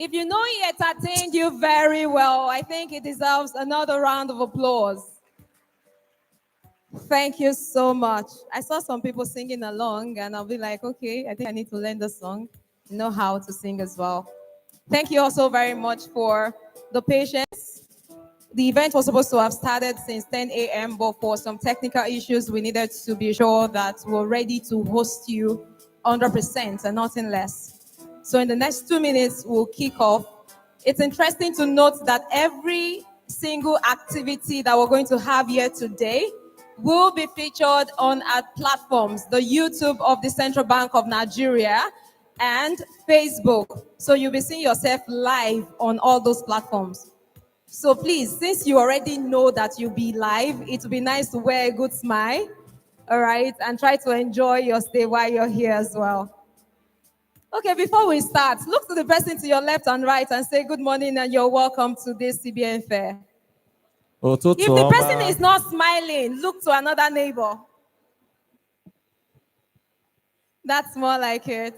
If you know he entertained you very well, I think it deserves another round of applause. Thank you so much. I saw some people singing along, and I'll be like, okay, I think I need to learn the song, know how to sing as well. Thank you also very much for the patience. The event was supposed to have started since 10 a.m., but for some technical issues, we needed to be sure that we're ready to host you 100% and nothing less. So in the next 2 minutes, we'll kick off. It's interesting to note that every single activity that we're going to have here today will be featured on our platforms, the YouTube of the Central Bank of Nigeria and Facebook. So you'll be seeing yourself live on all those platforms. So please, since you already know that you'll be live, it would be nice to wear a good smile, all right, and try to enjoy your stay while you're here as well. Okay, before we start, look to the person to your left and right and say good morning and you're welcome to this Cbn Fair. If the person is not smiling, look to another neighbor. That's more like it.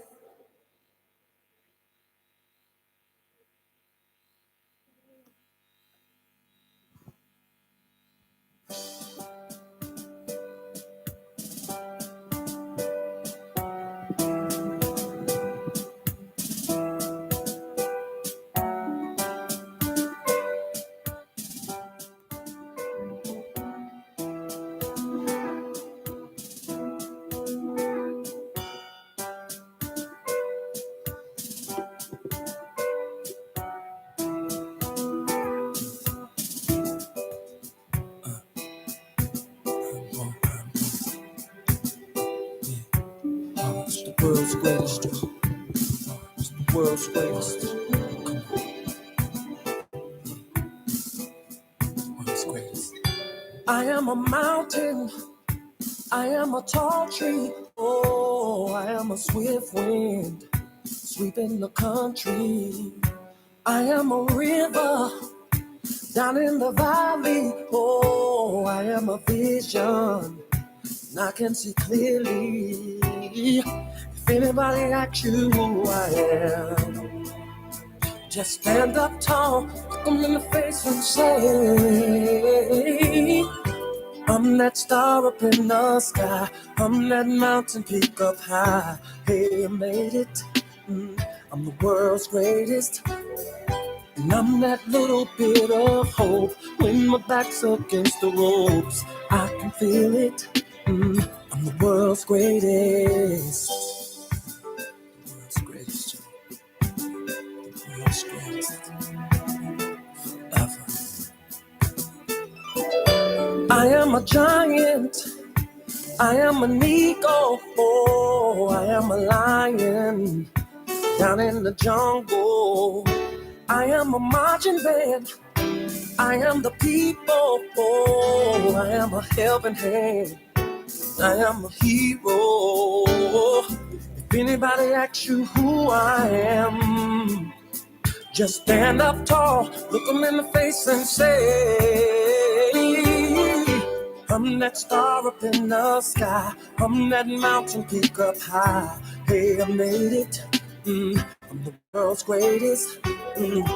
World's greatest. It's the world's greatest. World's greatest. I am a mountain. I am a tall tree. Oh, I am a swift wind sweeping the country. I am a river down in the valley. Oh, I am a vision. And I can see clearly. If anybody asks you who I am, just stand up tall, look them in the face and say, I'm that star up in the sky, I'm that mountain peak up high. Hey, I made it, I'm the world's greatest. And I'm that little bit of hope when my back's against the ropes. I can feel it, I'm the world's greatest. I am a giant, I am an eagle, oh, I am a lion down in the jungle. I am a marching band, I am the people, oh, I am a helping hand, I am a hero. If anybody asks you who I am, just stand up tall, look them in the face and say, I'm that star up in the sky, I'm that mountain peak up high. Hey, I made it, I'm the world's greatest, and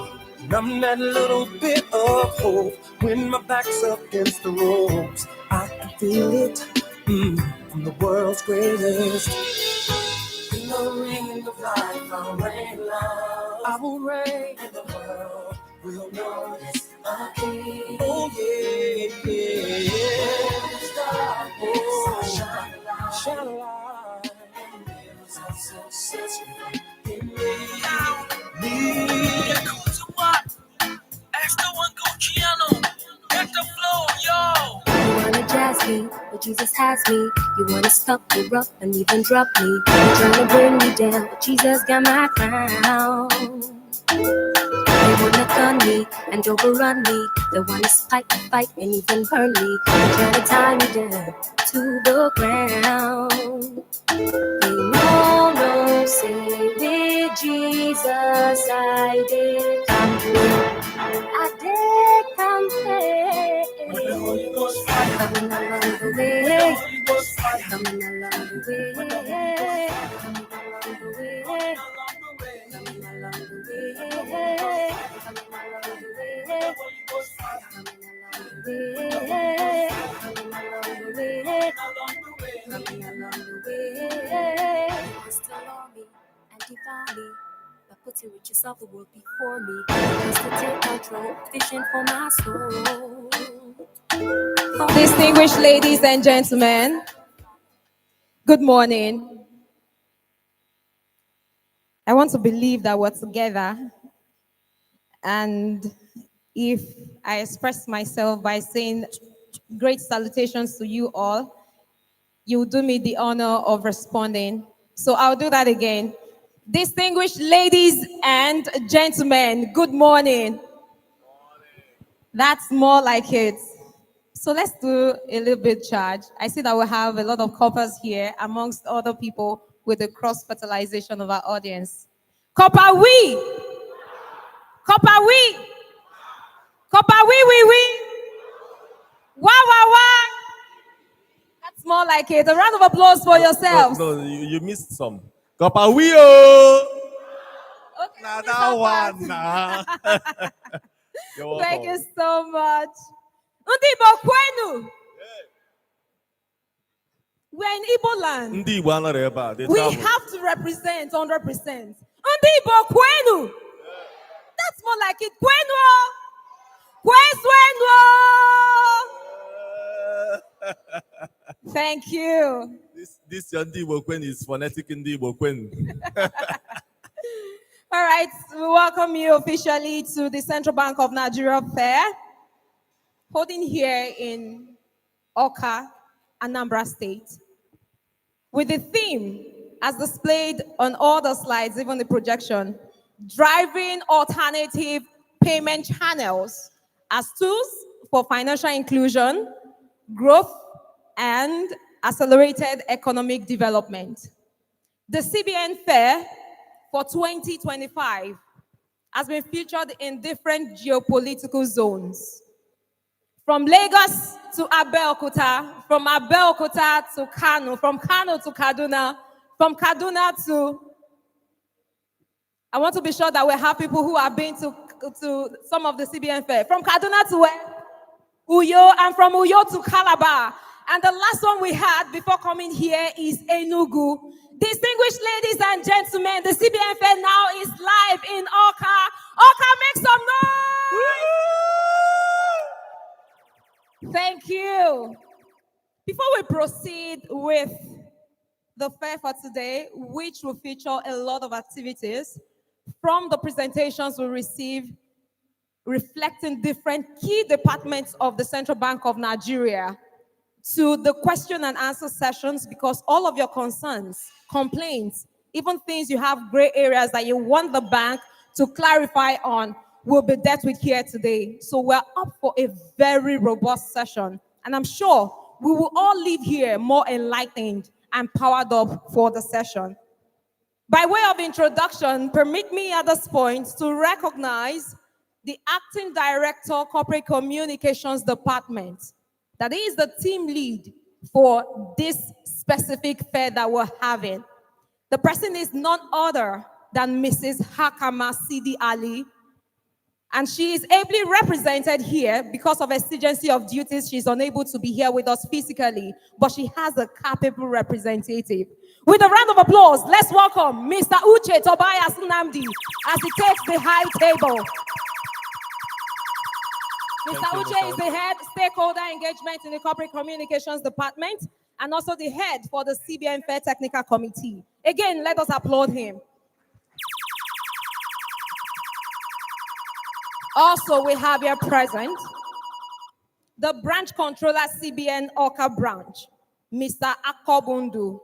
I'm that little bit of hope when my back's up against the ropes. I can feel it, I'm the world's greatest. In the ring of life, I'll reign loud. I will reign, and the world will notice a king. Oh yeah, yeah, yeah. Star, oh, shine a light, and mirrors of success in me. Cool to what? Ask the one Gucciano. Get the flow, yo. You wanna jazz me, but Jesus has me. You wanna stuff me rough and even drop me. You're trying to bring me down, but Jesus got my crown. They wanna gun me and overrun me. They wanna spike, fight, and even burn me. They're trying to tie me down to the ground. They no, say with Jesus I did campaign. I did campaign. Coming along the way. Coming along the way. Coming along the way. Coming along the way. to reach yourself, the world before me. Just to take control, fishing for my soul. Distinguished ladies and gentlemen, good morning. I want to believe that we're together. And if I express myself by saying great salutations to you all, you do me the honor of responding. So I'll do that again. Distinguished ladies and gentlemen, good morning. That's more like it. So let's do a little bit charge. I see that we have a lot of coppers here, amongst other people with the cross-fertilization of our audience. Copper we! Copper we! Copper we! Wah, wah, wah! That's more like it. A round of applause for yourselves. No, you missed some. Kopawio! Okay, Nah, this that part. one, nah. You're welcome. Thank you so much. Ndị Igbo kwenu. We're in Igbo land. Ndị Igbo anọrọ ebe a, they We travel. have to represent 100%. Ndị Igbo kwenu. That's more like it. Kwenu. Kwenu. Thank you. This your Ndị Igbo Kwen is phonetic Ndị Igbo Kwen. All right, we welcome you officially to the Central Bank of Nigeria Fair, holding here in Awka, Anambra State, with the theme, as displayed on all the slides, even the projection, driving alternative payment channels as tools for financial inclusion, growth, and accelerated economic development. The Cbn Fair for 2025 has been featured in different geopolitical zones. From Lagos to Abeokuta, from Abeokuta to Kano, from Kano to Kaduna, from Kaduna to... I want to be sure that we have people who have been to some of the Cbn Fair. From Kaduna to where? Uyo, and from Uyo to Calabar. And the last one we had before coming here is Enugu. Distinguished ladies and gentlemen, the Cbn Fair now is live in Awka. Awka, make some noise! Thank you. Before we proceed with the fair for today, which will feature a lot of activities, from the presentations we receive reflecting different key departments of the Central Bank of Nigeria, to the question and answer sessions, because all of your concerns, complaints, even things you have gray areas that you want the bank to clarify on will be dealt with here today. So we're up for a very robust session, and I'm sure we will all leave here more enlightened and powered up for the session. By way of introduction, permit me at this point to recognize the Acting Director, Corporate Communications Department. That is the team lead for this specific fair that we're having. The person is none other than Mrs. Hakama Sidi Ali, and she is ably represented here because of exigency of duties. She's unable to be here with us physically, but she has a capable representative. With a round of applause, let's welcome Mr. Uche Tobias Nnamdi as he takes the high table. Mr. Uche is the head stakeholder engagement in the Corporate Communications Department and also the head for the Cbn Fair Technical Committee. Again, let us applaud him. Also, we have here present the branch controller, Cbn Awka branch, Mr. Akobundu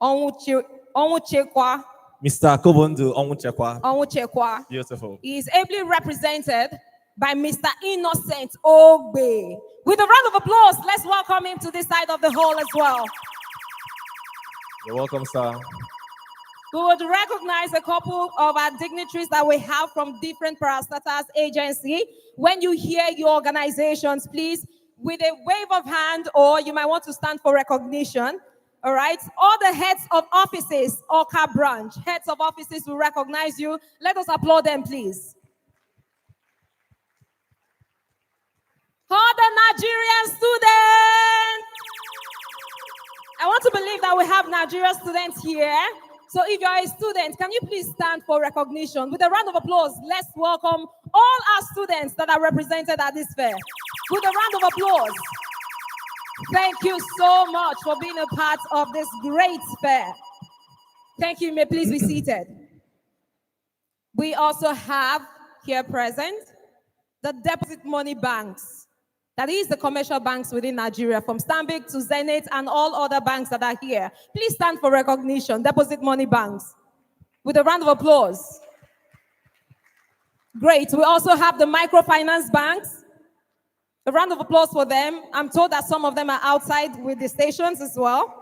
Onwuchekwa. Mr. Akobundu Onwuchekwa. Onwuchekwa. Beautiful. He is ably represented by Mr. Innocent Ogbe. With a round of applause, let's welcome him to this side of the hall as well. You're welcome, sir. We would recognize a couple of our dignitaries that we have from different parastatals agency. When you hear your organizations, please, with a wave of hand, or you might want to stand for recognition. All right, all the heads of offices, Awka branch, heads of offices will recognize you. Let us applaud them, please. All the Nigerian students. I want to believe that we have Nigerian students here. So if you are a student, can you please stand for recognition? With a round of applause, let's welcome all our students that are represented at this fair. With a round of applause. Thank you so much for being a part of this great fair. Thank you. You may please be seated. We also have here present the deposit money banks. That is the commercial banks within Nigeria, from Stanbic to Zenith and all other banks that are here. Please stand for recognition, deposit money banks. With a round of applause. Great. We also have the microfinance banks. A round of applause for them. I'm told that some of them are outside with the stations as well.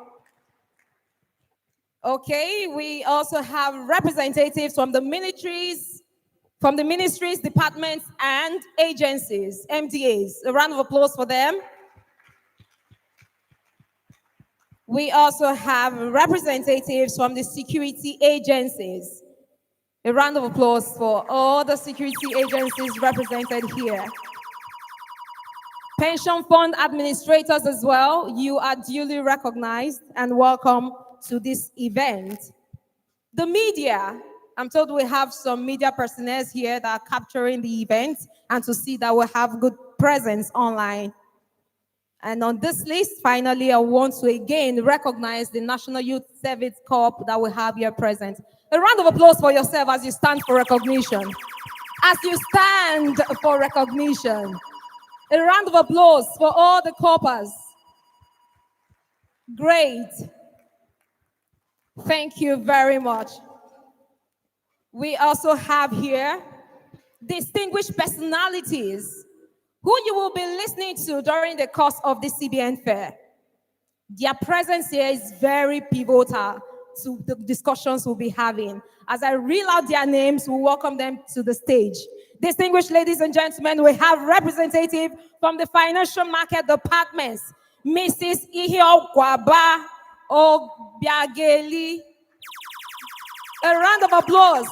Okay, we also have representatives from the ministries, departments, and agencies, MDAs. A round of applause for them. We also have representatives from the security agencies. A round of applause for all the security agencies represented here. Pension fund administrators as well, you are duly recognized and welcome to this event. The media, I'm told we have some media personnel here that are capturing the event and to see that we have good presence online. And on this list, finally, I want to again recognize the National Youth Service Corps that we have here present. A round of applause for yourself as you stand for recognition. As you stand for recognition. A round of applause for all the corpers. Great. Thank you very much. We also have here distinguished personalities who you will be listening to during the course of the CBN Fair. Their presence here is very pivotal to the discussions we'll be having. As I reel out their names, we welcome them to the stage. Distinguished ladies and gentlemen, we have representative from the Financial Market Departments, Mrs. Ihiokwaba Obiageli. A round of applause.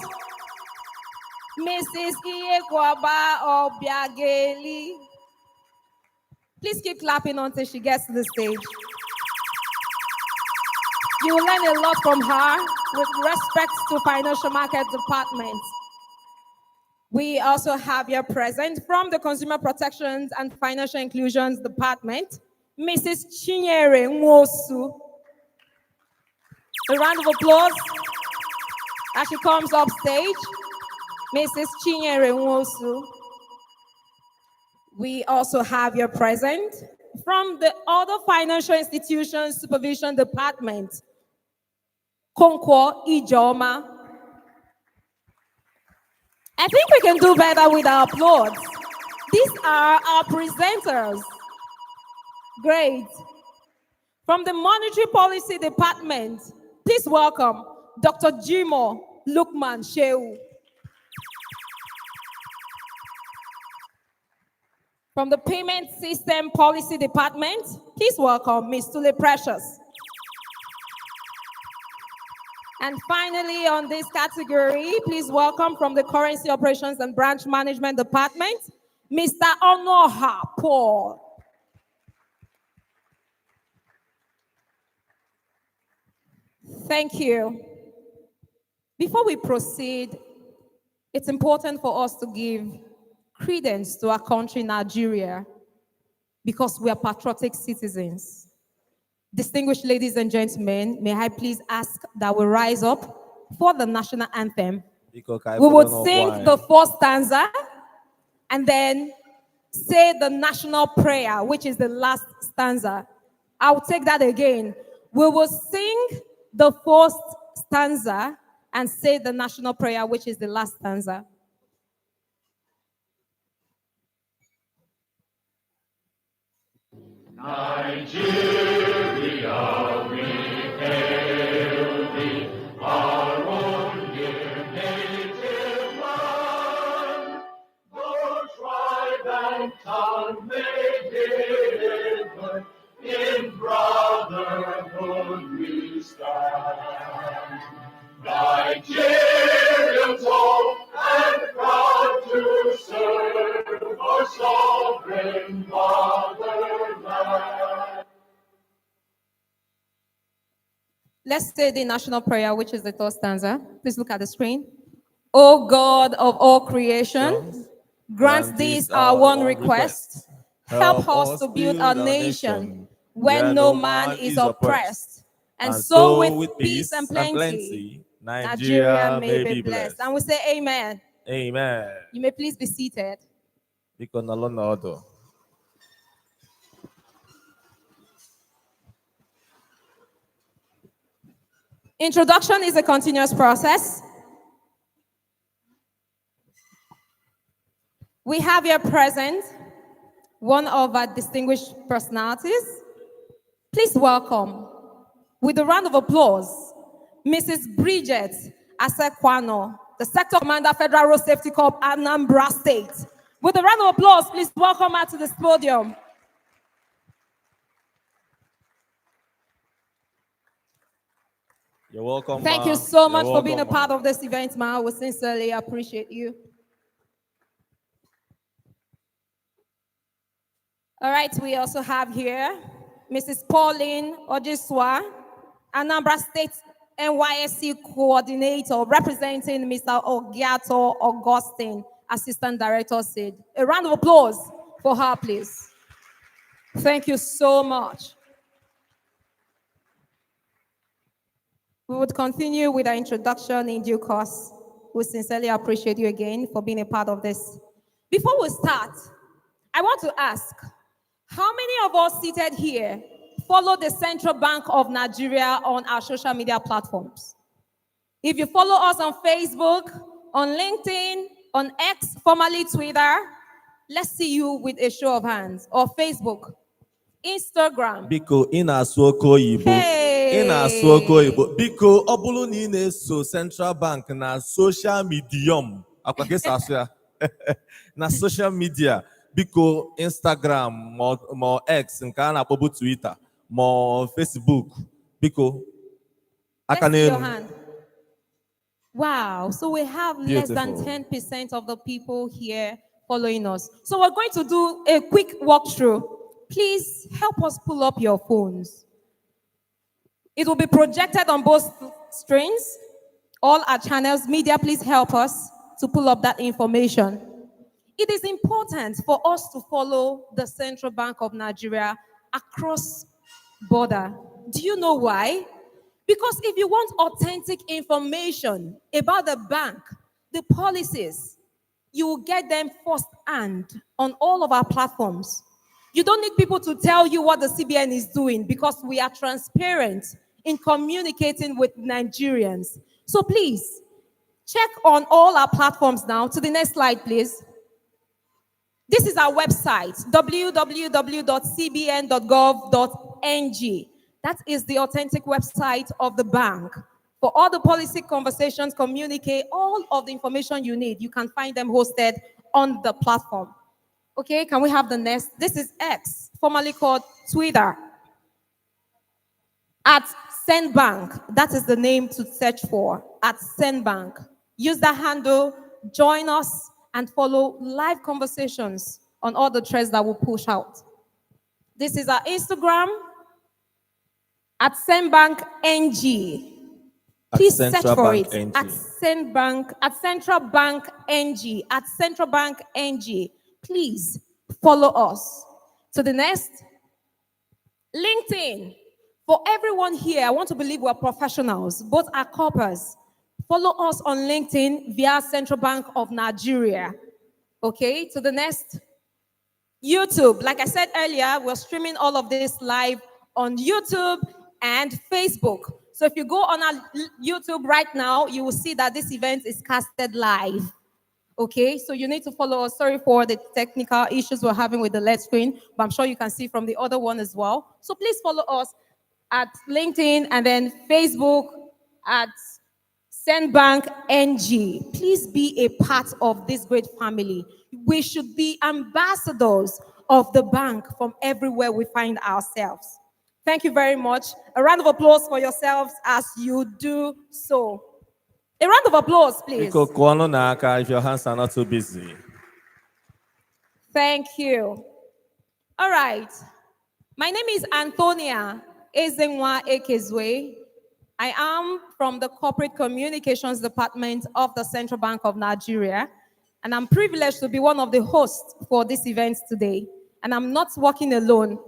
Mrs. Ihiokwaba Obiageli. Please keep clapping until she gets to the stage. You will learn a lot from her with respect to Financial Market Department. We also have here present from the Consumer Protections and Financial Inclusions Department, Mrs. Chinyere Nwosu. A round of applause as she comes up stage, Mrs. Chinyere Nwosu. We also have here present from the Other Financial Institutions Supervision Department, Konkwo Ijoma. I think we can do better with our applause. These are our presenters. Great. From the Monetary Policy Department, please welcome Dr. Jimo Lukman Shehu. From the Payment System Policy Department, please welcome Ms. Tule Precious. And finally, on this category, please welcome from the Currency Operations and Branch Management Department, Mr. Onoha Paul. Thank you. Before we proceed, it's important for us to give credence to our country, Nigeria, because we are patriotic citizens. Distinguished ladies and gentlemen, may I please ask that we rise up for the national anthem. We would sing the first stanza and then say the national prayer, which is the last stanza. I'll take that again. We will sing the first stanza and say the national prayer, which is the last stanza. Nigeria, we hail thee, our own dear native land. Though tribe and tongue may differ, in brotherhood we stand. Nigerians old and proud to serve our sovereign fatherland. Let's say the national prayer, which is the third stanza. Please look at the screen. O God of all creation, grant this our one request. Help us to build our nation where no man is oppressed. And so with peace and plenty, Nigeria may be blessed. And we say amen. Amen. You may please be seated. Biko nọrọ n'ọdụ. Introduction is a continuous process. We have here present one of our distinguished personalities. Please welcome, with a round of applause, Mrs. Bridget Asekwano, the Sector Commander, Federal Road Safety Corps, Anambra State. With a round of applause, please welcome her to this podium. You're welcome. Thank you so much for being a part of this event, ma. We sincerely appreciate you. All right, we also have here Mrs. Pauline Ojiswa, Anambra State NYSC Coordinator, representing Mr. Ogiato Augustine, Assistant Director, SID. A round of applause for her, please. Thank you so much. We would continue with our introduction in due course. We sincerely appreciate you again for being a part of this. Before we start, I want to ask, how many of us seated here follow the Central Bank of Nigeria on our social media platforms? If you follow us on Facebook, on LinkedIn, on X, formerly Twitter, let's see you with a show of hands. Or Facebook, Instagram. Biko ị na-asụ oke oyibo. Ị na-asụ oke oyibo. Biko ọ bụrụ na ị na-eso Central Bank na social medium, akwa ka esi asụ ya? Na social media, biko Instagram ma X nke a na-akpọbu Twitter ma Facebook, biko aka n'elu. Wow, so we have less than 10% of the people here following us. So we're going to do a quick walkthrough. Please help us pull up your phones. It will be projected on both screens, all our channels. Media, please help us to pull up that information. It is important for us to follow the Central Bank of Nigeria across border. Do you know why? Because if you want authentic information about the bank, the policies, you will get them firsthand on all of our platforms. You don't need people to tell you what the CBN is doing because we are transparent in communicating with Nigerians. So please, check on all our platforms now. To the next slide, please. This is our website, www.cbn.gov.ng. That is the authentic website of the bank. For all the policy conversations, communicate, all of the information you need, you can find them hosted on the platform. Okay, can we have the next? This is X, formerly called Twitter. At SendBank, that is the name to search for, at SendBank. Use that handle, join us, and follow live conversations on all the threads that we'll push out. This is our Instagram, at SendBank NG. Please search for it. At SendBank, at Central Bank NG, at Central Bank NG. Please follow us. To the next, LinkedIn. For everyone here, I want to believe we're professionals, both our corpers. Follow us on LinkedIn via Central Bank of Nigeria. Okay, to the next, YouTube. Like I said earlier, we're streaming all of this live on YouTube and Facebook. So if you go on our YouTube right now, you will see that this event is casted live. Okay, so you need to follow us. Sorry for the technical issues we're having with the LED screen, but I'm sure you can see from the other one as well. So please follow us at LinkedIn and then Facebook at SendBank NG. Please be a part of this great family. We should be ambassadors of the bank from everywhere we find ourselves. Thank you very much. A round of applause for yourselves as you do so. A round of applause, please. If your hands are not too busy. Thank you. All right. My name is Antonia Ezenwa Ekezwe. I am from the Corporate Communications Department of the Central Bank of Nigeria, and I'm privileged to be one of the hosts for this event today. And I'm not working alone.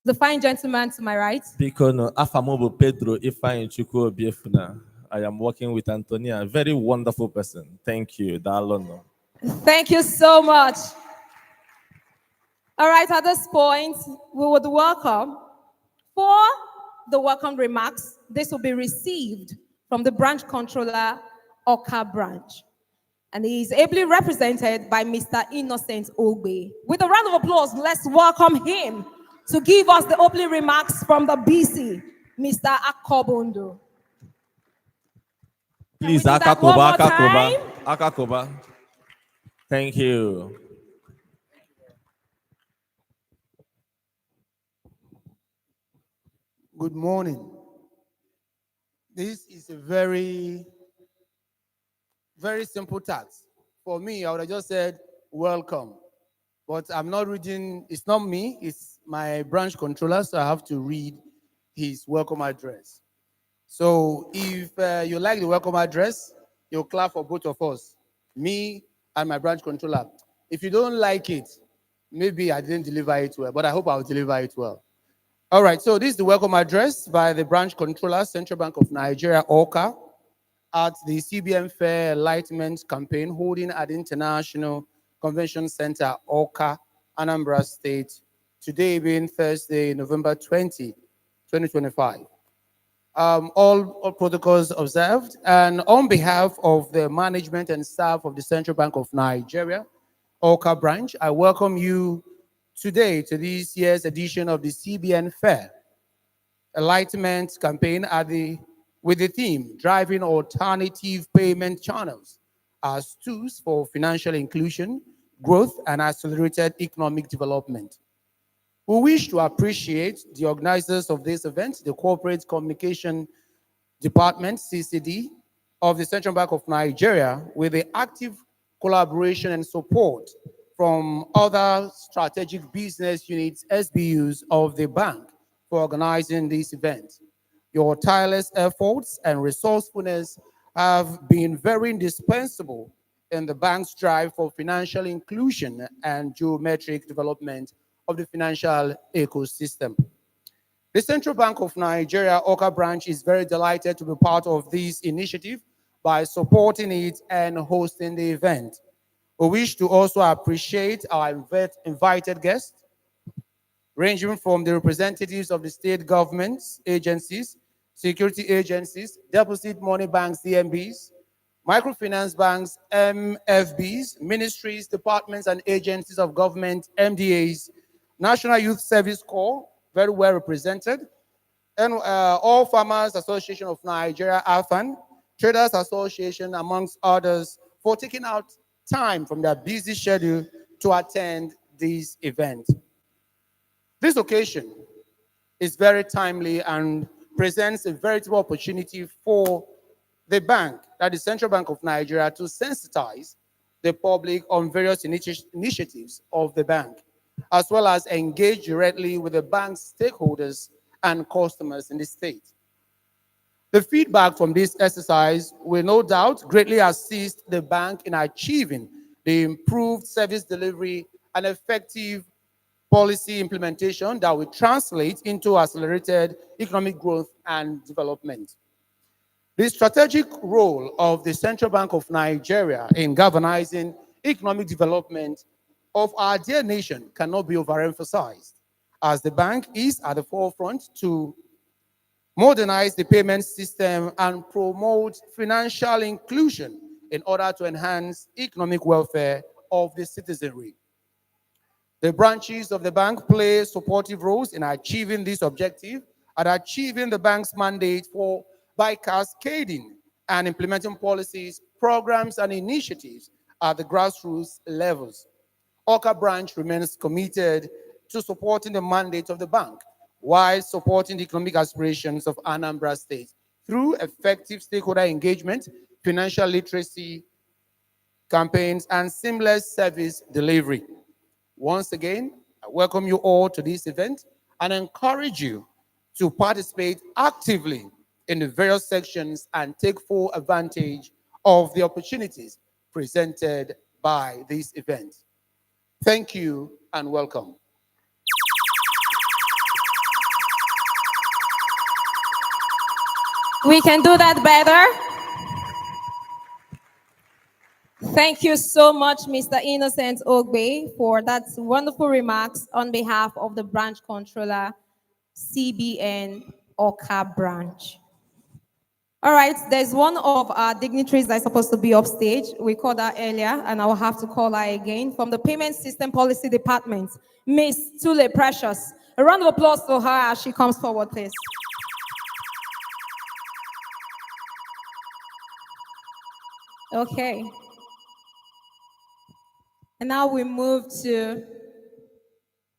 The fine gentleman to my right. Biko no, afamobo Pedro Ifeanyi Chukwu Obiefuna. I am working with Antonia, a very wonderful person. Thank you. Dalono. Thank you so much. All right, at this point, we would welcome, for the welcome remarks, this will be received from the branch controller, Awka branch. And he is ably represented by Mr. Innocent Ogbe. With a round of applause, let's welcome him to give us the opening remarks from the BC, Mr. Akobondo. Please, Can we do that one more time? Akakoba. Thank you. Good morning. This is a very simple task. For me, I would have just said, welcome. But I'm not reading, it's not me, it's my branch controller, so I have to read his welcome address. So if you like the welcome address, you'll clap for both of us, me and my branch controller. If you don't like it, maybe I didn't deliver it well, but I hope I'll deliver it well. All right, so this is the welcome address by the branch controller, Central Bank of Nigeria, Awka, at the Cbn Fair Enlightenment campaign holding at the International Convention Center, Awka, Anambra State, today being Thursday, November 20, 2025. All protocols observed, and on behalf of the management and staff of the Central Bank of Nigeria, Awka branch, I welcome you today to this year's edition of the Cbn Fair Enlightenment campaign with the theme Driving Alternative Payment Channels as Tools for Financial Inclusion, Growth, and Accelerated Economic Development. We wish to appreciate the organizers of this event, the Corporate Communication Department, CCD, of the Central Bank of Nigeria, with the active collaboration and support from other strategic business units, SBUs of the bank, for organizing this event. Your tireless efforts and resourcefulness have been very indispensable in the bank's drive for financial inclusion and geometric development of the financial ecosystem. The Central Bank of Nigeria, Awka branch, is very delighted to be part of this initiative by supporting it and hosting the event. We wish to also appreciate our invited guests, ranging from the representatives of the state governments, agencies, security agencies, deposit money banks, DMBs, microfinance banks, MFBs, ministries, departments, and agencies of government, MDAs, National Youth Service Corps, very well represented, and All Farmers Association of Nigeria, AFAN, Traders Association, amongst others, for taking out time from their busy schedule to attend this event. This occasion is very timely and presents a veritable opportunity for the bank, that is Central Bank of Nigeria, to sensitize the public on various initiatives of the bank, as well as engage directly with the bank's stakeholders and customers in the state. The feedback from this exercise will no doubt greatly assist the bank in achieving the improved service delivery and effective policy implementation that will translate into accelerated economic growth and development. The strategic role of the Central Bank of Nigeria in galvanizing economic development of our dear nation cannot be overemphasized, as the bank is at the forefront to modernize the payment system and promote financial inclusion in order to enhance economic welfare of the citizenry. The branches of the bank play supportive roles in achieving this objective and achieving the bank's mandate by cascading and implementing policies, programs, and initiatives at the grassroots levels. Awka branch remains committed to supporting the mandate of the bank while supporting the economic aspirations of Anambra State through effective stakeholder engagement, financial literacy campaigns, and seamless service delivery. Once again, I welcome you all to this event and encourage you to participate actively in the various sections and take full advantage of the opportunities presented by this event. Thank you and welcome. We can do that better. Thank you so much, Mr. Innocent Ogbe, for that wonderful remarks on behalf of the branch controller, Cbn Awka branch. All right, there's one of our dignitaries that's supposed to be upstage. We called her earlier, and I will have to call her again. From the Payment System Policy Department, Miss Tule Precious. A round of applause for her as she comes forward, please. Okay. And now we move to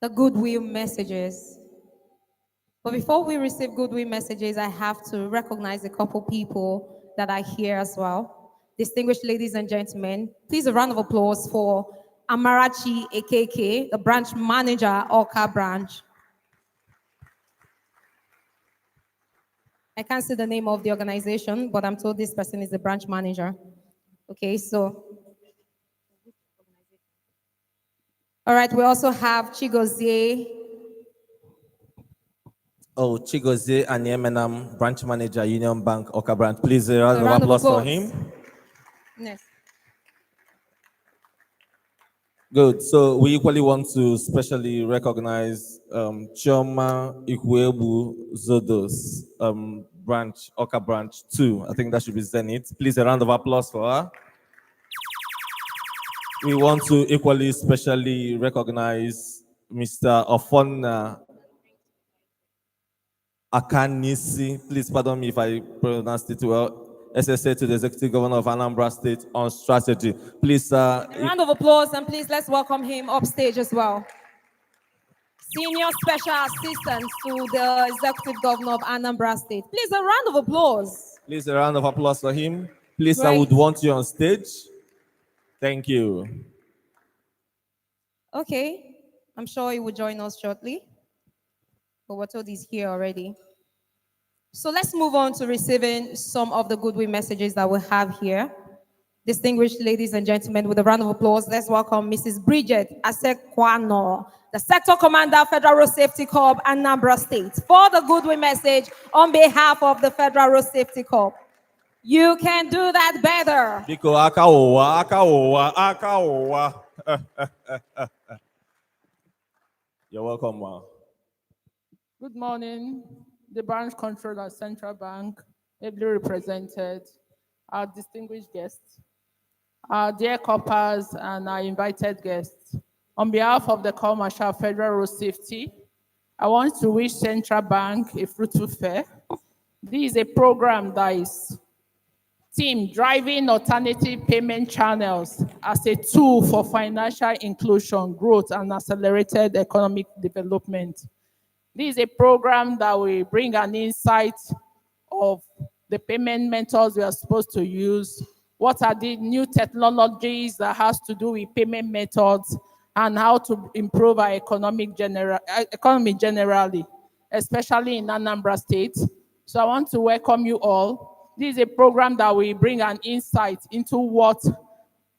the goodwill messages. But before we receive goodwill messages, I have to recognize a couple people that are here as well. Distinguished ladies and gentlemen, please a round of applause for Amarachi AKK, the branch manager, Awka branch. I can't see the name of the organization, but I'm told this person is the branch manager. Okay, so. All right, we also have Chigozie. Oh, Chigozie Anyemenam, branch manager, Union Bank, Awka branch. Please a round of applause for him. Yes. Good. So we equally want to specially recognize Chioma Ikwebu Zodos, branch, Awka branch 2. I think that should be Zenith. Please a round of applause for her. We want to equally specially recognize Mr. Ofonna Akanisi. Please pardon me if I pronounced it well. SSA to the Executive Governor of Anambra State on strategy. Please, a round of applause, and please let's welcome him upstage as well. Senior Special Assistant to the Executive Governor of Anambra State. Please, a round of applause. Please, a round of applause for him. Please, Great. I would want you on stage. Thank you. Okay, I'm sure he will join us shortly. But we're told he's here already. So let's move on to receiving some of the goodwill messages that we have here. Distinguished ladies and gentlemen, with a round of applause, let's welcome Mrs. Bridget Asekwano, the Sector Commander, Federal Road Safety Corps, Anambra State, for the goodwill message on behalf of the Federal Road Safety Corps. You can do that better. Biko aka owa. You're welcome, ma. Good morning, the branch controller, Central Bank, ably represented, our distinguished guests, our dear coppers, and our invited guests. On behalf of the Commercial Federal Road Safety, I want to wish Central Bank a fruitful fair. This is a program that is team driving alternative payment channels as a tool for financial inclusion, growth, and accelerated economic development. This is a program that will bring an insight of the payment methods we are supposed to use, what are the new technologies that has to do with payment methods, and how to improve our economy generally, especially in Anambra State. So I want to welcome you all. This is a program that will bring an insight into what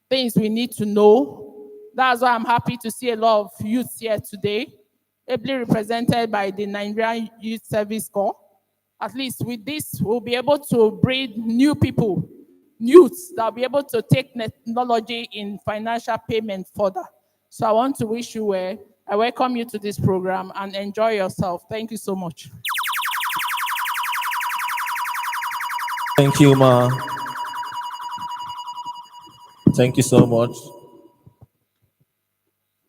things we need to know. That's why I'm happy to see a lot of youths here today, ably represented by the Nigerian Youth Service Corps. At least with this, we'll be able to breed new people, youths that will be able to take technology in financial payment further. So I want to wish you well. I welcome you to this program and enjoy yourself. Thank you so much. Thank you, ma. Thank you so much.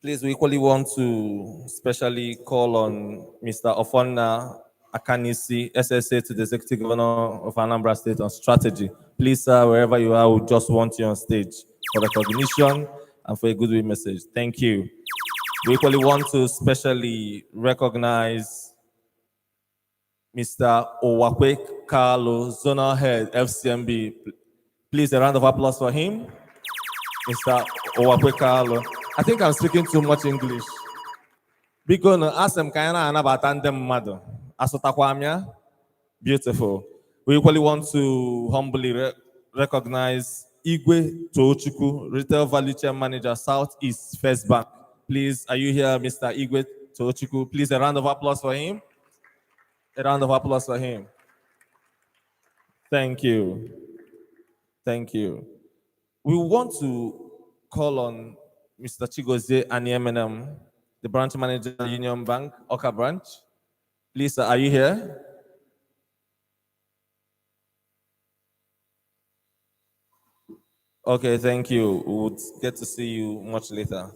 Please, we equally want to specially call on Mr. Ofonna Akanisi, SSA to the Executive Governor of Anambra State on strategy. Please, sir, wherever you are, we just want you on stage for recognition and for a goodwill message. Thank you. We equally want to specially recognize Mr. Owakwe Carlo, Zonal Head, FCMB. Please, a round of applause for him. Mr. Owakwe Carlo. I think I'm speaking too much English. Because ask them kind of anabata ndem mmadụ. Asụtakwa m ya? Beautiful. We equally want to humbly recognize Igwe Tochuku, Retail Value Chain Manager, Southeast First Bank. Please, are you here, Mr. Igwe Tochuku? Please, a round of applause for him. A round of applause for him. Thank you. Thank you. We want to call on Mr. Chigozie Aniemenem, the branch manager, Union Bank, Awka branch. Please, sir, are you here? Okay, thank you. We would get to see you much later.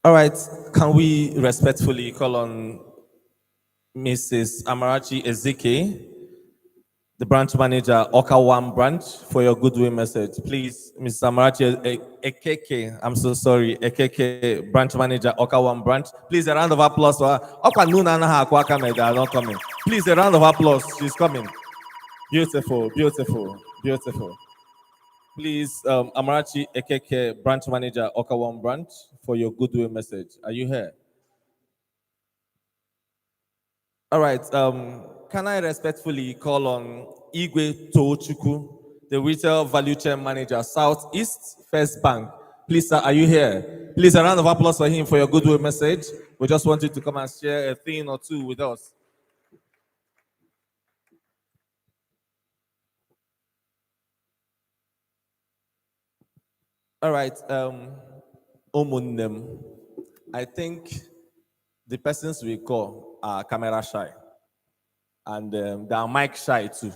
All right, can we respectfully call on Mrs. Amarachi Ezeke, the branch manager, Awka One branch, for your goodwill message? Please, Mrs. Amarachi Ekeke, I'm so sorry, Ekeke, branch manager, Awka One branch. Please, a round of applause for her. Awka Nuna Naha Akwaka Mega, not coming. Please, a round of applause. She's coming. Beautiful, beautiful, beautiful. Please, Amarachi Ekeke, branch manager, Awka One branch, for your goodwill message. Are you here? All right. Can I respectfully call on Igwe Tochuku, the retail value chain manager, Southeast First Bank? Please, sir, are you here? Please, a round of applause for him for your goodwill message. We just want you to come and share a thing or two with us. All right. Omunem. I think the persons we call are camera shy, and they are mic shy too.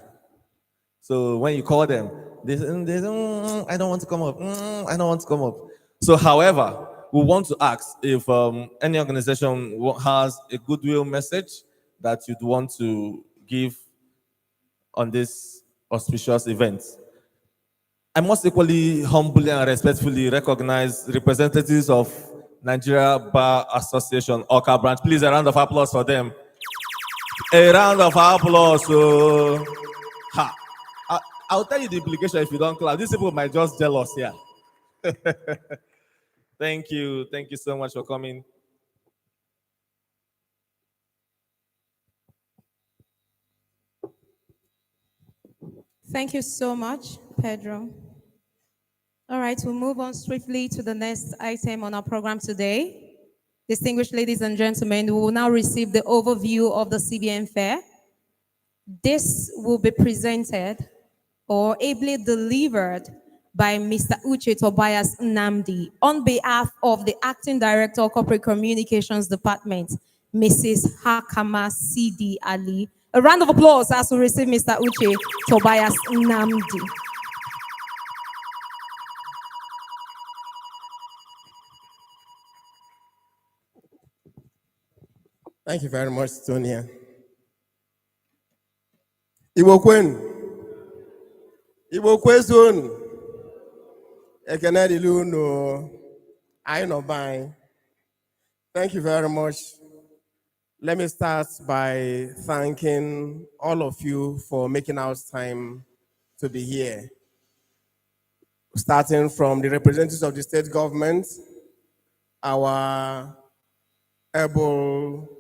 So when you call them, they say, I don't want to come up. I don't want to come up. So, however, we want to ask if any organization has a goodwill message that you'd want to give on this auspicious event. I must equally humbly and respectfully recognize representatives of Nigeria Bar Association, Awka branch. Please, a round of applause for them. A round of applause. Ha. I'll tell you the implication if you don't clap. These people might just jealous here. Thank you. Thank you so much for coming. Thank you so much, Pedro. All right, we'll move on swiftly to the next item on our program today. Distinguished ladies and gentlemen, we will now receive the overview of the CBN Fair. This will be presented or ably delivered by Mr. Uche Tobias Namdi on behalf of the Acting Director of Corporate Communications Department, Mrs. Hakama C.D. Ali. A round of applause as we receive Mr. Uche Tobias Namdi. Thank you very much, Tonia. Igbo Kwen. Igbo Kwezun. Ekene dịrị unu. Anyị nọ by. Thank you very much. Let me start by thanking all of you for making out time to be here. Starting from the representatives of the state government, our able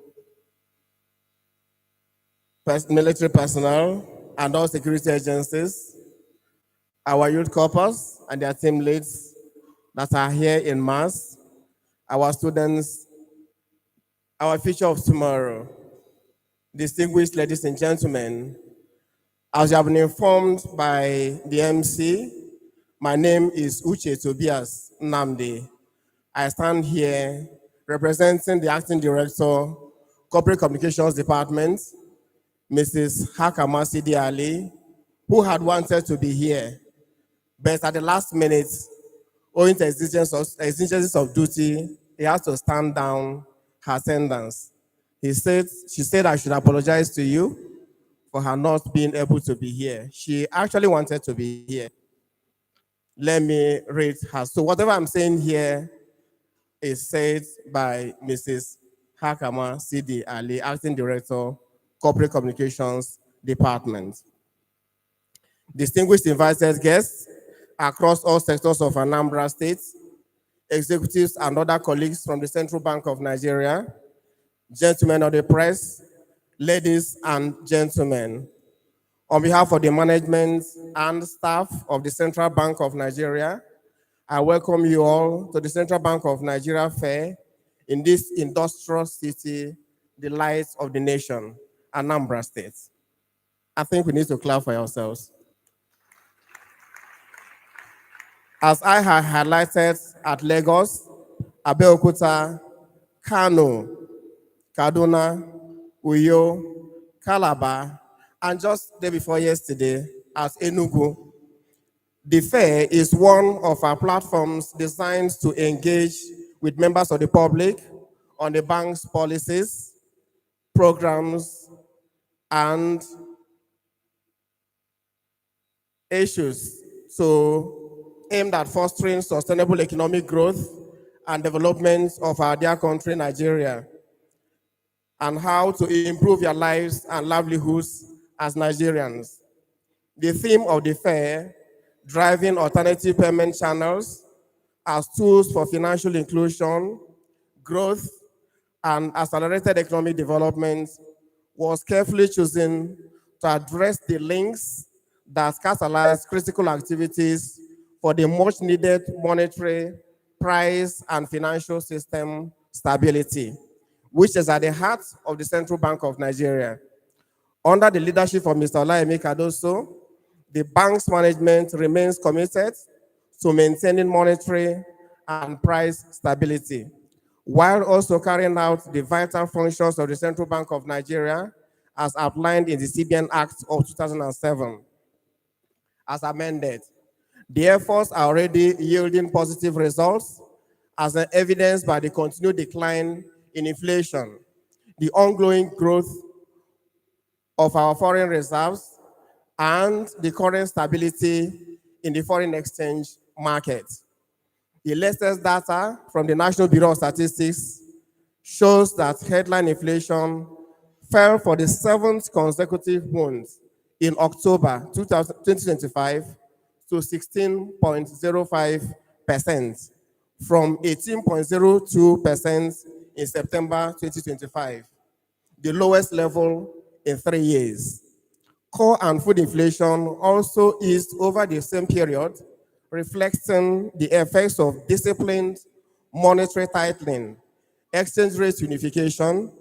military personnel and all security agencies, our youth corpus and their team leads that are here in mass, our students, our future of tomorrow. Distinguished ladies and gentlemen, as you have been informed by the MC, my name is Uche Tobias Namdi. I stand here representing the Acting Director, Corporate Communications Department, Mrs. Hakama C.D. Ali, who had wanted to be here, but at the last minute, owing to exigencies of duty, he has to stand down her attendance. She said I should apologize to you for her not being able to be here. She actually wanted to be here. Let me read her. So whatever I'm saying here is said by Mrs. Hakama C.D. Ali, Acting Director, Corporate Communications Department. Distinguished invited guests across all sectors of Anambra State, executives and other colleagues from the Central Bank of Nigeria, gentlemen of the press, ladies and gentlemen. On behalf of the management and staff of the Central Bank of Nigeria, I welcome you all to the Central Bank of Nigeria Fair in this industrial city, the light of the nation, Anambra State. I think we need to clap for ourselves. As I have highlighted at Lagos, Abeokuta, Kano, Kaduna, Uyo, Calabar, and just day before yesterday at Enugu, the fair is one of our platforms designed to engage with members of the public on the bank's policies, programs, and issues aimed at fostering sustainable economic growth and development of our dear country, Nigeria, and how to improve your lives and livelihoods as Nigerians. The theme of the fair, driving alternative payment channels as tools for financial inclusion, growth, and accelerated economic development, was carefully chosen to address the links that catalyze critical activities for the much needed monetary, price, and financial system stability, which is at the heart of the Central Bank of Nigeria. Under the leadership of Mr. Olayemi Cardoso, the bank's management remains committed to maintaining monetary and price stability, while also carrying out the vital functions of the Central Bank of Nigeria as outlined in the CBN Act of 2007, as amended. The efforts are already yielding positive results, as evidenced by the continued decline in inflation, the ongoing growth of our foreign reserves, and the current stability in the foreign exchange market. The latest data from the National Bureau of Statistics shows that headline inflation fell for the 7th consecutive month in October 2025 to 16.05% from 18.02% in September 2025, the lowest level in 3 years. Core and food inflation also eased over the same period, reflecting the effects of disciplined monetary tightening, exchange rate unification,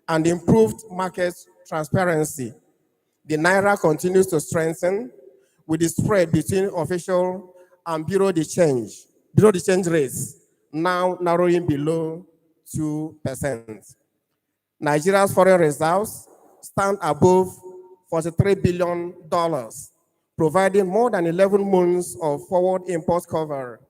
and improved market transparency. The Naira continues to strengthen, with the spread between official and bureau de change rates now narrowing below 2%. Nigeria's foreign reserves stand above $43 billion, providing more than 11 months of forward import cover,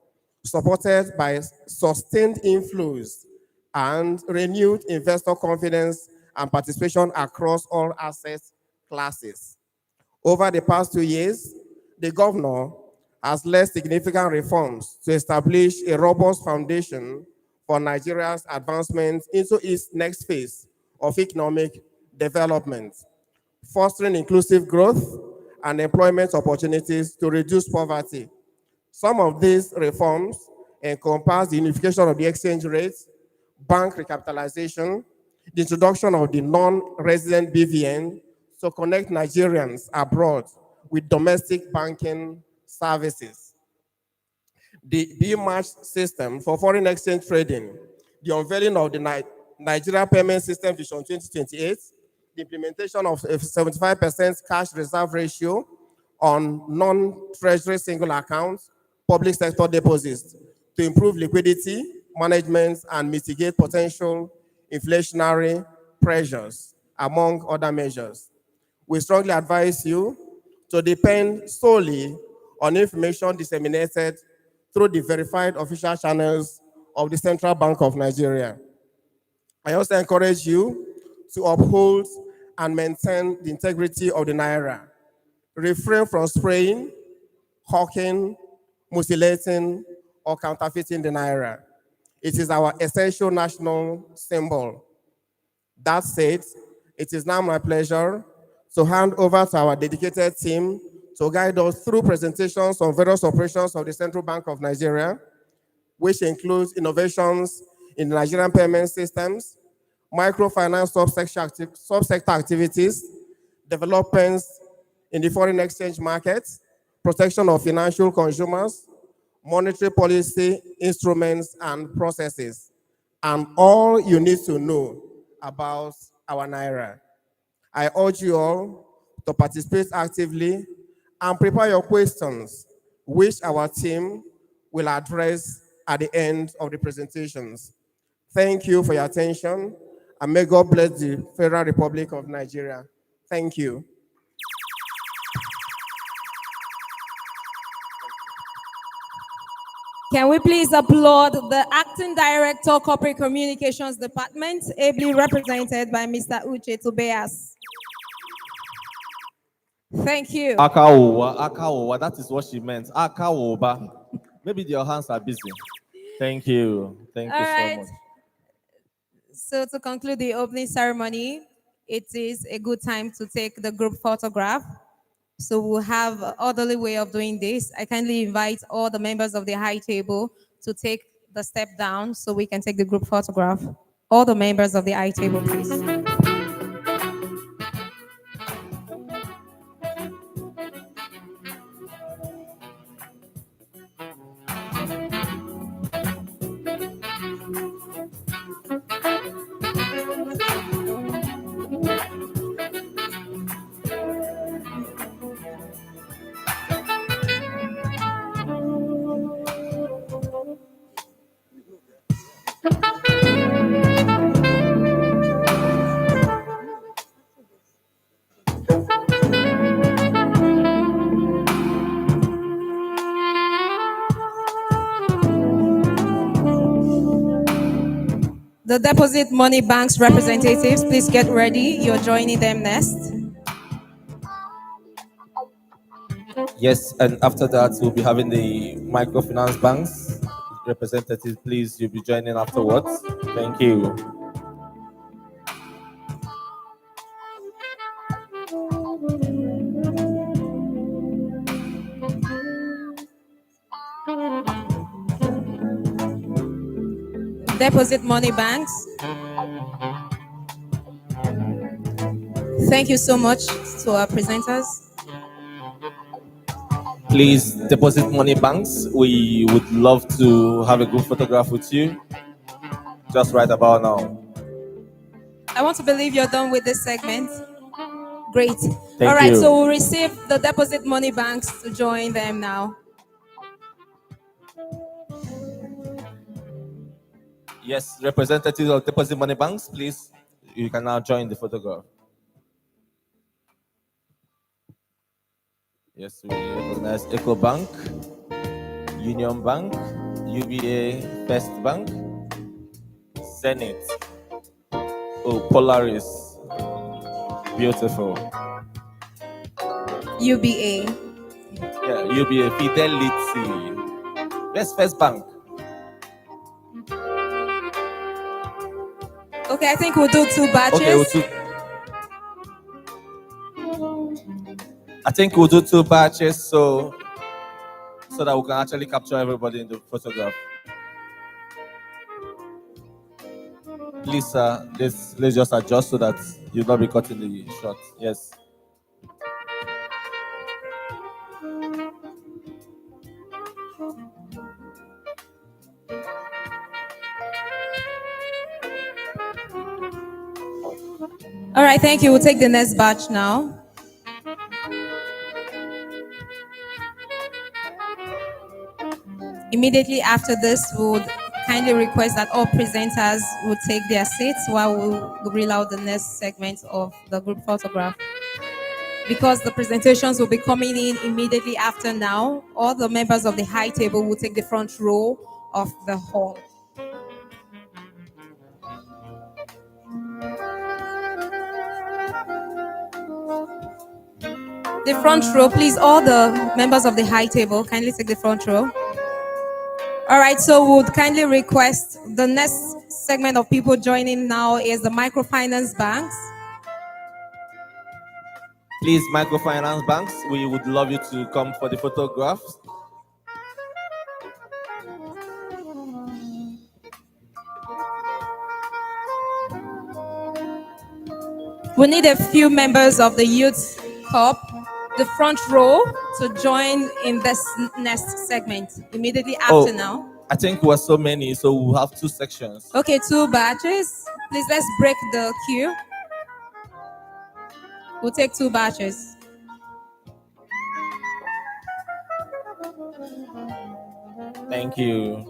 supported by sustained inflows and renewed investor confidence and participation across all asset classes. Over the past 2 years, the governor has led significant reforms to establish a robust foundation for Nigeria's advancement into its next phase of economic development, fostering inclusive growth and employment opportunities to reduce poverty. Some of these reforms encompass the unification of the exchange rates, bank recapitalization, the introduction of the non-resident BVN to connect Nigerians abroad with domestic banking services, the B-Match system for foreign exchange trading, the unveiling of the Nigeria Payment System Vision 2028, the implementation of a 75% cash reserve ratio on non-treasury single accounts, public sector deposits to improve liquidity management and mitigate potential inflationary pressures, among other measures. We strongly advise you to depend solely on information disseminated through the verified official channels of the Central Bank of Nigeria. I also encourage you to uphold and maintain the integrity of the Naira. Refrain from spraying, hawking, mutilating, or counterfeiting the Naira. It is our essential national symbol. That said, it is now my pleasure to hand over to our dedicated team to guide us through presentations on various operations of the Central Bank of Nigeria, which includes innovations in the Nigerian payment systems, microfinance subsector activities, developments in the foreign exchange market, protection of financial consumers, monetary policy instruments and processes, and all you need to know about our Naira. I urge you all to participate actively and prepare your questions, which our team will address at the end of the presentations. Thank you for your attention, and may God bless the Federal Republic of Nigeria. Thank you. Can we please applaud the Acting Director, Corporate Communications Department, ably represented by Mr. Uche Tobias. Thank you. Akaowa, that is what she meant. Akaoba. Maybe your hands are busy. Thank you. Thank you so much. So to conclude the opening ceremony, it is a good time to take the group photograph. So we'll have an orderly way of doing this. I kindly invite all the members of the high table to take the step down so we can take the group photograph. All the members of the high table, please. The deposit money banks representatives, please get ready. You're joining them next. Yes, and after that, we'll be having the microfinance banks representatives. Please, you'll be joining afterwards. Thank you. Deposit money banks. Thank you so much to our presenters. Please, deposit money banks. We would love to have a good photograph with you. Just right about now. I want to believe you're done with this segment. Great. Thank All right, you. so we'll receive the deposit money banks to join them now. Yes, representatives of deposit money banks, please. You can now join the photograph. Yes, we recognize Eco Bank, Union Bank, UBA First Bank, Zenith. Oh, Polaris. Beautiful. UBA. Yeah, UBA Fidelity. First Bank. Okay, I think we'll do two batches. Okay, I think we'll do two batches so that we can actually capture everybody in the photograph. Please, let's just adjust so that you'll not be cutting the shot. Yes. All right, thank you. We'll take the next batch now. Immediately after this, we would kindly request that all presenters would take their seats while we reel out the next segment of the group photograph. Because the presentations will be coming in immediately after now, all the members of the high table will take the front row of the hall. The front row, please, all the members of the high table, kindly take the front row. All right, so we would kindly request the next segment of people joining now is the microfinance banks. Please, microfinance banks, we would love you to come for the photographs. We need a few members of the Youth Corp, the front row, to join in this next segment immediately after now. I think we're so many, so we'll have 2 sections. Okay, 2 batches. Please, let's break the queue. We'll take 2 batches. Thank you.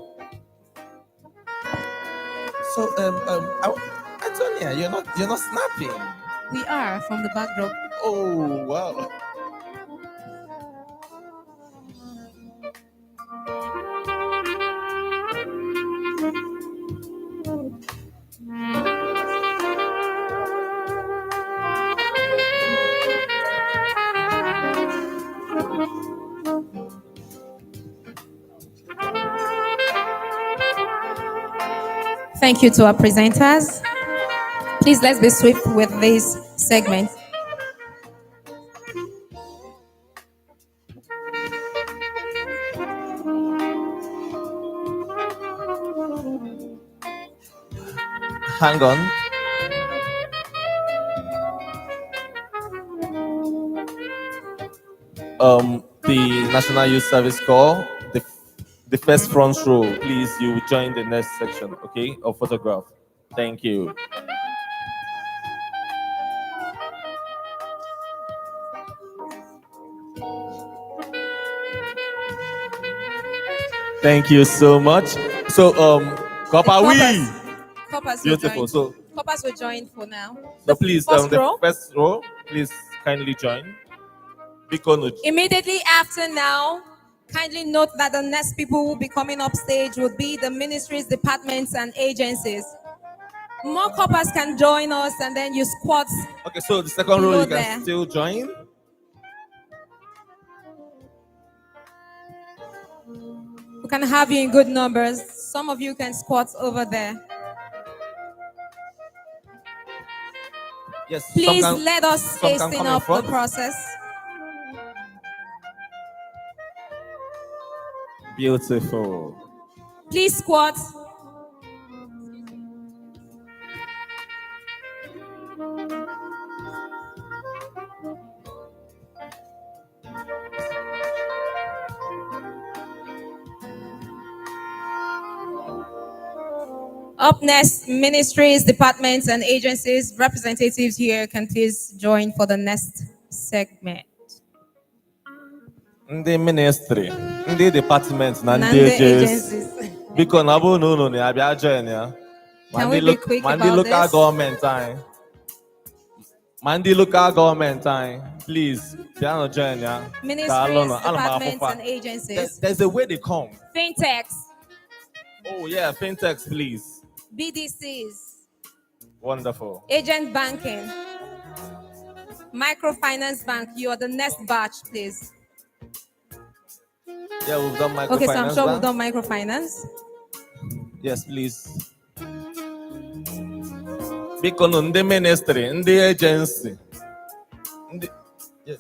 So, Antonia, you're not snapping. We are from the backdrop. Oh wow. Thank you to our presenters. Please, let's be swift with this segment. Hang on. The National Youth Service Corps, the first front row, please, you join the next section, okay, of photograph. Thank you. Thank you so much. So, Kopawi. Coppers Beautiful. will join. So, Coppers will join for now. so please, first the row. first row, please kindly join. Immediately after now, kindly note that the next people who will be coming up stage would be the ministries, departments, and agencies. More coppers can join us, and then you squat. Okay, so the second row you can there. still join. We can have you in good numbers. Some of you can squat over there. Yes. Please let us hasten up the process. Beautiful. Please squat. Up next, ministries, departments, and agencies. Representatives here can please join for the next segment. The ministry, the departments, and the agencies. Because no, I join ya. Can we be quick about local this? government time. Mandi local government time. Please, piano join ya. Ministries, departments, and agencies. There's a way they come. Fintechs. Oh yeah, fintechs, please. BDCs. Wonderful. Agent banking. Microfinance bank. You are the next batch, please. Yeah, we've done microfinance. Okay, so I'm sure we've done microfinance. Yes, please. Because in the ministry, in the agency. Yes.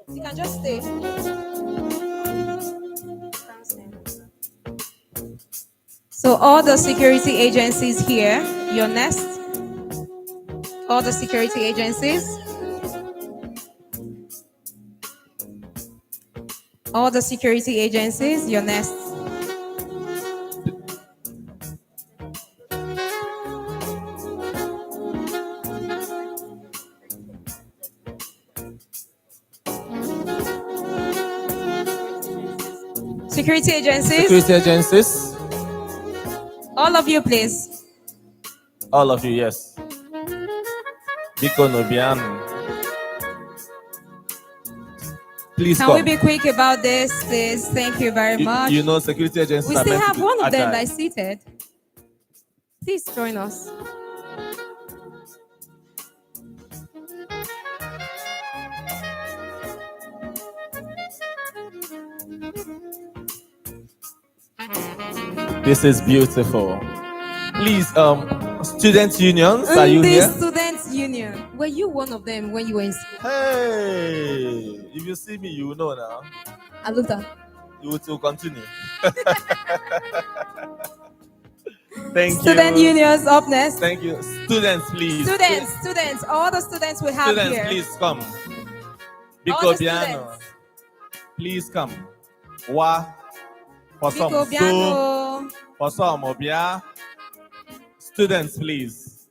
You can just stay. So all the security agencies here, you're next. All the security agencies. All the security agencies, you're next. Security agencies. Security agencies. All of you, please. All of you, yes. Biko Nobian. Please Can come. we be quick about this, please? Thank you very much. You know, security agencies. We still have one of them that is seated. Please join us. This is beautiful. Please, student unions, are you here? Students union. Were you one of them when you were in school? Hey, if you see me, you will know now. I looked up. You will still continue. Thank Student you. unions up next. Thank you. Students, please. Students, all the students we have Students, here. please come. All the Bikobiano, students. please come. Wa, for some, so, Bikobiano. for some, Obia. Students, please.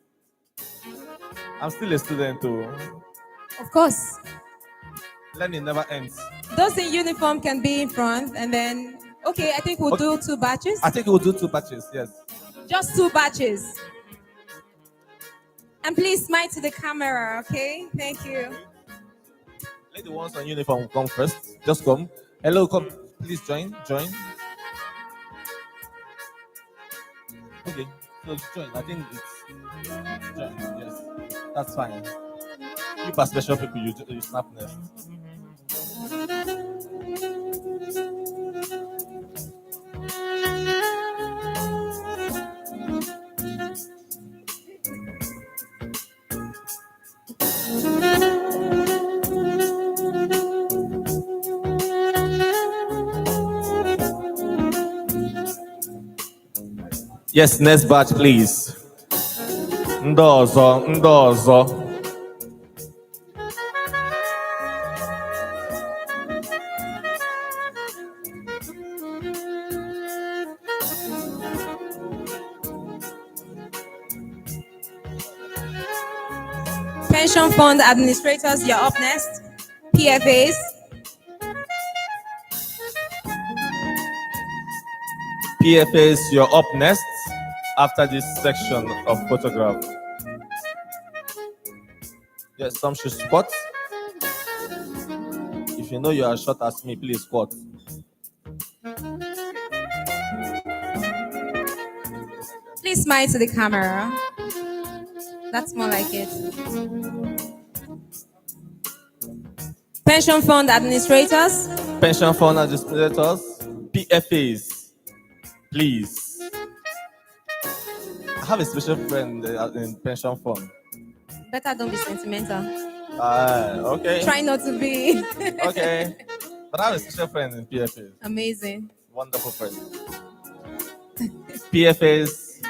I'm still a student too. Of course. Learning never ends. Those in uniform can be in front, and then, okay, I think we'll do 2 batches. I think we'll do 2 batches, yes. Just 2 batches. And please smile to the camera, okay? Thank you. Let the ones on uniform come first. Just come. Hello, come. Please join. Join. Okay. So join. I think it's join. Yes. That's fine. You are special people, you snap next. Yes, next batch, please. Ndozo, ndozo. Pension fund administrators, you're up next. PFAs. PFAs, you're up next after this section of photograph. Yes, some should squat. If you know you are short as me, please squat. Please smile to the camera. That's more like it. Pension fund administrators. Pension fund administrators, PFAs, please. I have a special friend in pension fund. Better don't be sentimental. Okay. Try not to be. Okay. But I have a special friend in PFAs. Amazing. Wonderful friend. PFAs.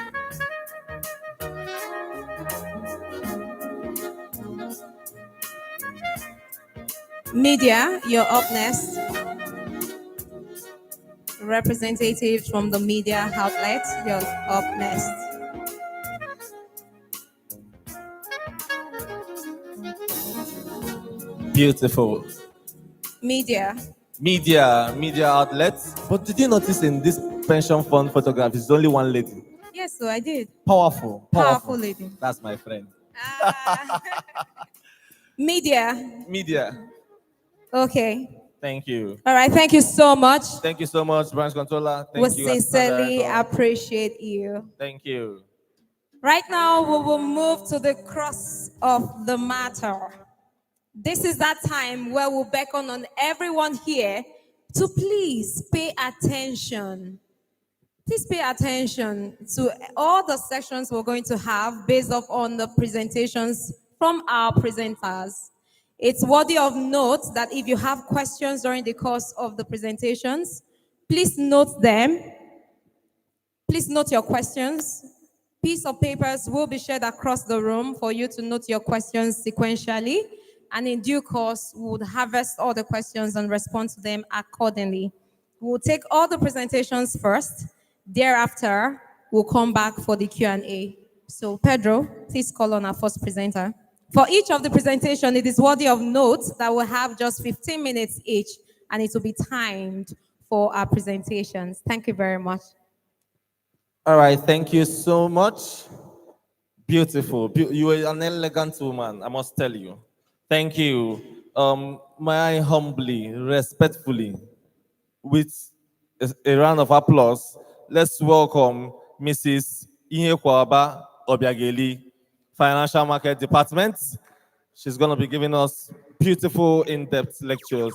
Media, you're up next. Representatives from the media outlet, you're up next. Beautiful. Media. Media outlets. But did you notice in this pension fund photograph, there's only one lady? Yes, so I did. Powerful lady. That's my friend. Media. Okay. Thank you. All right. Thank you so much. Thank you so much, branch controller. We Thank you. sincerely Assistant Director. appreciate you. Thank you. Right now, we will move to the crux of the matter. This is that time where we'll beckon on everyone here to please pay attention. Please pay attention to all the sections we're going to have based off on the presentations from our presenters. It's worthy of note that if you have questions during the course of the presentations, please note them. Please note your questions. Piece of papers will be shared across the room for you to note your questions sequentially. And in due course, we would harvest all the questions and respond to them accordingly. We'll take all the presentations first. Thereafter, we'll come back for the Q&A. So Pedro, please call on our first presenter. For each of the presentation, it is worthy of note that we'll have just 15 minutes each, and it will be timed for our presentations. Thank you very much. All right, thank you so much. Beautiful. You are an elegant woman, I must tell you. Thank you. May I humbly, respectfully, with a round of applause, let's welcome Mrs. Inyekwaba Obiageli, Financial Market Department. She's going to be giving us beautiful, in-depth lectures.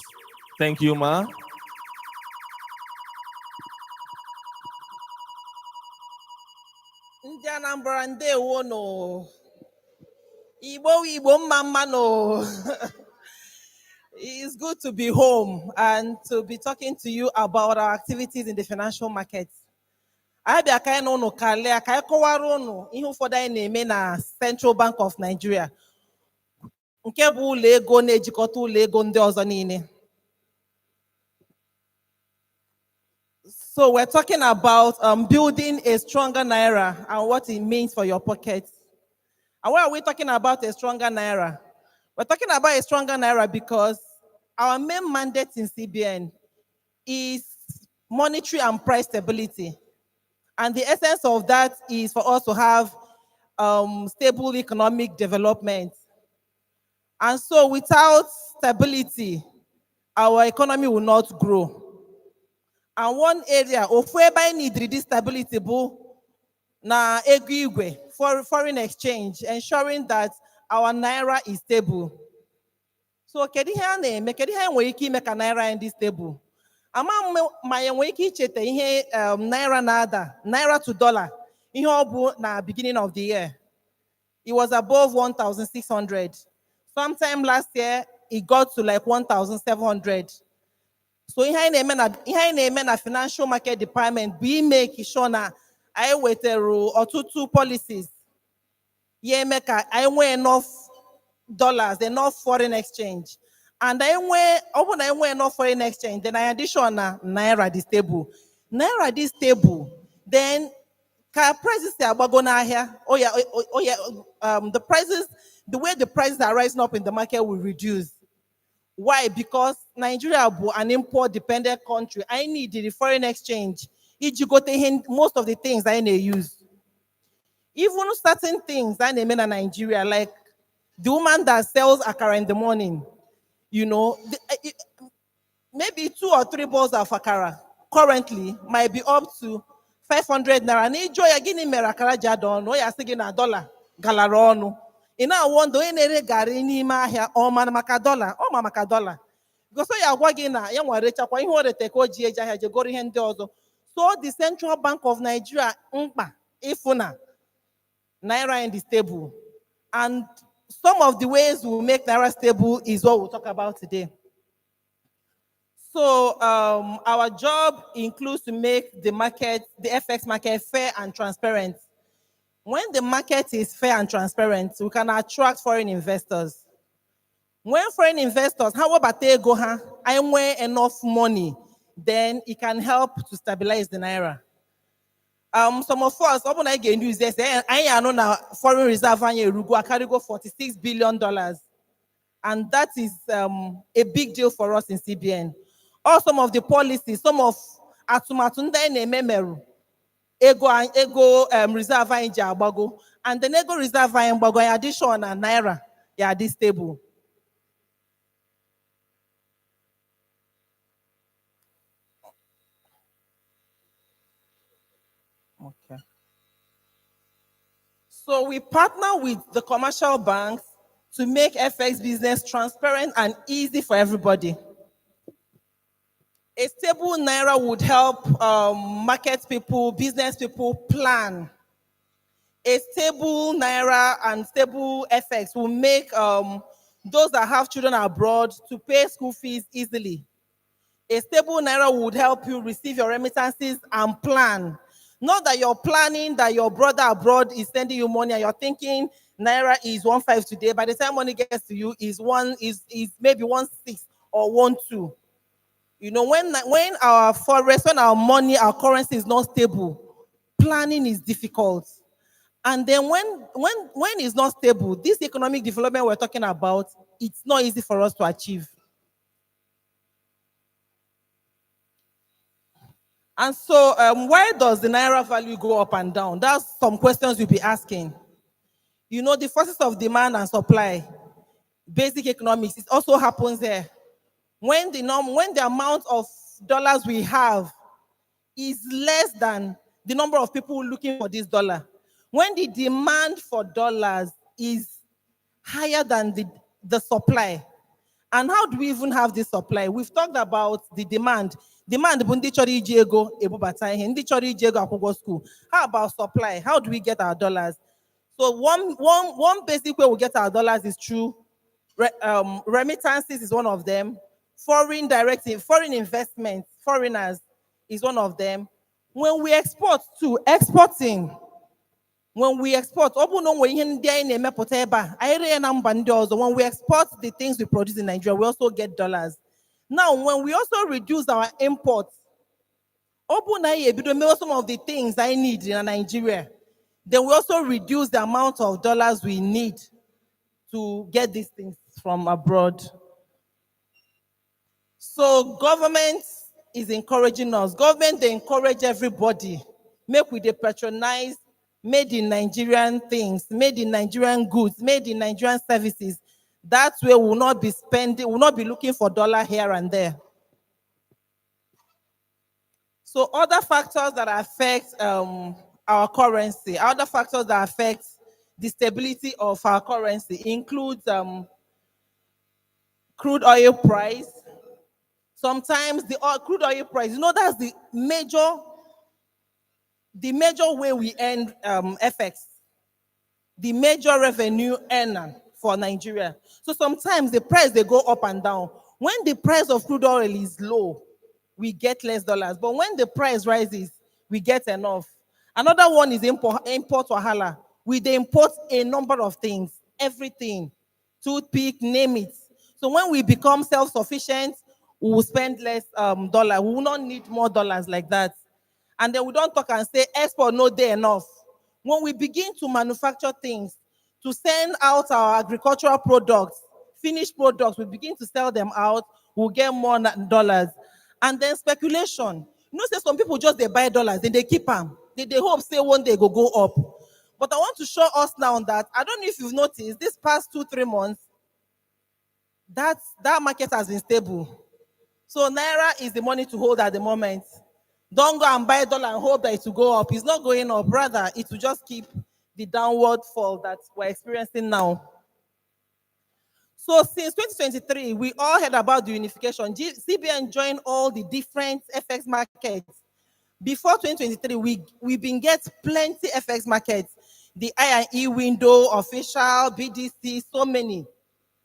Thank you, ma. Ndị Anambra ndewo no. Igbo mama no. It's good to be home and to be talking to you about our activities in the financial markets. anyị bịa ka anyị na ụnụ kalịa ka anyị kọwara ụnụ ihe ụfọdụ anyị na-eme na Central Bank of Nigeria nke bụ ụlọ ego na-ejikọta ụlọ ego ndị ọzọ niile. So we're talking about building a stronger naira and what it means for your pocket. And why are we talking about a stronger naira? We're talking about a stronger naira because our main mandate in CBN is monetary and price stability. And the essence of that is for us to have stable economic development. And so without stability, our economy will not grow. And one area of whereby need this stability na ego igwe for foreign exchange, ensuring that our naira is stable. So kedu ihe a na-eme, kedu ihe enwere ike ime ka naira dị stable? Ama ma enwere ike icheta ihe naira na-ada, naira to dollar, ihe ọ bụ na beginning of the year. It was above 1,600. Sometime last year, it got to like 1,700. So ihe anyị na-eme na financial market department bụ make sure na anyị wetara ọtụtụ policies ya eme ka anyị nwee enough dollars, enough foreign exchange. And ọ bụ na anyị nwee enough foreign exchange, then in addition na naira dị stable. Naira dị stable, then ka prices si agbago n'ahịa, the way the prices are rising up in the market will reduce. Why? Because Nigeria is an import-dependent country. I need the foreign exchange. If you go to most of the things I need use, even certain things I need in Nigeria, like the woman that sells akara in the morning, maybe 2 or 3 balls of akara currently might be up to 500 naira. And enjoy again akara jadon, or you're saying $1 galaronu. In our one do any gari ni mahia or manamaka dollar or mamaka dollar. Because so ya wagina, young recha, kwa you want to take OGA Jagori Hendozo. So the Central Bank of Nigeria, ifuna naira in the stable. And some of the ways we make naira stable is what we'll talk about today. So our job includes to make the market, the FX market, fair and transparent. When the market is fair and transparent, we can attract foreign investors. When foreign investors, how about they go, I want enough money, then it can help to stabilize the naira. Some of us, open again, use this. I know now foreign reserve I carry go $46 billion, and that is a big deal for us in CBN. Or some of the policies, some of atumatunda memeru. Ego reserve in Jabago, and the nego reserve in Bago addition and naira, yeah, this stable. Okay. So we partner with the commercial banks to make FX business transparent and easy for everybody. A stable naira would help market people, business people plan. A stable naira and stable FX will make those that have children abroad to pay school fees easily. A stable naira would help you receive your remittances and plan. Not that you're planning that your brother abroad is sending you money and you're thinking naira is 1.5 today. By the time money gets to you, is maybe 1.6 or 1.2. When our forex, when our money, our currency is not stable, planning is difficult. And then when it's not stable, this economic development we're talking about, it's not easy for us to achieve. And so why does the naira value go up and down? That's some questions you'll be asking. The forces of demand and supply, basic economics, it also happens there. When the amount of dollars we have is less than the number of people looking for this dollar, when the demand for dollars is higher than the supply, and how do we even have this supply? We've talked about the demand. Demand, school. How about supply? How do we get our dollars? So one basic way we get our dollars is through remittances is one of them. Foreign investments, foreigners is one of them. When we export to exporting, when we export, when we export the things we produce in Nigeria, we also get dollars. Now, when we also reduce our imports, some of the things I need in Nigeria, then we also reduce the amount of dollars we need to get these things from abroad. So government is encouraging us. Government, they encourage everybody. Make we they patronize made in Nigerian things, made in Nigerian goods, made in Nigerian services. That way we'll not be spending, we'll not be looking for dollar here and there. So other factors that affect our currency, other factors that affect the stability of our currency includes crude oil price. Sometimes the crude oil price, that's the major way we earn FX, the major revenue earner for Nigeria. So sometimes the price they go up and down. When the price of crude oil is low, we get less dollars. But when the price rises, we get enough. Another one is import wahala. We they import a number of things, everything, toothpick, name it. So when we become self-sufficient, we will spend less dollar. We will not need more dollars like that. And then we don't talk and say export no day enough. When we begin to manufacture things, to send out our agricultural products, finished products, we begin to sell them out, we'll get more dollars. And then speculation. Say some people just they buy dollars, then they keep them. They hope say one day go up. But I want to show us now that I don't know if you've noticed this past 2-3 months, that market has been stable. So Naira is the money to hold at the moment. Don't go and buy dollar and hope that it will go up. It's not going up. Rather, it will just keep the downward fall that we're experiencing now. So since 2023, we all heard about the unification. CBN joined all the different FX markets. Before 2023, we've been get plenty FX markets. The I&E window, official, BDC, so many.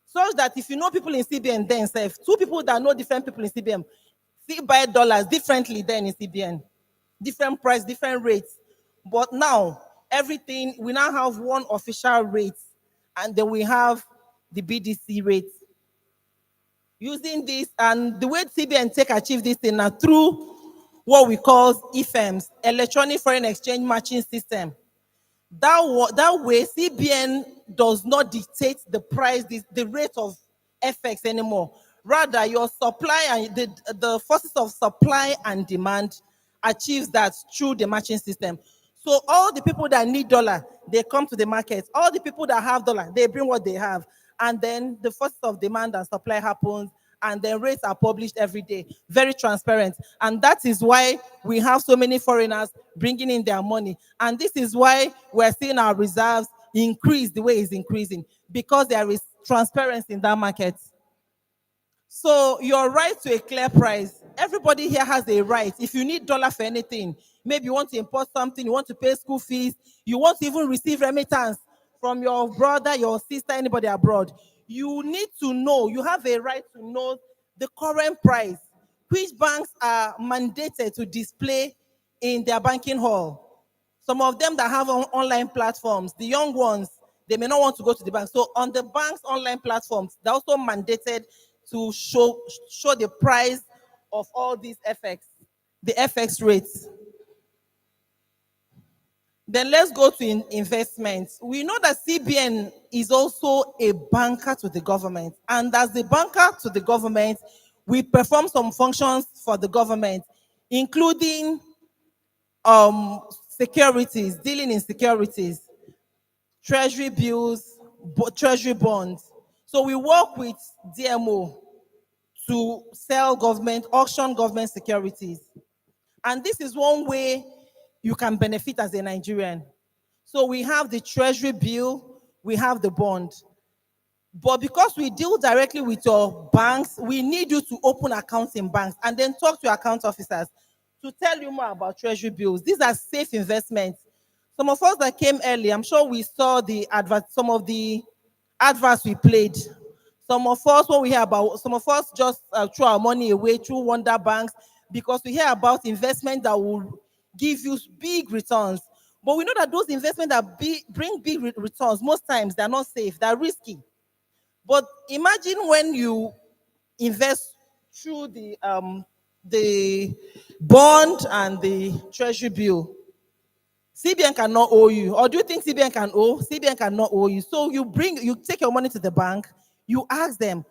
So that if you know people in CBN themselves, two people that know different people in CBN, see buy dollars differently than in CBN. Different price, different rates. But now, everything, we now have one official rate, and then we have the BDC rate. Using this, and the way CBN take achieve this thing now through what we call EFMs, Electronic Foreign Exchange Matching System. That way, CBN does not dictate the price, the rate of FX anymore. Rather, your supply and the forces of supply and demand achieves that through the matching system. So all the people that need dollar, they come to the market. All the people that have dollar, they bring what they have. And then the forces of demand and supply happens, and then rates are published every day, very transparent. And that is why we have so many foreigners bringing in their money. And this is why we're seeing our reserves increase the way it's increasing, because there is transparency in that market. So your right to a clear price, everybody here has a right. If you need dollar for anything, maybe you want to import something, you want to pay school fees, you want to even receive remittance from your brother, your sister, anybody abroad, you need to know, you have a right to know the current price, which banks are mandated to display in their banking hall. Some of them that have online platforms, the young ones, they may not want to go to the bank. So on the bank's online platforms, they're also mandated to show the price of all these FX, the FX rates. Then let's go to investments. We know that CBN is also a banker to the government. And as the banker to the government, we perform some functions for the government, including securities, dealing in securities, treasury bills, treasury bonds. So we work with DMO to sell government, auction government securities. And this is one way you can benefit as a Nigerian. So we have the treasury bill, we have the bond. But because we deal directly with your banks, we need you to open accounts in banks and then talk to your account officers to tell you more about treasury bills. These are safe investments. Some of us that came early, I'm sure we saw the advert, some of the adverts we played. Some of us, when we hear about, some of us just throw our money away through Wonder Banks because we hear about investment that will give you big returns. But we know that those investments that bring big returns, most times they're not safe, they're risky. But imagine when you invest through the bond and the treasury bill. CBN cannot owe you. Or do you think CBN can owe? CBN cannot owe you. So you take your money to the bank, you ask them,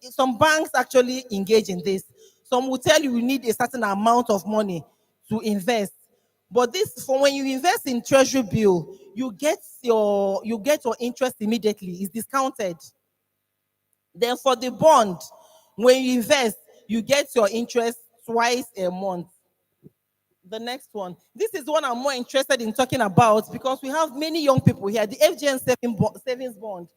some banks actually engage in this. Some will tell you need a certain amount of money to invest. But this, for when you invest in treasury bill, you get your interest immediately. It's discounted. Then for the bond, when you invest, you get your interest twice a month. The next one. This is one I'm more interested in talking about because we have many young people here. The FGN savings bond.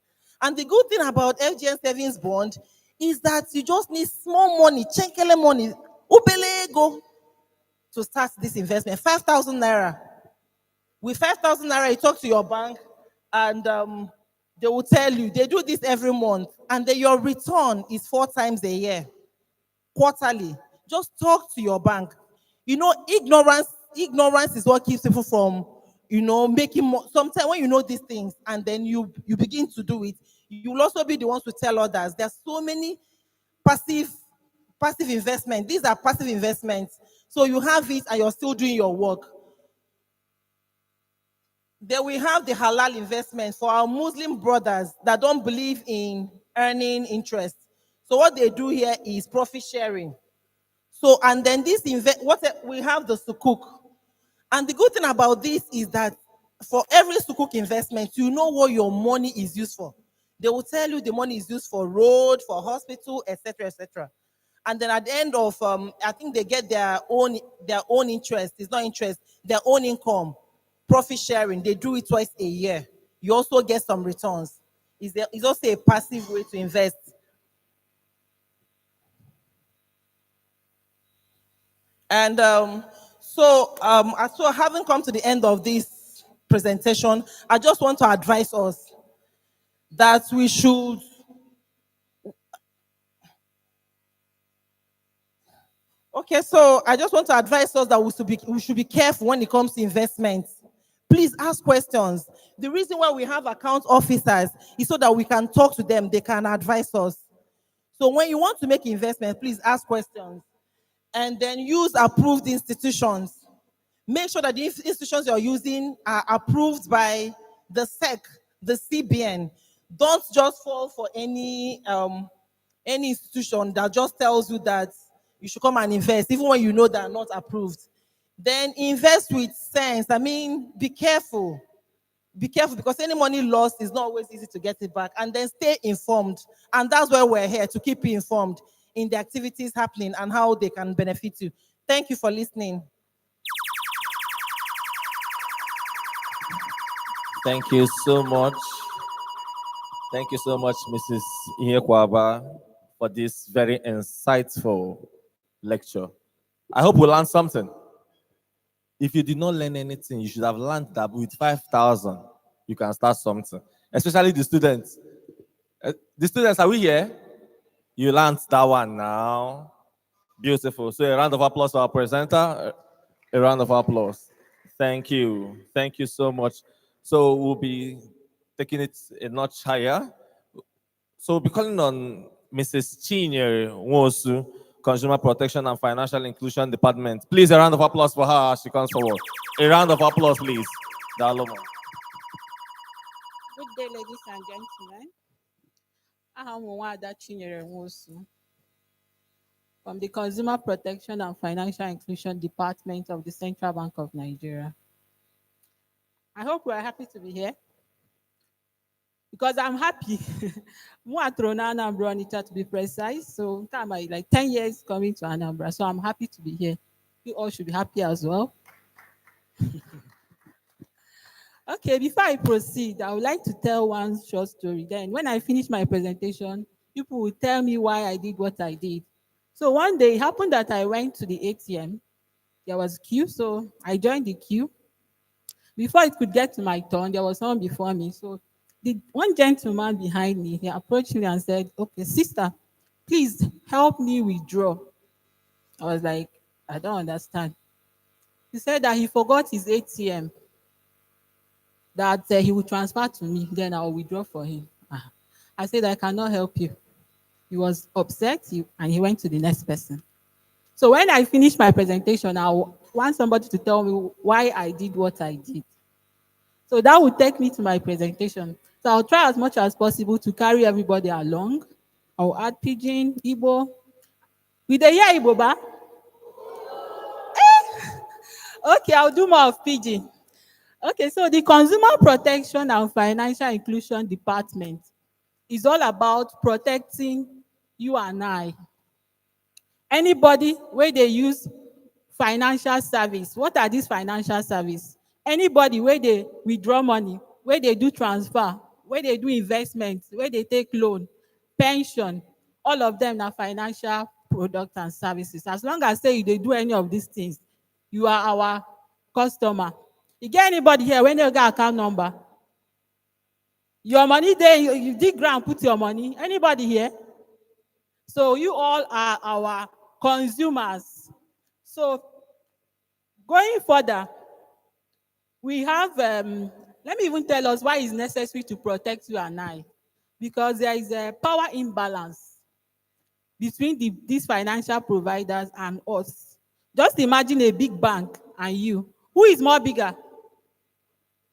And the good thing about FGN savings bond is that you just need small money, chenkele money, ubelego, to start this investment. 5,000 naira. With 5,000 naira, you talk to your bank and they will tell you, they do this every month, and then your return is 4 times a year, quarterly. Just talk to your bank. Ignorance is what keeps people from, making more. Sometimes when you know these things and then you begin to do it, you will also be the ones to tell others. There's so many passive investment. These are passive investments. So you have it and you're still doing your work. Then we have the halal investment for our Muslim brothers that don't believe in earning interest. So what they do here is profit sharing. So, and then we have the sukuk. And the good thing about this is that for every sukuk investment, you know what your money is used for. They will tell you the money is used for road, for hospital, etc., etc. And then at the end of, I think they get their own interest. It's not interest, their own income, profit sharing. They do it twice a year. You also get some returns. It's also a passive way to invest. And so having come to the end of this presentation, I just want to advise us that we should so I just want to advise us that we should be careful when it comes to investments. Please ask questions. The reason why we have account officers is so that we can talk to them, they can advise us. So when you want to make investment, please ask questions. And then use approved institutions. Make sure that the institutions you're using are approved by the SEC, the CBN. Don't just fall for any institution that just tells you that you should come and invest, even when you know they're not approved. Then invest with sense. I mean, be careful. Be careful, because any money lost is not always easy to get it back. And then stay informed. And that's why we're here, to keep you informed in the activities happening and how they can benefit you. Thank you for listening. Thank you so much. Thank you so much, Mrs. Ihekwaba, for this very insightful lecture. I hope we learned something. If you did not learn anything, you should have learned that with 5,000, you can start something. Especially the students. The students, are we here? You learned that one now. Beautiful. So a round of applause for our presenter. A round of applause. Thank you. Thank you so much. So we'll be taking it a notch higher. So we'll be calling on Mrs. Chinye Nwosu, Consumer Protection and Financial Inclusion Department. Please, a round of applause for her as she comes forward. A round of applause, please. Dalomo. Good day, ladies and gentlemen. I'm Nwada Chinyere Nwosu from the Consumer Protection and Financial Inclusion Department of the Central Bank of Nigeria. I hope we are happy to be here, because I'm happy. To be precise. So I'm like 10 years coming to Anambra, so I'm happy to be here. You all should be happy as well. Okay, before I proceed, I would like to tell one short story. Then when I finish my presentation, people will tell me why I did what I did. So one day it happened that I went to the ATM. There was a queue, so I joined the queue. Before it could get to my turn, there was someone before me. So the one gentleman behind me, he approached me and said, "Okay, sister, please help me withdraw." I was like, I don't understand. He said that he forgot his ATM, that he will transfer to me, then I will withdraw for him. I said, I cannot help you. He was upset and he went to the next person. So when I finished my presentation, I want somebody to tell me why I did what I did. So that would take me to my presentation. So I'll try as much as possible to carry everybody along. I'll add Pidgin, Igbo. With the year Igbo, ba? Okay, I'll do more of Pidgin. Okay, so the Consumer Protection and Financial Inclusion Department is all about protecting you and I. Anybody where they use financial service, what are these financial service? Anybody where they withdraw money, where they do transfer, where they do investment, where they take loan, pension, all of them are financial products and services. As long as say they do any of these things, you are our customer. You get anybody here when you get account number? Your money there, you dig ground, put your money. Anybody here? So you all are our consumers. So going further, we have, let me even tell us why it's necessary to protect you and I. Because there is a power imbalance between these financial providers and us. Just imagine a big bank and you. Who is more bigger?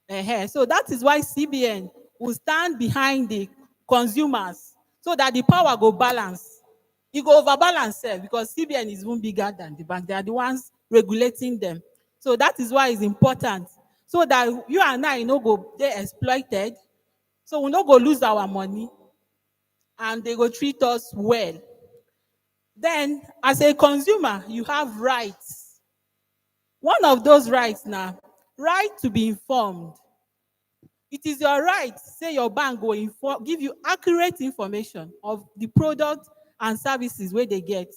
So that is why CBN will stand behind the consumers so that the power go balance. It go overbalance because CBN is even bigger than the bank. They are the ones regulating them. So that is why it's important. So that you and I no go they exploited. So we no go lose our money and they go treat us well. Then as a consumer, you have rights. One of those rights now, right to be informed. It is your right, say your bank will give you accurate information of the product and services where they get.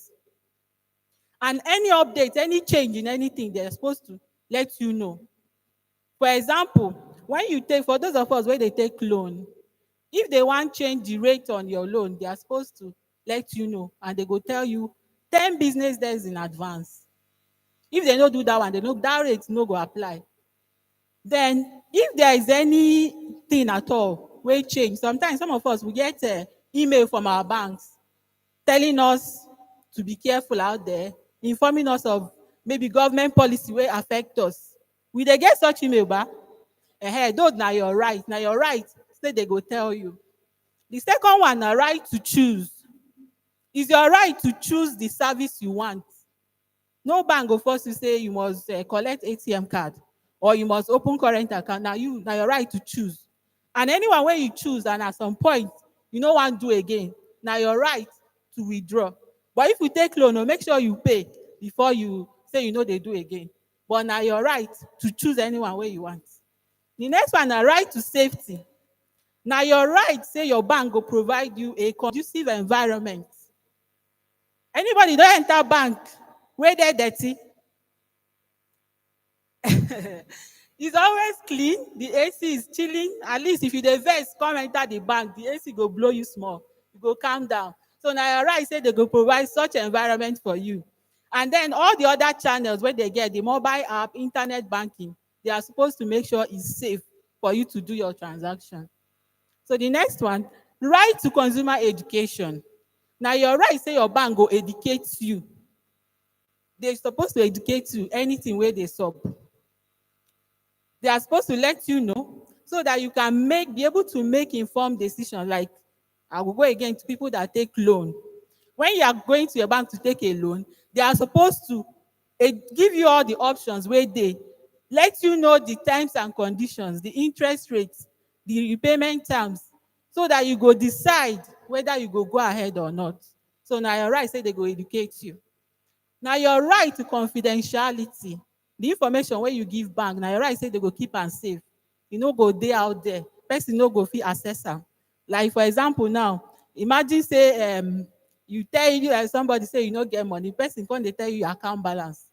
And any update, any change in anything, they're supposed to let you know. For example, when you take, for those of us where they take loan, if they want change the rate on your loan, they are supposed to let you know. And they go tell you 10 business days in advance. If they don't do that one, they know that rate no go apply. Then, if there is anything at all, we change. Sometimes some of us we get an email from our banks telling us to be careful out there, informing us of maybe government policy will affect us. We they get such email back? Those now your right. Now your right, say they go tell you. The second one, a right to choose. Is your right to choose the service you want. No bank go force you say you must collect ATM card or you must open current account. Now your right to choose. And anyone where you choose and at some point you no want to do again, now your right to withdraw. But if you take loan, make sure you pay before you say you know they do again. But now your right to choose anyone where you want. The next one, a right to safety. Now your right say your bank will provide you a conducive environment. Anybody don't enter bank where they're dirty. It's always clean. The AC is chilling. At least if you dey vex come enter the bank, the AC go blow you small. You go calm down. So now your right say they go provide such environment for you. And then all the other channels where they get the mobile app, internet banking, they are supposed to make sure it's safe for you to do your transaction. So the next one, right to consumer education. Now your right say your bank go educate you. They're supposed to educate you anything where they sub. They are supposed to let you know so that you can be able to make informed decisions. Like I will go again to people that take loan. When you are going to your bank to take a loan, they are supposed to give you all the options where they let you know the terms and conditions, the interest rates, the repayment terms, so that you go decide whether you go ahead or not. So now your right say they go educate you. Now your right to confidentiality. The information where you give bank, now your right say they go keep and safe. You no go dey out there. Person no go fit access am. Like for example now, imagine say you tell you somebody say you no get money, person come dey tell you your account balance.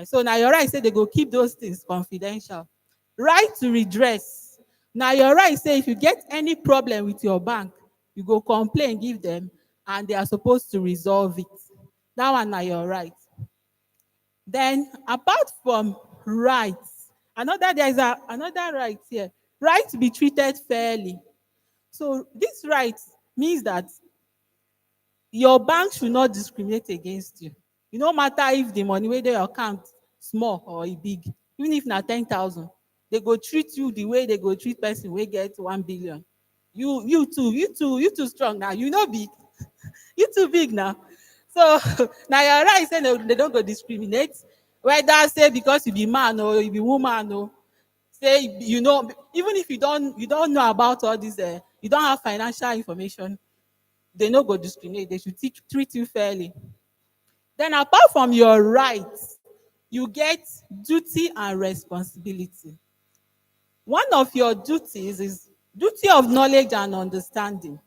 So now your right say they go keep those things confidential. Right to redress. Now your right say if you get any problem with your bank, you go complain, give them, and they are supposed to resolve it. That one now your right. Then, apart from rights, another right here. Right to be treated fairly. So this right means that your bank should not discriminate against you. E no matter if the money wey dey your account small or e big, even if na 10,000, they go treat you the way they go treat person wey get 1 billion. You too strong now. You no big, you too big now. So na your right say they don't go discriminate, whether say because you be man or you be woman or say even if you don't know about all this, you don't have financial information, they no go discriminate. They should treat you fairly. Then apart from your rights, you get duty and responsibility. One of your duties is duty of knowledge and understanding.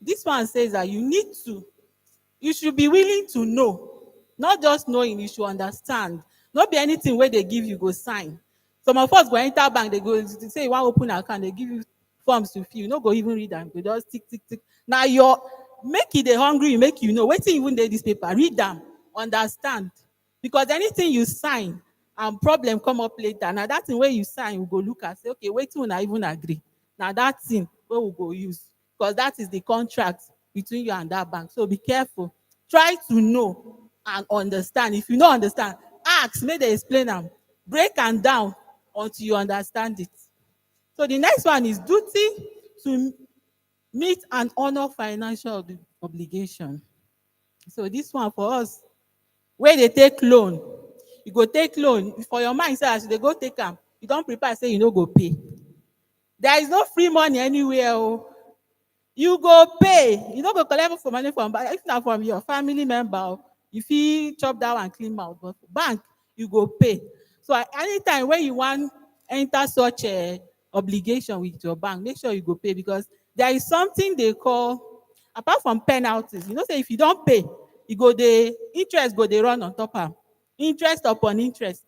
This one says that you should be willing to know, not just knowing, you should understand. Not be anything where they give you go sign. Some of us go enter bank, they go say you want open account, they give you forms to fill. You no go even read them. They just tick tick tick. Now your make it dey hungry, make you know wetin even dey this paper. Read them, understand. Because anything you sign and problem come up later, now that thing where you sign, we go look and say, okay, wetin una even agree. Now that thing where we go use, because that is the contract between you and that bank. So be careful. Try to know and understand. If you don't understand, ask, make they explain them. Break and down until you understand it. So the next one is duty to meet and honor financial obligation. So this one for us, where they take loan, you go take loan for your mind. Say as they go take them, you don't prepare. Say you no go pay. There is no free money anywhere. Oh. You go pay. You no go collect for money from bank. If not from your family member, if you chop that one clean mouth, but for bank you go pay. So anytime when you want enter such a obligation with your bank, make sure you go pay, because there is something they call, apart from penalties. You know, say if you don't pay, you go the interest go they run on top of interest upon interest.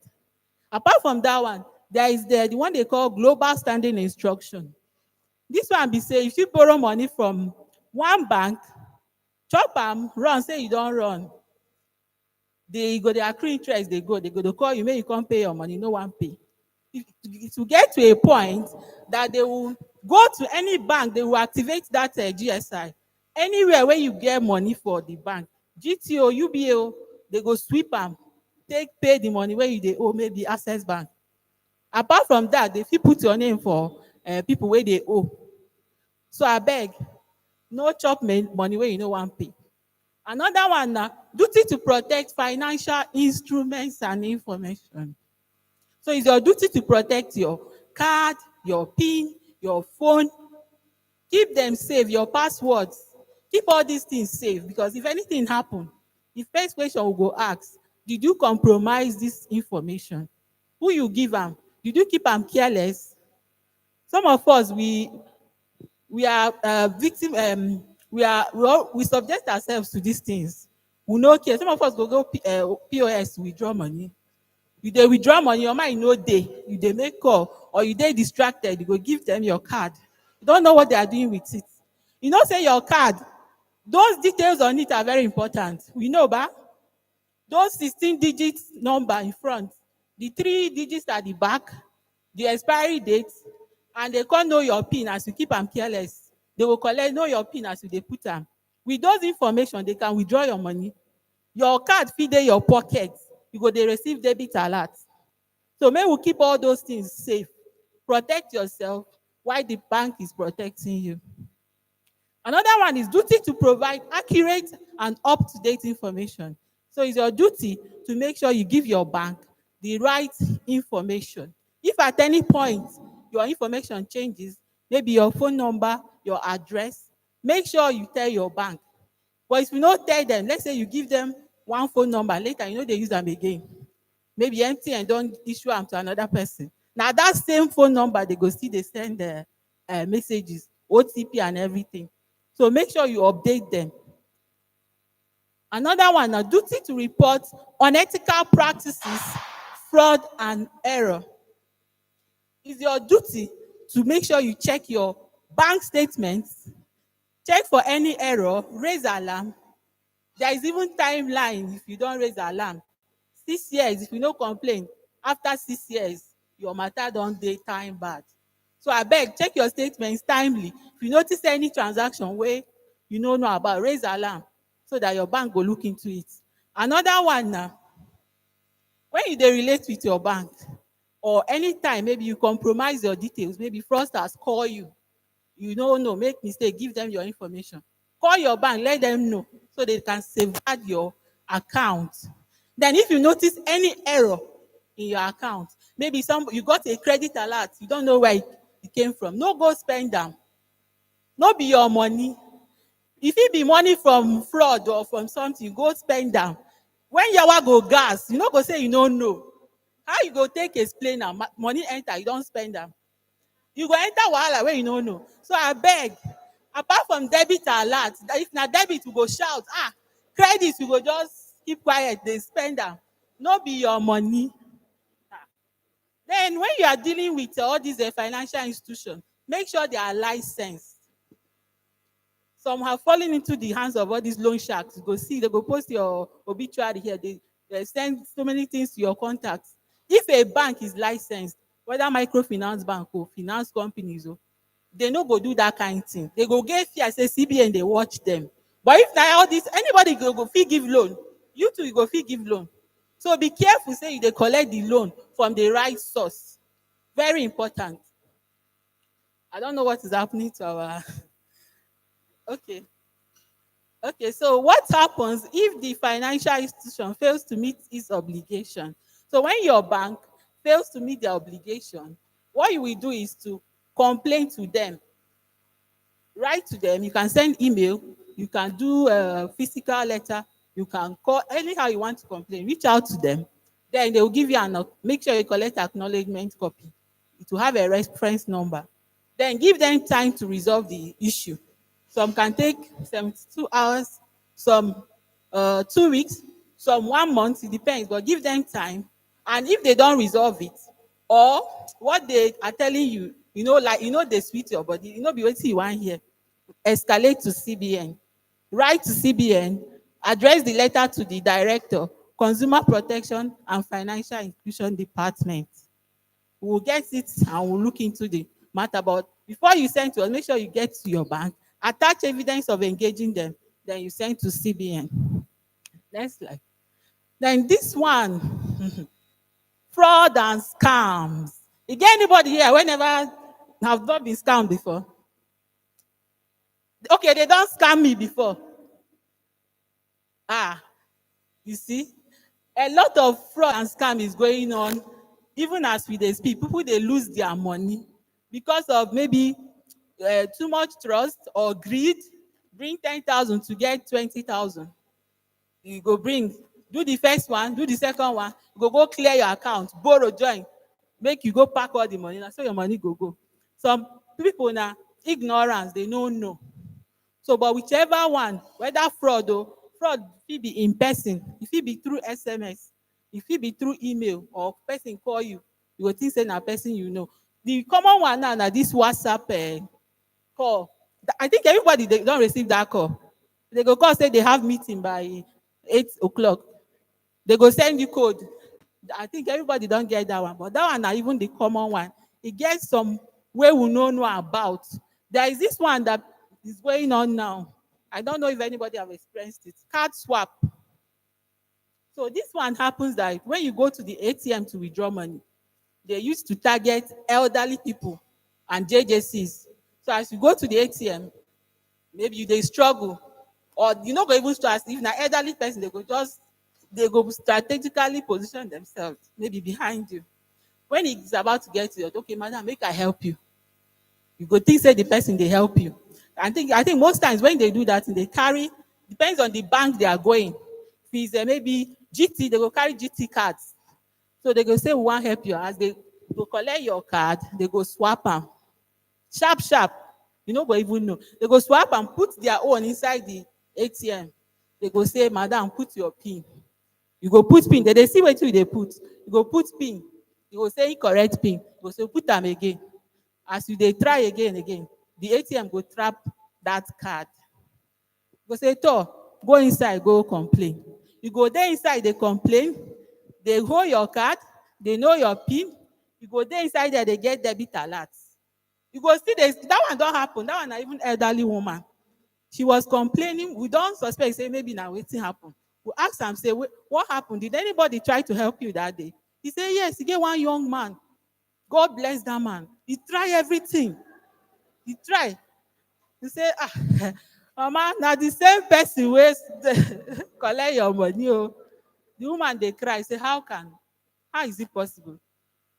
Apart from that one, there is the one they call global standing instruction. This one be say if you borrow money from one bank, chop am, run, say you don't run. They go, they accrue interest, they go to call you, make you come pay your money, no one pay. It will get to a point that they will go to any bank, they will activate that GSI. Anywhere where you get money for the bank, GTO, UBO, they go sweep them, pay the money where you they owe, maybe Access Bank. Apart from that, they fit put your name for people where they owe. So I beg, no chop money where you no want pay. Another one now, duty to protect financial instruments and information. So it's your duty to protect your card, your PIN, your phone. Keep them safe, your passwords. Keep all these things safe, because if anything happen, the first question we go ask, did you compromise this information? Who you give them? Did you keep them careless? Some of us, we are victim. We subject ourselves to these things. We no care. Some of us go POS withdraw money. You dey withdraw money, your mind no dey. You dey make call, or you dey distracted. You go give them your card. You don't know what they are doing with it. You know, say your card, those details on it are very important. We know, ba? Those 16 digits number in front, the 3 digits at the back, the expiry date, and they can't know your PIN as you keep them careless. They will know your PIN as you they put them. With those information, they can withdraw your money. Your card feed in your pocket. You go, they receive debit alert. So may we keep all those things safe. Protect yourself while the bank is protecting you. Another one is duty to provide accurate and up-to-date information. So it's your duty to make sure you give your bank the right information. If at any point your information changes, maybe your phone number, your address, make sure you tell your bank. But if you don't tell them, let's say you give them one phone number, later you know they use them again. Maybe empty and don't issue them to another person. Now that same phone number, they go see they send the messages, OTP and everything. So make sure you update them. Another one, a duty to report unethical practices, fraud and error. It's your duty to make sure you check your bank statements, check for any error, raise alarm. There is even timeline if you don't raise alarm. 6 years, if you no complain, after 6 years, your matter don dey time bad. So abeg, check your statements timely. If you notice any transaction wey you no know about, raise alarm so that your bank go look into it. Another one na, when you dey relate with your bank, or anytime maybe you compromise your details, maybe fraudsters call you, you no know, make mistake, give them your information. Call your bank, let them know so they can safeguard your account. Then if you notice any error in your account, maybe you got a credit alert, you don't know where it came from, no go spend them. No be your money. If it be money from fraud or from something, go spend them. When yawa go gas, you no go say you no know. How you go take explain am? Money enter, you don't spend them. You go enter wahala wey you no know. So abeg, apart from debit alert, if na debit we go shout, credit we go just keep quiet, dey spend am. No be your money. Then when you are dealing with all these financial institutions, make sure they are licensed. Some have fallen into the hands of all these loan sharks. You go see, they go post your obituary here. They send so many things to your contacts. If a bank is licensed, whether microfinance bank or finance companies, they no go do that kind of thing. They go get fear, say CBN, they watch them. But if now all this, anybody go fit give loan. You too, you go fit give loan. So be careful, say you dey collect the loan from the right source. Very important. I don't know what is happening to our. Okay. Okay, so what happens if the financial institution fails to meet its obligation? So when your bank fails to meet their obligation, what you will do is to complain to them. Write to them. You can send email. You can do a physical letter. You can call. Anyhow you want to complain, reach out to them. Then they will give you make sure you collect acknowledgement copy. It will have a reference number. Then give them time to resolve the issue. Some can take 72 hours, some 2 weeks, some 1 month, it depends, but give them time. And if they don't resolve it, or what they are telling you, they sweet your body, be what you want here, escalate to CBN. Write to CBN, address the letter to the director, Consumer Protection and Financial Institution Department. We'll get it and we'll look into the matter. But before you send to us, make sure you get to your bank, attach evidence of engaging them, then you send to CBN. Next slide. Then this one, fraud and scams. Is there anybody here whenever have not been scammed before? Okay, they don't scam me before. You see, a lot of fraud and scam is going on, even as we dey speak. People they lose their money because of maybe too much trust or greed. Bring 10,000 to get 20,000. You go bring, do the first one, do the second one. You go clear your account, borrow, join, make you go pack all the money. So your money go. Some people now ignorance, they don't know. So, but whichever one, whether fraud or fraud, if it be in person, if it be through SMS, if it be through email or person call you, you will think say na person you know. The common one now na this WhatsApp call. I think everybody they don't receive that call. They go call say they have meeting by 8 o'clock. They go send you code. I think everybody don't get that one, but that one na even the common one. It gets some way we no know about. There is this one that is going on now. I don't know if anybody have experienced it. Card swap. So this one happens that when you go to the ATM to withdraw money, they used to target elderly people and JJCs. So as you go to the ATM, maybe they struggle, or you not go even start. If an elderly person, they go strategically position themselves, maybe behind you. When it's about to get to you, okay, madam, make I help you. You go think say the person they help you. I think most times when they do that, they carry, depends on the bank they are going. If it's maybe GT, they go carry GT cards. So they go say we want help you. As they go collect your card, they go swap them. Sharp, sharp. You know, but even know. They go swap and put their own inside the ATM. They go say, madam, put your PIN. You go put PIN. They see what they put. You go put PIN. You go say incorrect PIN. You go say put them again. As you they try again and again, the ATM go trap that card. You go say, go inside, go complain. You go there inside, they complain. They hold your card, they know your PIN, you go there inside there, they get debit alerts. You go see this, that one don't happen. That one na even elderly woman. She was complaining. We don't suspect, say maybe now waiting happen. We ask am, say, what happened? Did anybody try to help you that day? He said, yes, he get one young man. God bless that man. He try everything. He try. He say, mama, now the same person wey collect your money. Oh. The woman they cry, say, how can? How is it possible?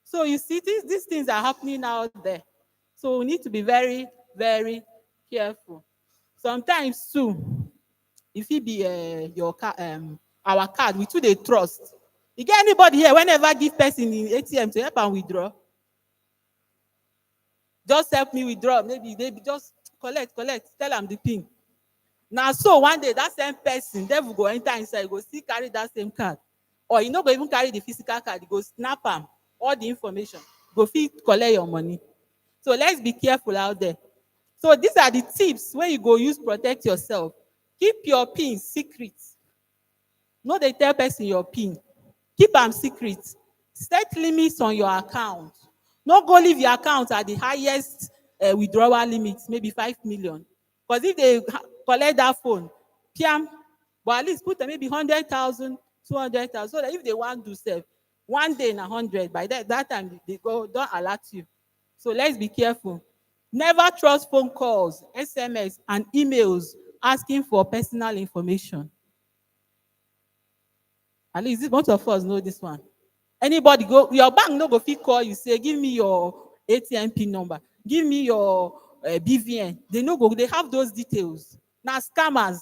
So you see, these things are happening out there. So we need to be very, very careful. Sometimes too, if it be our card, we too they trust. You get anybody here whenever give person in ATM to help and withdraw? Just help me withdraw. Maybe they just collect, tell them the pin. Now, so one day that same person, they will go enter inside, go still carry that same card. Or you know, go even carry the physical card, you go snap them, all the information, go fit collect your money. So let's be careful out there. So these are the tips where you go use protect yourself. Keep your pin secret. No, they tell person your pin. Keep them secret. Set limits on your account. No go leave your account at the highest withdrawal limit, maybe 5 million. Because if they collect that phone, piam, but at least put maybe 100,000, 200,000, so that if they want to save, one day in 100, by that time they go, don't alert you. So let's be careful. Never trust phone calls, SMS, and emails asking for personal information. At least most of us know this one. Anybody go, your bank no go fit call you, say, give me your ATM PIN number, give me your BVN. They no go, they have those details. Now scammers.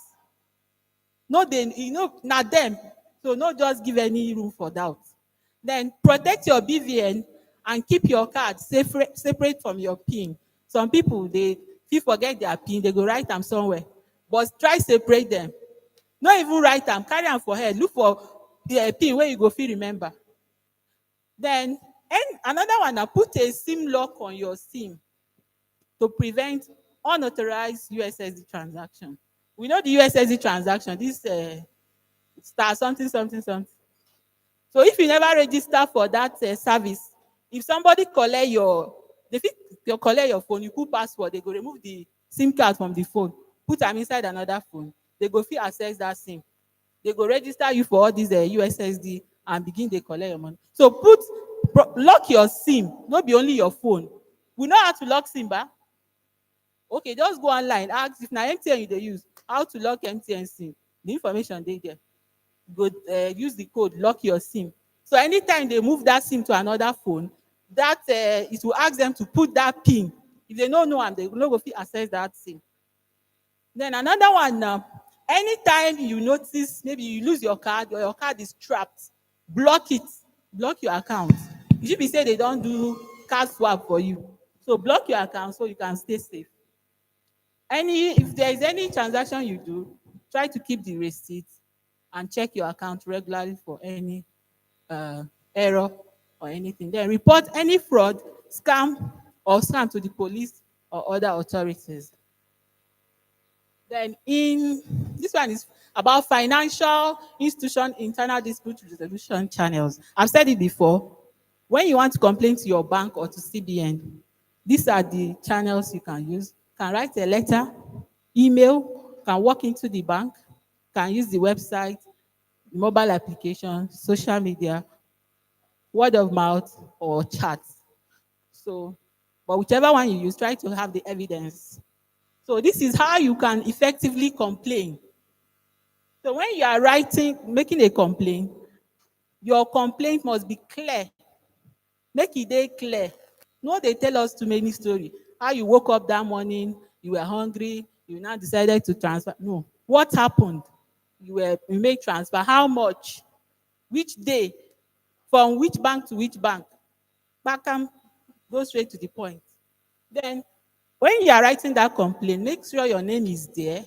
No, they, not them. So no just give any room for doubt. Then protect your BVN and keep your card separate from your PIN. Some people, if you forget their PIN, they go write them somewhere. But try separate them. Not even write them, carry them for head. Look for the PIN where you go feel remember. Then, and another one, now put a SIM lock on your SIM to prevent unauthorized USSD transaction. We know the USSD transaction, this star something, something, something. So if you never register for that service, if somebody collect collect your phone, you put password, they go remove the SIM card from the phone, put them inside another phone. They go fit access that SIM. They go register you for all these USSD and begin to collect your money. So lock your SIM, not be only your phone. We know how to lock SIM, ba? Okay, just go online, ask if na MTN you dey use, how to lock MTN SIM. The information dey there. Go use the code, lock your SIM. So anytime they move that SIM to another phone, that it will ask them to put that PIN. If they don't know and they will not go fit access that SIM. Then another one now, anytime you notice maybe you lose your card or your card is trapped, block it, block your account. You should be saying they don't do card swap for you. So block your account so you can stay safe. If there is any transaction you do, try to keep the receipt and check your account regularly for any error or anything. Then report any fraud, scam to the police or other authorities. Then this one is about financial institution internal dispute resolution channels. I've said it before. When you want to complain to your bank or to CBN, these are the channels you can use. You can write a letter, email, can walk into the bank, can use the website, mobile application, social media, word of mouth, or chat. So, but whichever one you use, try to have the evidence. So this is how you can effectively complain. So when you are making a complaint, your complaint must be clear. Make it day clear. No, they tell us too many stories. How you woke up that morning, you were hungry, you now decided to transfer. No. What happened? You made transfer. How much? Which day? From which bank to which bank? Go straight to the point. Then, when you are writing that complaint, make sure your name is there,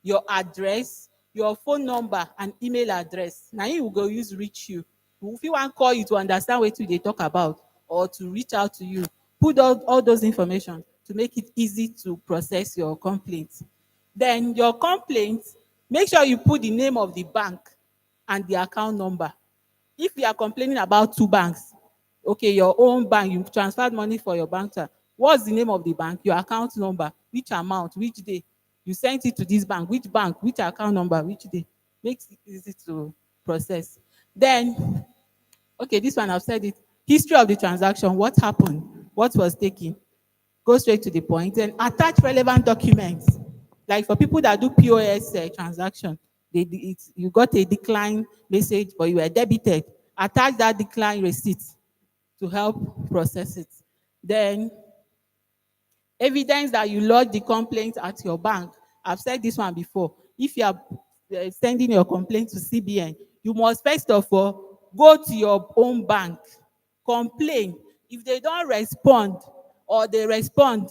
your address, your phone number, and email address. Now you will go use reach you. If you want to call you to understand what they talk about or to reach out to you, put all those information to make it easy to process your complaint. Then your complaint, make sure you put the name of the bank and the account number. If you are complaining about two banks, okay, your own bank, you transferred money for your bank. What's the name of the bank? Your account number, which amount, which day. You sent it to this bank, which account number, which day. Makes it easy to process. Then, okay, this one I've said it. History of the transaction, what happened, what was taken. Go straight to the point and attach relevant documents. Like for people that do POS transaction, you got a decline message, but you were debited. Attach that decline receipt to help process it. Then evidence that you lodged the complaint at your bank. I've said this one before. If you are sending your complaint to CBN, you must first of all go to your own bank, complain. If they don't respond or they respond,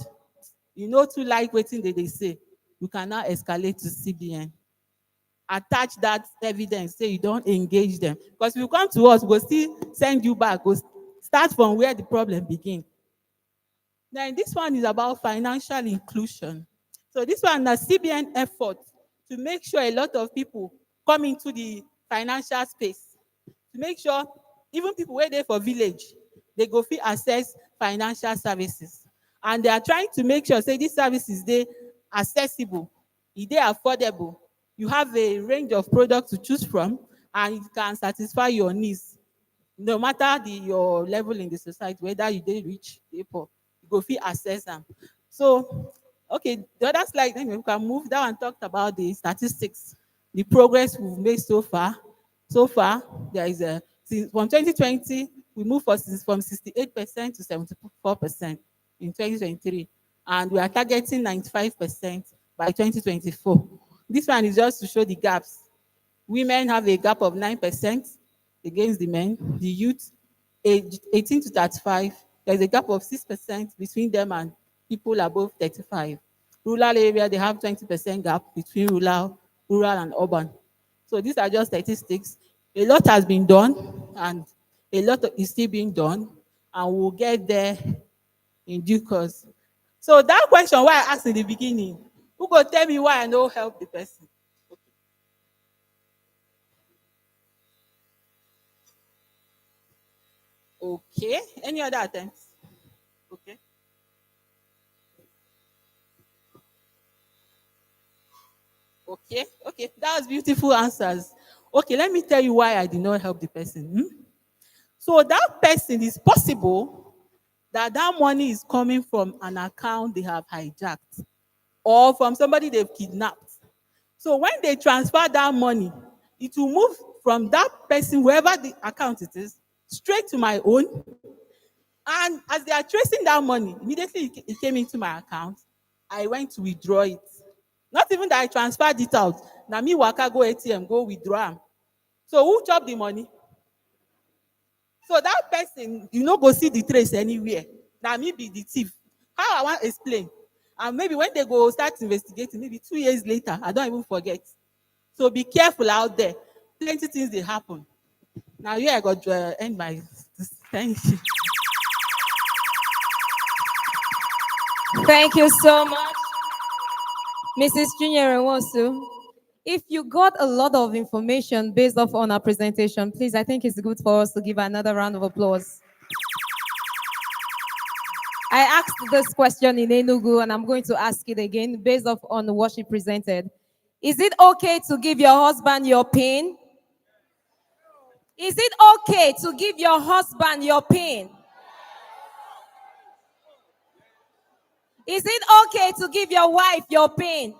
you know too like wetin they say, you can now escalate to CBN. Attach that evidence, say you don't engage them. Because if you come to us, we'll still send you back. We'll start from where the problem begins. Then this one is about financial inclusion. So this one is CBN effort to make sure a lot of people come into the financial space. To make sure even people where they for village, they go fit access financial services. And they are trying to make sure, say, these services, they accessible, they affordable. You have a range of products to choose from, and it can satisfy your needs. No matter your level in the society, whether you dey rich, dey poor, you go fit access them. So, okay, the other slide, then we can move down and talk about the statistics, the progress we've made so far. So far, there is from 2020, we moved from 68% to 74% in 2023, and we are targeting 95% by 2024. This one is just to show the gaps. Women have a gap of 9% against the men. The youth, age 18 to 35, there's a gap of 6% between them and people above 35. Rural area, they have 20% gap between rural and urban. So these are just statistics. A lot has been done, and a lot is still being done, and we'll get there in due course. So that question why I asked in the beginning, who go tell me why I no help the person? Okay. Any other attempts? Okay. Okay. Okay. That was beautiful answers. Okay, let me tell you why I did not help the person. So that person is possible that that money is coming from an account they have hijacked or from somebody they've kidnapped. So when they transfer that money, it will move from that person, wherever the account it is, straight to my own. And as they are tracing that money, immediately it came into my account. I went to withdraw it. Not even that I transferred it out. Now me waka go ATM, go withdraw am. So who chopped the money? So that person, you no go see the trace anywhere. Now me be the thief. How I want explain? And maybe when they go start investigating, maybe 2 years later, I don't even forget. So be careful out there. Plenty things they happen. Now here I got to end my thank you. Thank you so much, Mrs. Junior Nwosu. If you got a lot of information based off on our presentation, please, I think it's good for us to give another round of applause. I asked this question in Enugu, and I'm going to ask it again based off on what she presented. Is it okay to give your husband your pain? Is it okay to give your husband your pain? Is it okay to give your wife your pain?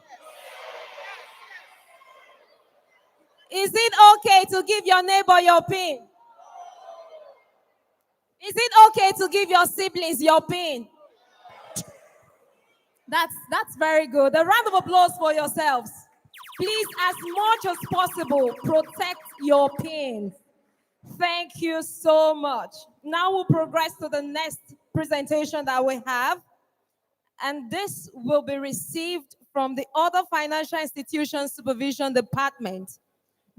Is it okay to give your neighbor your pain? Is it okay to give your siblings your pain? That's very good. A round of applause for yourselves. Please, as much as possible, protect your pain. Thank you so much. Now we'll progress to the next presentation that we have. And this will be received from the other financial institution supervision department.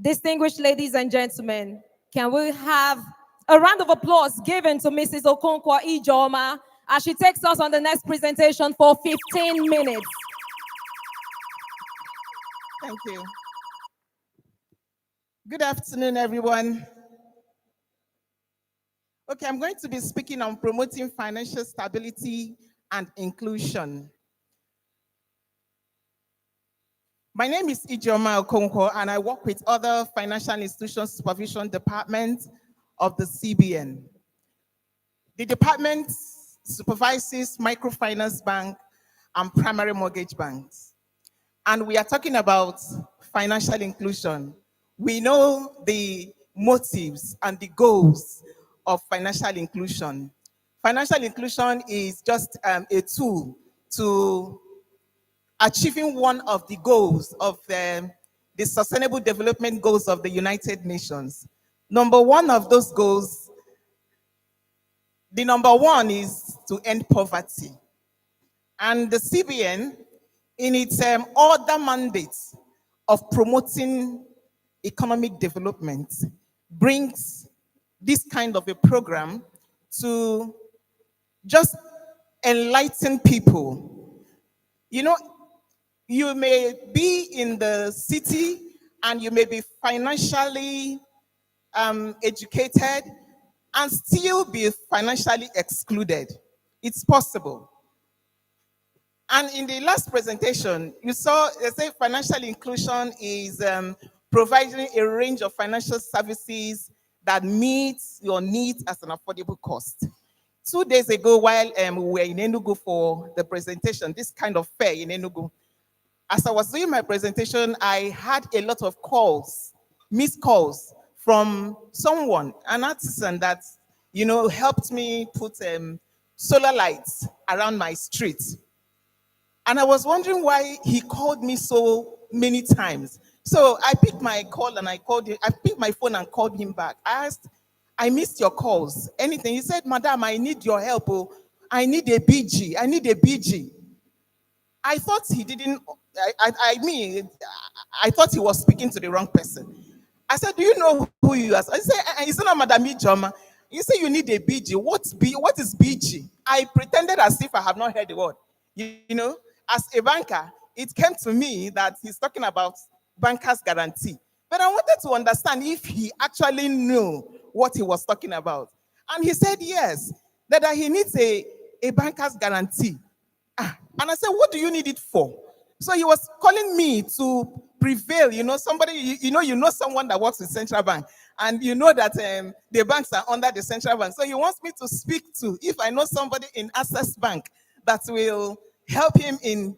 Distinguished ladies and gentlemen, can we have a round of applause given to Mrs. Okonkwo Ijoma as she takes us on the next presentation for 15 minutes. Thank you. Good afternoon, everyone. Okay, I'm going to be speaking on promoting financial stability and inclusion. My name is Ijeoma Okonkwo, and I work with other financial institutions supervision departments of the CBN. The department supervises microfinance bank and primary mortgage banks. And we are talking about financial inclusion. We know the motives and the goals of financial inclusion. Financial inclusion is just a tool to achieving one of the goals of the Sustainable Development Goals of the United Nations. Number one of those goals, the number one is to end poverty. And the CBN, in its other mandates of promoting economic development, brings this kind of a program to just enlighten people. You know, you may be in the city and you may be financially educated and still be financially excluded. It's possible. And in the last presentation, you saw they say financial inclusion is providing a range of financial services that meets your needs at an affordable cost. 2 days ago, while we were in Enugu for the presentation, this kind of fair in Enugu, as I was doing my presentation, I had a lot of calls, missed calls from someone, an artisan that, helped me put solar lights around my street. And I was wondering why he called me so many times. So I picked my call and I called him. I picked my phone and called him back. I asked, I missed your calls. Anything? He said, Madam, I need your help. Oh, I need a BG. I need a BG. I thought he didn't, I thought he was speaking to the wrong person. I said, do you know who you are? I said, it's not Madam Ijoma. You say you need a BG. What is BG? I pretended as if I have not heard the word. You know, as a banker, it came to me that he's talking about banker's guarantee. But I wanted to understand if he actually knew what he was talking about. And he said yes, that he needs a banker's guarantee. And I said, what do you need it for? So he was calling me to prevail. Somebody, you know someone that works with central bank. And you know that the banks are under the central bank. So he wants me to speak to, if I know somebody in Access Bank that will help him in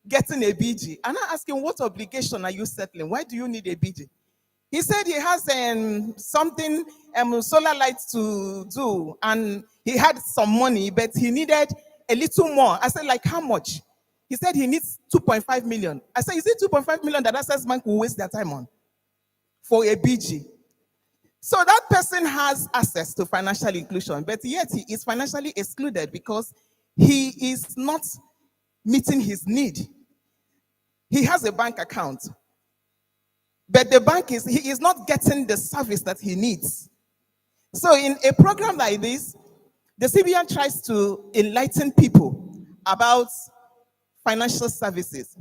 getting a BG. And I asked him, what obligation are you settling? Why do you need a BG? He said he has something, solar lights to do, and he had some money, but he needed a little more. I said, like how much? He said he needs 2.5 million. I said, is it 2.5 million that Access Bank will waste their time on for a BG? So that person has access to financial inclusion, but yet he is financially excluded because he is not meeting his need. He has a bank account, but he is not getting the service that he needs. So in a program like this, the CBN tries to enlighten people about financial services.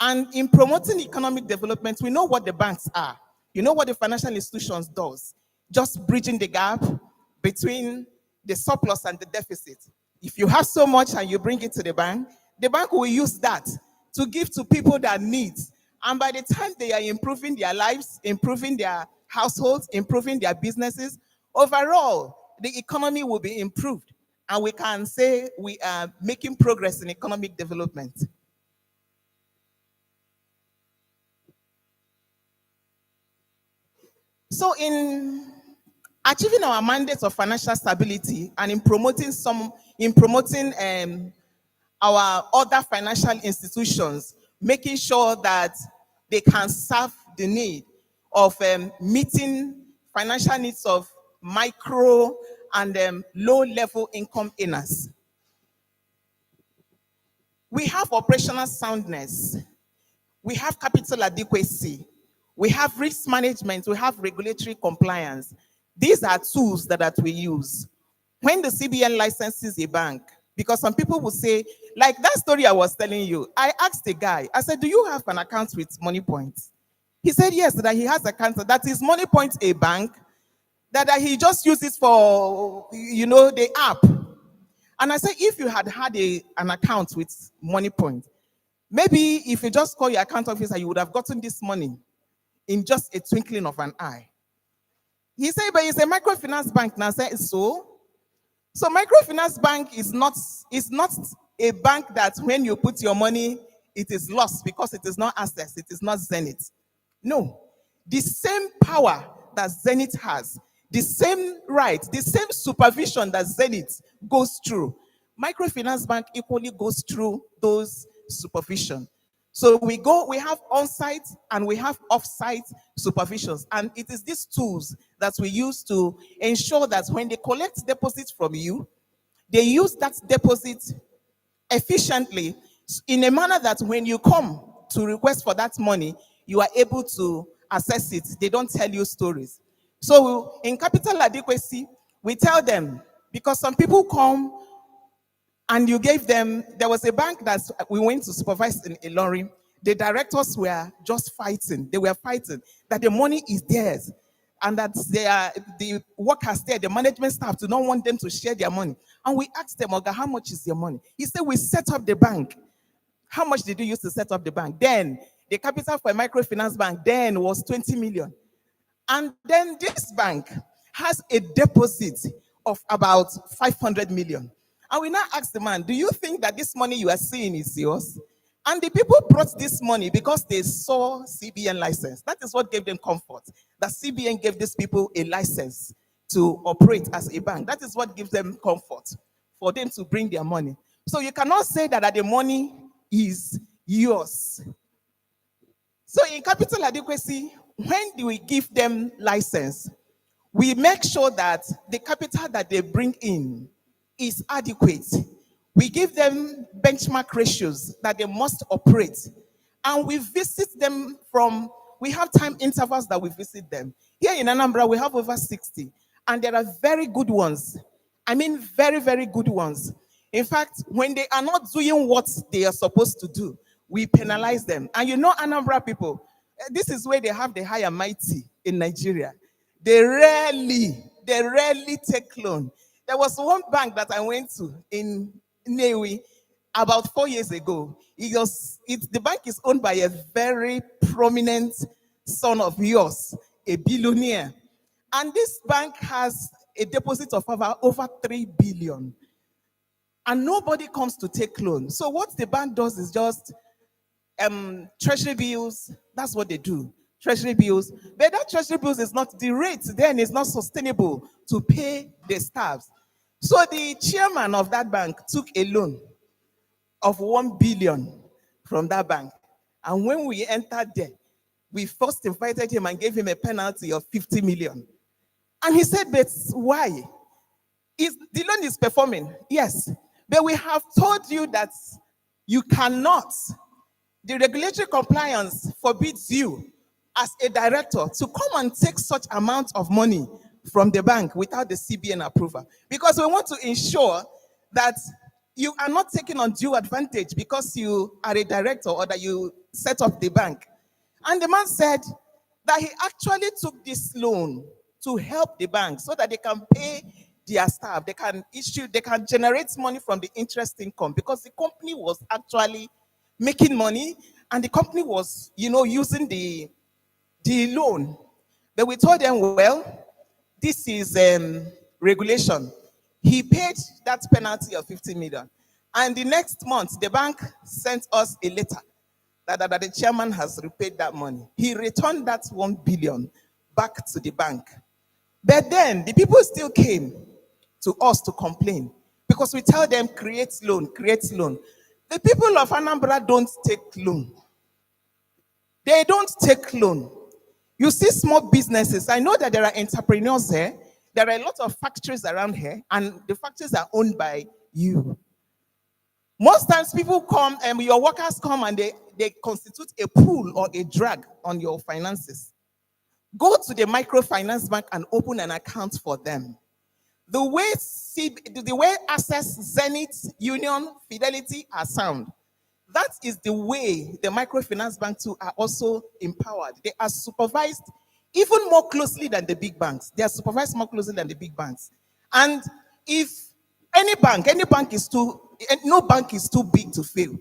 And in promoting economic development, we know what the banks are. You know what the financial institutions does. Just bridging the gap between the surplus and the deficit. If you have so much and you bring it to the bank will use that to give to people that need. And by the time they are improving their lives, improving their households, improving their businesses, overall, the economy will be improved. And we can say we are making progress in economic development. So in achieving our mandate of financial stability and in promoting our other financial institutions, making sure that they can serve the need of meeting financial needs of micro and low-level income earners. We have operational soundness. We have capital adequacy. We have risk management. We have regulatory compliance. These are tools that we use. When the CBN licenses a bank, because some people will say, like that story I was telling you, I asked the guy, I said, do you have an account with Money Point? He said, yes, that he has an account. That is Money Point a bank? that he just used it for, the app. And I said, if you had an account with Money Point, maybe if you just call your account officer, you would have gotten this money in just a twinkling of an eye. He said, but it's a microfinance bank. And I said, so microfinance bank is not a bank that when you put your money, it is lost because it is not access, it is not Zenith. No. The same power that Zenith has, the same right, the same supervision that Zenith goes through, microfinance bank equally goes through those supervision. So we have on-site and we have off-site supervisions. And it is these tools that we use to ensure that when they collect deposits from you, they use that deposit efficiently in a manner that when you come to request for that money, you are able to access it. They don't tell you stories. So in capital adequacy, we tell them, because some people come and you gave them, there was a bank that we went to supervise in Ilorin. The directors were just fighting. They were fighting that the money is theirs and that the workers there, the management staff, do not want them to share their money. And we asked them, Oga, how much is your money? He said, we set up the bank. How much did you use to set up the bank? Then the capital for a microfinance bank then was 20 million. And then this bank has a deposit of about 500 million. And we now ask the man, do you think that this money you are seeing is yours? And the people brought this money because they saw CBN license. That is what gave them comfort. That CBN gave these people a license to operate as a bank. That is what gives them comfort for them to bring their money. So you cannot say that the money is yours. So in capital adequacy, when do we give them license? We make sure that the capital that they bring in is adequate. We give them benchmark ratios that they must operate. And we visit them we have time intervals that we visit them. Here in Anambra, we have over 60. And there are very good ones. I mean, very, very good ones. In fact, when they are not doing what they are supposed to do, we penalize them. And Anambra people, this is where they have the high and mighty in Nigeria. They rarely take loan. There was one bank that I went to in Newi about 4 years ago. The bank is owned by a very prominent son of yours, a billionaire. And this bank has a deposit of over 3 billion. And nobody comes to take loan. So what the bank does is just treasury bills. That's what they do. Treasury bills. But that treasury bills is not the rate, then it's not sustainable to pay the staffs. So the chairman of that bank took a loan of 1 billion from that bank. And when we entered there, we first invited him and gave him a penalty of 50 million. And he said, but why? The loan is performing. Yes. But we have told you that you cannot. The regulatory compliance forbids you as a director to come and take such amount of money from the bank without the CBN approval. Because we want to ensure that you are not taking undue advantage because you are a director or that you set up the bank. And the man said that he actually took this loan to help the bank so that they can pay their staff, they can generate money from the interest income, because the company was actually making money and the company was, using the loan. But we told them, well, this is regulation. He paid that penalty of 50 million. And the next month, the bank sent us a letter that the chairman has repaid that money. He returned that 1 billion back to the bank. But then the people still came to us to complain because we tell them, create loan, create loan. The people of Anambra don't take loan. They don't take loan. You see small businesses. I know that there are entrepreneurs here. There are a lot of factories around here, and the factories are owned by you. Most times people come and your workers come and they constitute a pool or a drag on your finances. Go to the microfinance bank and open an account for them. The way Access, Zenith, Union, Fidelity are sound, that is the way the microfinance bank too are also empowered. They are supervised even more closely than the big banks. They are supervised more closely than the big banks. And if any bank is no bank is too big to fail.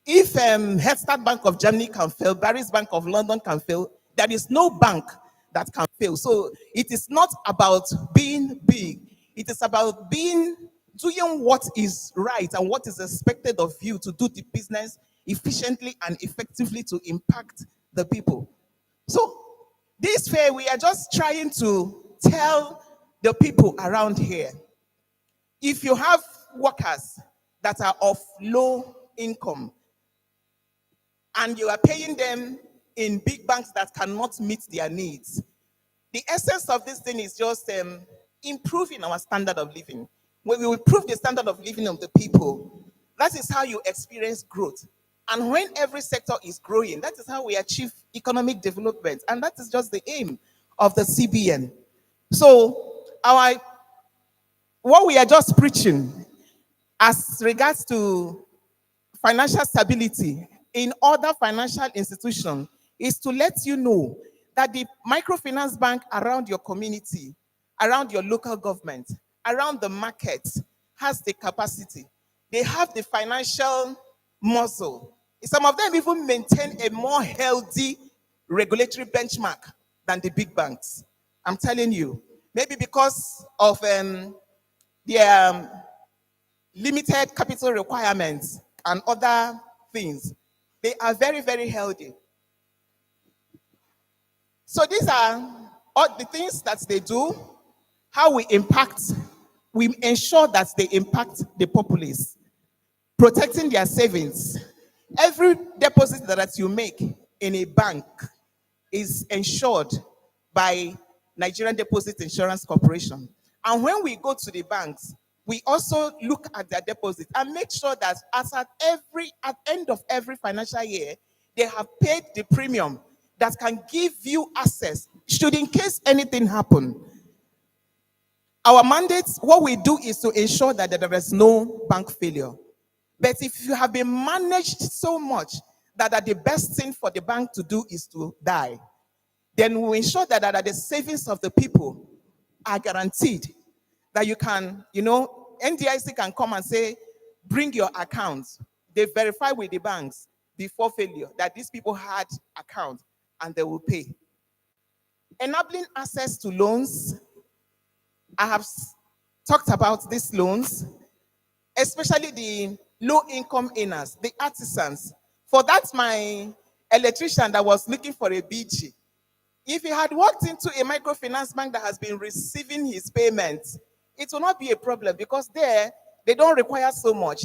If Head Start Bank of Germany can fail, Barry's Bank of London can fail, there is no bank that can fail. So it is not about being big. It is about doing what is right and what is expected of you to do the business efficiently and effectively to impact the people. So this fair, we are just trying to tell the people around here, if you have workers that are of low income and you are paying them in big banks that cannot meet their needs, the essence of this thing is just improving our standard of living. When we improve the standard of living of the people, that is how you experience growth. And when every sector is growing, that is how we achieve economic development. And that is just the aim of the CBN. So, what we are just preaching as regards to financial stability in other financial institutions is to let you know that the microfinance bank around your community, around your local government, around the market has the capacity. They have the financial muscle. Some of them even maintain a more healthy regulatory benchmark than the big banks. I'm telling you, maybe because of their limited capital requirements and other things. They are very, very healthy. So these are all the things that they do, how we ensure that they impact the populace, protecting their savings. Every deposit that you make in a bank is ensured by Nigerian Deposit Insurance Corporation. And when we go to the banks, we also look at their deposit and make sure that at end of every financial year, they have paid the premium that can give you access should in case anything happen. Our mandates, what we do is to ensure that there is no bank failure. But if you have been managed so much that the best thing for the bank to do is to die, then we ensure that the savings of the people are guaranteed. That you can, NDIC can come and say, bring your accounts. They verify with the banks before failure that these people had accounts and they will pay. Enabling access to loans. I have talked about these loans, especially the low-income earners, the artisans. For that, my electrician that was looking for a BG, if he had walked into a microfinance bank that has been receiving his payments, it will not be a problem because there, they don't require so much.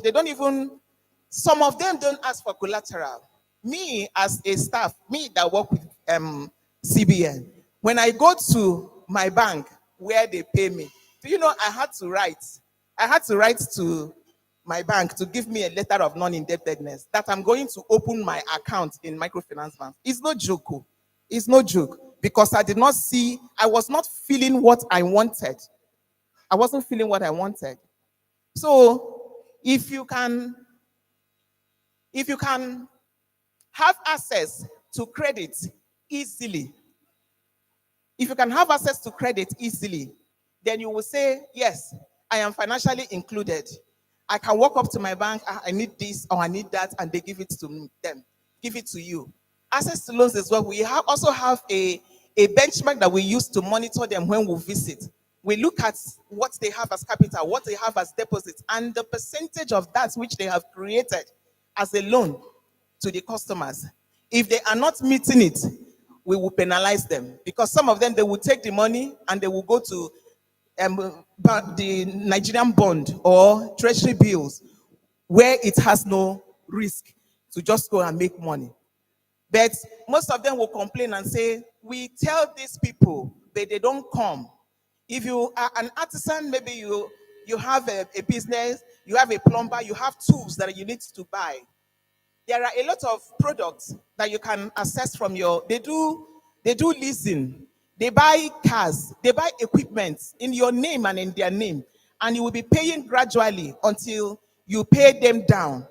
Some of them don't ask for collateral. Me, as a staff, me that work with CBN, when I go to my bank where they pay me, do you know I had to write to my bank to give me a letter of non-indebtedness that I'm going to open my account in microfinance bank. It's no joke. It's no joke because I was not feeling what I wanted. I wasn't feeling what I wanted. So if you can have access to credit easily, then you will say, yes, I am financially included. I can walk up to my bank, I need this or I need that, and they give it to them, give it to you. Access to loans as well. We also have a benchmark that we use to monitor them when we visit. We look at what they have as capital, what they have as deposits, and the percentage of that which they have created as a loan to the customers. If they are not meeting it, we will penalize them because some of them, they will take the money and they will go to the Nigerian bond or treasury bills where it has no risk to just go and make money. But most of them will complain and say, we tell these people, but they don't come. If you are an artisan, maybe you have a business, you have a plumber, you have tools that you need to buy. There are a lot of products that you can access from they do leasing. They buy cars, they buy equipment in your name and in their name, and you will be paying gradually until you pay them down.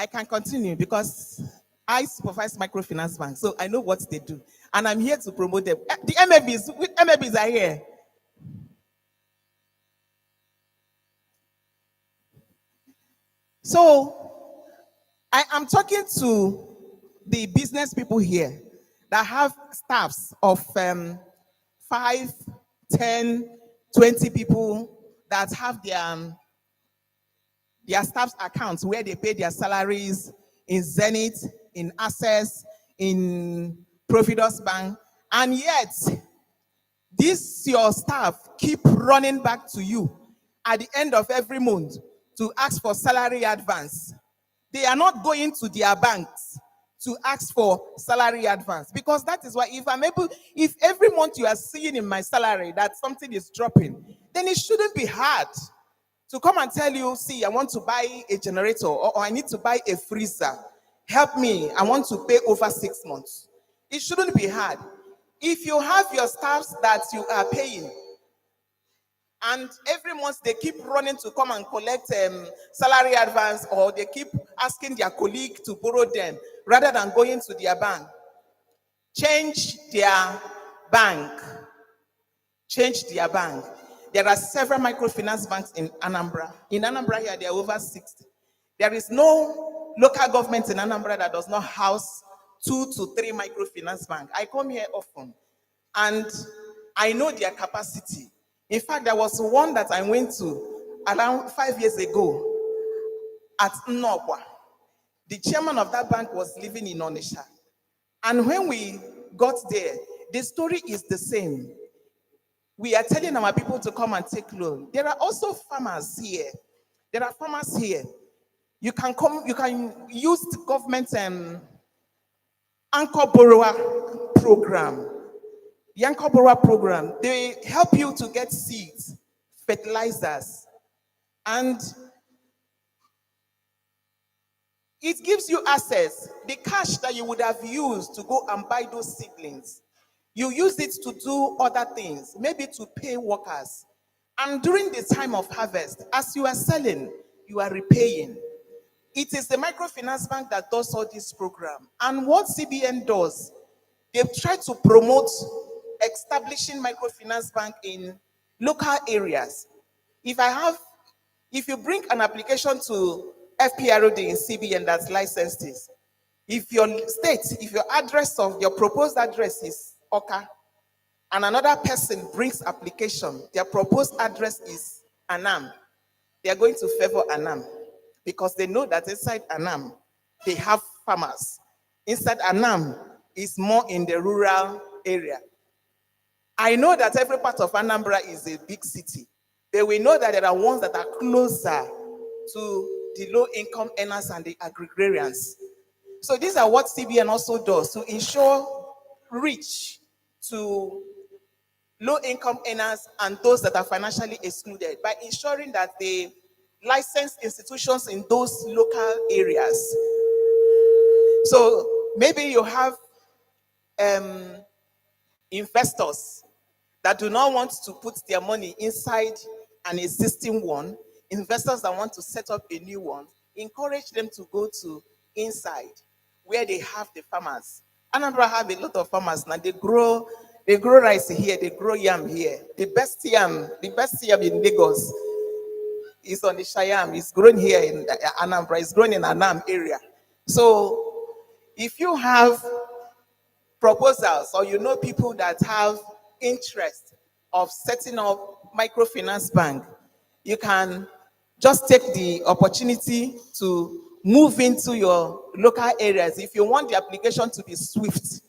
I can continue because I supervise microfinance banks, so I know what they do. And I'm here to promote them. The MFBs are here. So I am talking to the business people here that have staffs of 5, 10, 20 people that have their staff's accounts where they pay their salaries in Zenith, in Access, in Providus Bank, and yet this your staff keep running back to you at the end of every month to ask for salary advance. They are not going to their banks to ask for salary advance, because that is why if every month you are seeing in my salary that something is dropping, then it shouldn't be hard to come and tell you, see, I want to buy a generator, or I need to buy a freezer. Help me, I want to pay over 6 months. It shouldn't be hard. If you have your staffs that you are paying, and every month they keep running to come and collect salary advance, or they keep asking their colleague to borrow them rather than going to their bank, change their bank. Change their bank. There are several microfinance banks in Anambra. In Anambra here, there are over 60. There is no local government in Anambra that does not house 2 to 3 microfinance banks. I come here often, and I know their capacity. In fact, there was one that I went to around 5 years ago at Nnokwa. The chairman of that bank was living in Onisha. And when we got there, the story is the same. We are telling our people to come and take loan. There are also farmers here. There are farmers here. You can use the government anchor borrower program. The anchor borrower program, they help you to get seeds, fertilizers, and it gives you access. The cash that you would have used to go and buy those seedlings, you use it to do other things, maybe to pay workers. And during the time of harvest, as you are selling, you are repaying. It is the microfinance bank that does all this program. And what CBN does, they try to promote establishing microfinance bank in local areas. If you bring an application to FPROD in CBN that's licensed, if your address of your proposed address is Awka, and another person brings application, their proposed address is Anam, they are going to favor Anam, because they know that inside Anam, they have farmers. Inside Anam is more in the rural area. I know that every part of Anambra is a big city, but we know that there are ones that are closer to the low-income earners and the agrarians. So these are what CBN also does to ensure reach to low-income earners and those that are financially excluded by ensuring that they license institutions in those local areas. So maybe you have investors that do not want to put their money inside an existing one, investors that want to set up a new one, encourage them to go to inside where they have the farmers. Anambra have a lot of farmers now. They grow rice here, they grow yam here. The best yam in Lagos is on the Shayam. It's grown here in Anambra. It's grown in Anam area. So if you have proposals, or you know people that have interest of setting up microfinance bank, you can just take the opportunity to move into your local areas. If you want the application to be swift,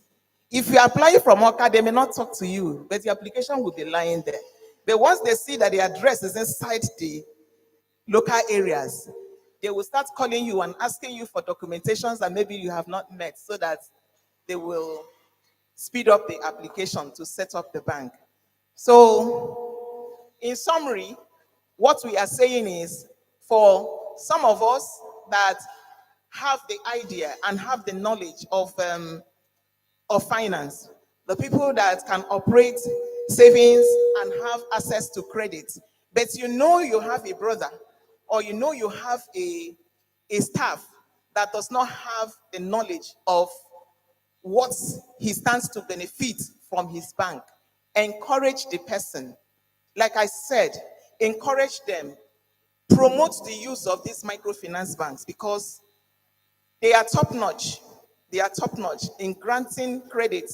if you apply from Awka, they may not talk to you, but the application will be lying there. But once they see that the address is inside the local areas, they will start calling you and asking you for documentations that maybe you have not met, so that they will speed up the application to set up the bank. So, in summary, what we are saying is, for some of us that have the idea and have the knowledge of finance, the people that can operate savings and have access to credit, but you know you have a brother, or you know you have a staff that does not have the knowledge of what he stands to benefit from his bank. Encourage the person. Like I said, encourage them. Promote the use of these microfinance banks because they are top notch. They are top notch in granting credit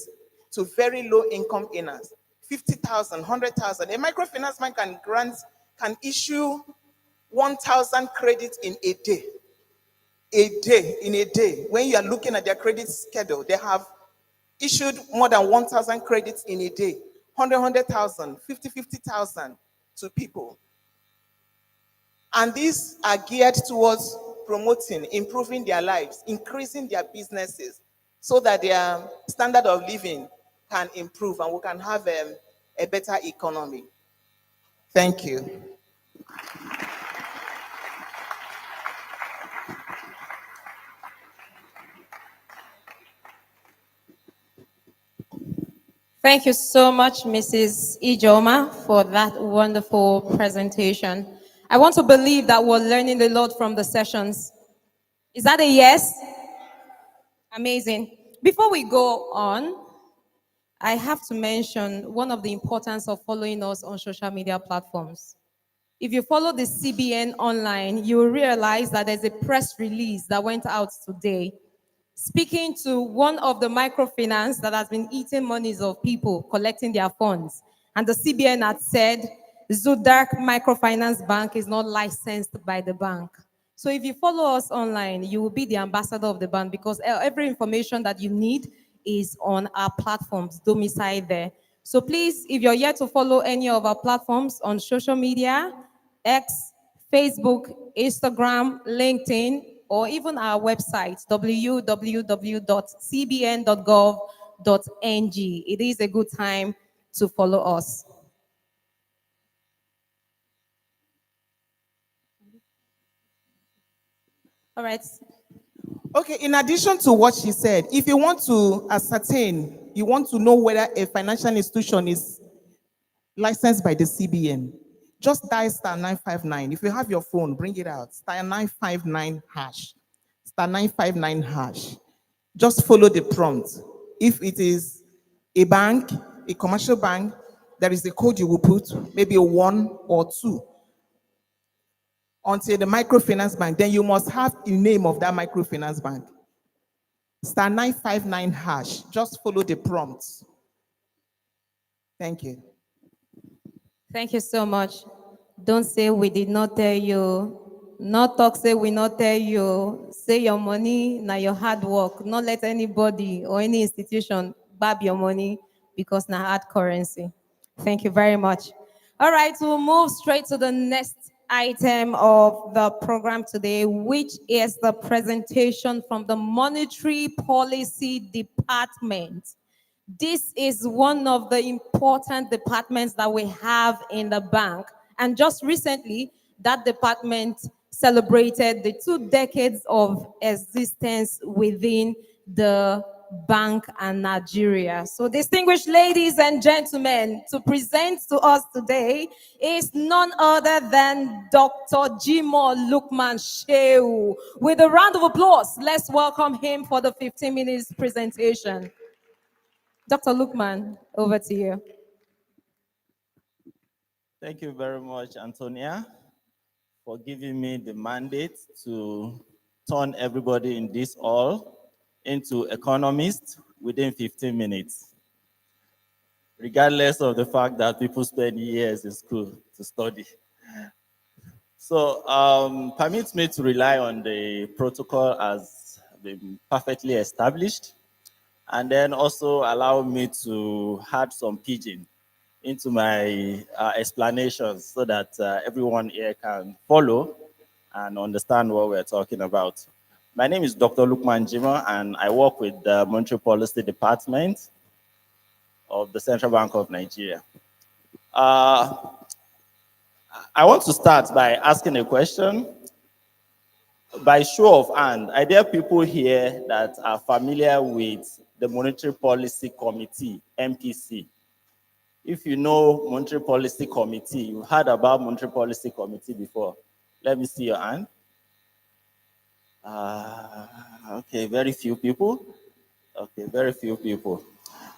to very low income earners. 50,000, 100,000. A microfinance bank can issue 1,000 credits in a day. In a day. When you are looking at their credit schedule, they have issued more than 1,000 credits in a day. 100,000, 50,000 to people. And these are geared towards promoting, improving their lives, increasing their businesses so that their standard of living can improve and we can have a better economy. Thank you. Thank you so much, Mrs. Ijoma, for that wonderful presentation. I want to believe that we're learning a lot from the sessions. Is that a yes? Amazing. Before we go on, I have to mention one of the importance of following us on social media platforms. If you follow the CBN online, you will realize that there's a press release that went out today speaking to one of the microfinance that has been eating monies of people collecting their funds. And the CBN had said, Zudark Microfinance Bank is not licensed by the bank. So if you follow us online, you will be the ambassador of the bank because every information that you need is on our platforms, domiciled there. So please, if you're yet to follow any of our platforms on social media, X, Facebook, Instagram, LinkedIn, or even our website, www.cbn.gov.ng. It is a good time to follow us. All right. Okay, in addition to what she said, if you want to ascertain, you want to know whether a financial institution is licensed by the CBN, just dial star 959. If you have your phone, bring it out. Star 959 hash. Star 959 hash. Just follow the prompt. If it is a bank, a commercial bank, there is a code you will put, maybe a 1 or 2. Until the microfinance bank, then you must have the name of that microfinance bank. Star 959 hash. Just follow the prompts. Thank you. Thank you so much. Don't say we did not tell you. Not talk, say we not tell you. Say your money, now your hard work. Not let anybody or any institution grab your money because now hard currency. Thank you very much. All right, we'll move straight to the next item of the program today, which is the presentation from the Monetary Policy Department. This is one of the important departments that we have in the bank. And just recently, that department celebrated the 2 decades of existence within the bank and Nigeria. So, distinguished ladies and gentlemen, to present to us today is none other than Dr. Jimo Lukman Shehu. With a round of applause, let's welcome him for the 15 minutes presentation. Dr. Lukman, over to you. Thank you very much, Antonia, for giving me the mandate to turn everybody in this hall into economists within 15 minutes, regardless of the fact that people spend years in school to study. So permit me to rely on the protocol as been perfectly established, and then also allow me to add some pidgin into my explanations so that everyone here can follow and understand what we're talking about. My name is Dr. Lukman Jima, and I work with the Monetary Policy Department of the Central Bank of Nigeria. I want to start by asking a question. By show of hand, are there people here that are familiar with the Monetary Policy Committee, MPC? If you know Monetary Policy Committee, you've heard about Monetary Policy Committee before. Let me see your hand. Okay, very few people. Okay, very few people.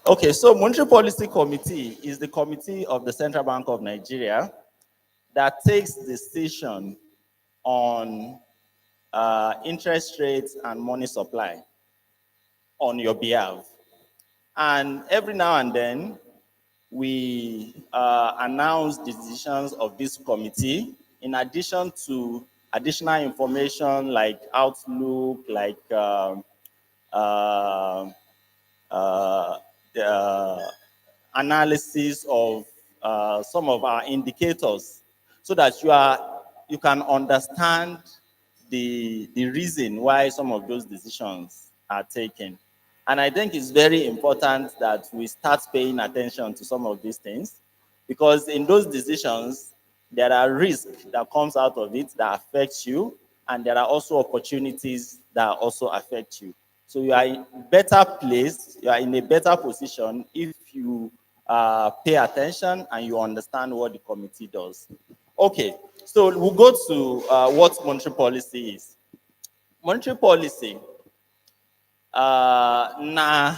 Okay, so Monetary Policy Committee is the committee of the Central Bank of Nigeria that takes decision on interest rates and money supply on your behalf. And every now and then, we announce decisions of this committee in addition to additional information like outlook, like uh, the analysis of some of our indicators so that you can understand the reason why some of those decisions are taken. And I think it's very important that we start paying attention to some of these things because in those decisions, there are risks that comes out of it that affects you, and there are also opportunities that also affect you. So you are in better place, you are in a better position if you pay attention and you understand what the committee does. Okay, so we'll go to what monetary policy is. Monetary policy, na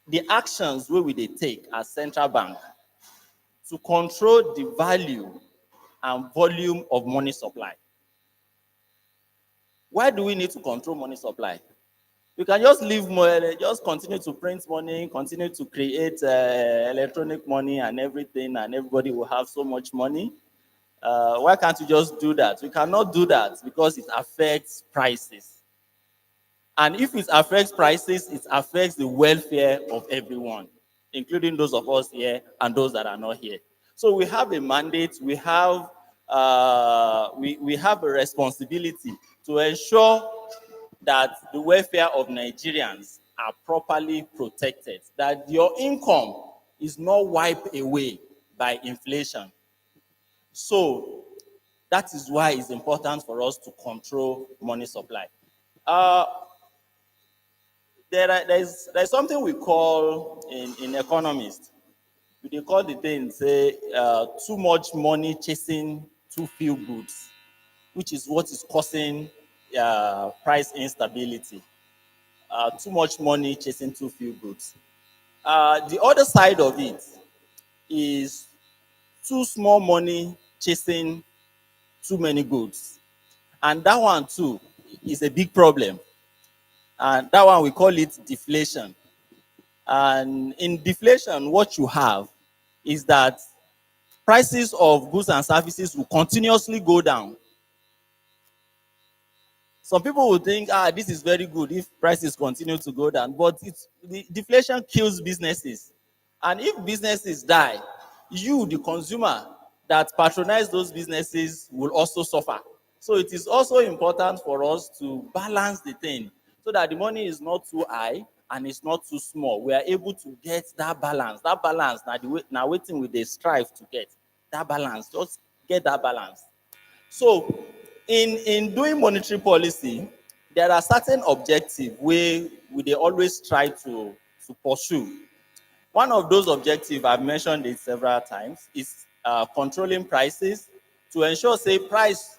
the actions we will take as central bank to control the value and volume of money supply. Why do we need to control money supply? We can just leave money, just continue to print money, continue to create electronic money and everything, and everybody will have so much money. Why can't we just do that? We cannot do that because it affects prices. And if it affects prices, it affects the welfare of everyone, including those of us here and those that are not here. So we have a mandate, we have a responsibility to ensure that the welfare of Nigerians are properly protected, that your income is not wiped away by inflation. So that is why it's important for us to control money supply. Uh, there's something we call in economists, they call the thing, say, too much money chasing too few goods, which is what is causing price instability. Too much money chasing too few goods. The other side of it is too small money chasing too many goods. And that one too is a big problem. And that one we call it deflation. And in deflation, what you have is that prices of goods and services will continuously go down. Some people will think, this is very good if prices continue to go down, but the deflation kills businesses. And if businesses die, you, the consumer that patronize those businesses, will also suffer. So it is also important for us to balance the thing so that the money is not too high and it's not too small. We are able to get that balance. That balance, now waiting with the strive to get that balance. Just get that balance. So, in doing monetary policy, there are certain objectives we they always try to pursue. One of those objectives, I've mentioned it several times, is controlling prices to ensure, say, price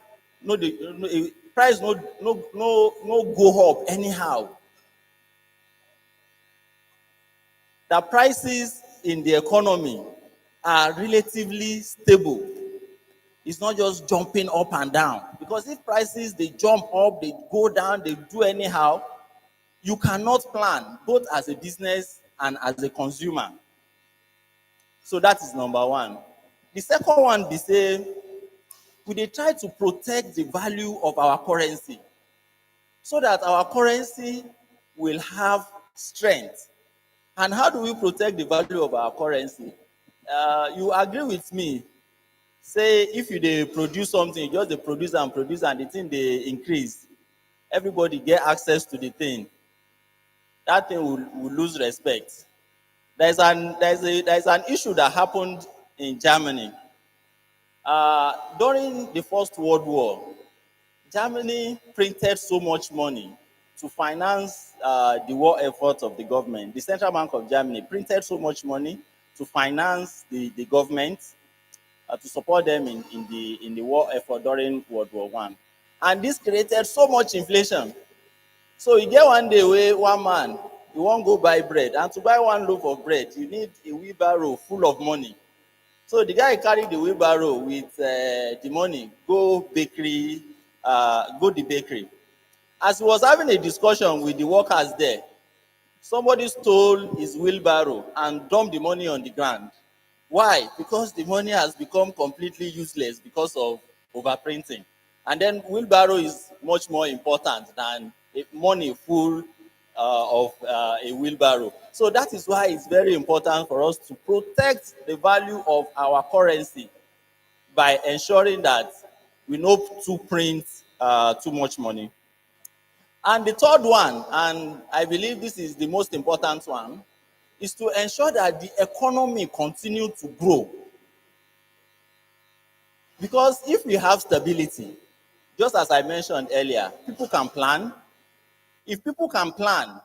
price no go up anyhow. The prices in the economy are relatively stable. It's not just jumping up and down. Because if prices, they jump up, they go down, they do anyhow, you cannot plan, both as a business and as a consumer. So that is number one. The second one, they say, they try to protect the value of our currency so that our currency will have strength. And how do we protect the value of our currency? You agree with me. Say if you dey produce something, you just dey produce and the thing dey increase, everybody get access to the thing, that thing will lose respect. There's an issue that happened in Germany. During the First World War, Germany printed so much money to finance the war effort of the government. The Central Bank of Germany printed so much money to finance the government, to support them in the war effort during World War One. And this created so much inflation. So you get one day where one man, you won't go buy bread. And to buy one loaf of bread, you need a wheelbarrow full of money. So the guy carried the wheelbarrow with the money, go the bakery. As he was having a discussion with the workers there, somebody stole his wheelbarrow and dumped the money on the ground. Why? Because the money has become completely useless because of overprinting. And then wheelbarrow is much more important than money full of a wheelbarrow. So that is why it's very important for us to protect the value of our currency by ensuring that we no to print too much money. And the third one, and I believe this is the most important one, is to ensure that the economy continue to grow. Because if we have stability, just as I mentioned earlier, people can plan. If people can plan,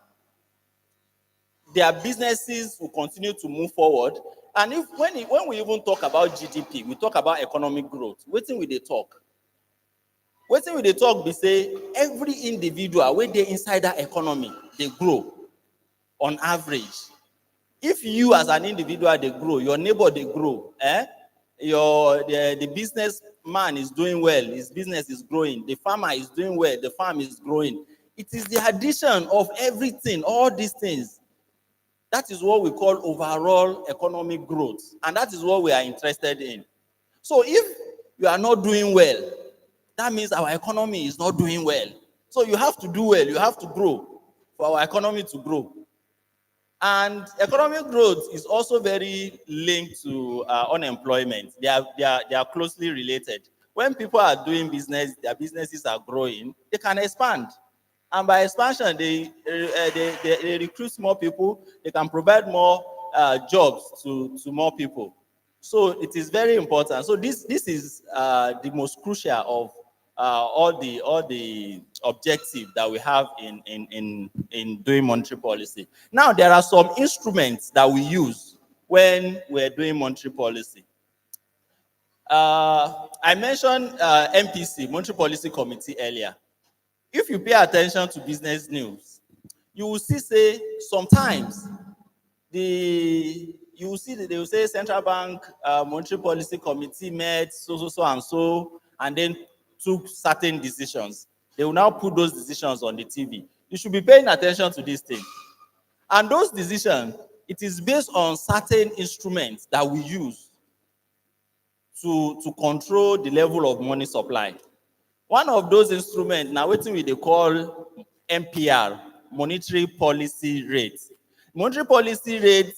their businesses will continue to move forward. And when we even talk about GDP, we talk about economic growth. Wetin we dey talk? Wetin we dey talk be say every individual wey dey inside that economy dey grow on average. If you as an individual dey grow, your neighbor dey grow, the businessman is doing well, his business is growing, the farmer is doing well, the farm is growing. It is the addition of everything, all these things. That is what we call overall economic growth, and that is what we are interested in. So if you are not doing well, that means our economy is not doing well. So you have to do well, you have to grow for our economy to grow. And economic growth is also very linked to unemployment. They are closely related. When people are doing business, their businesses are growing, they can expand. And by expansion, they recruit more people, they can provide more jobs to more people. So it is very important. So this is the most crucial of all the objective that we have in doing monetary policy. Now there are some instruments that we use when we're doing monetary policy. I mentioned MPC, Monetary Policy Committee, earlier. If you pay attention to business news, you will see say sometimes you will see that they will say central bank monetary policy committee met so and then took certain decisions. They will now put those decisions on the TV. You should be paying attention to this thing. And those decisions, it is based on certain instruments that we use to control the level of money supply. One of those instruments, now wetin we dey call MPR, monetary policy rate. Monetary policy rate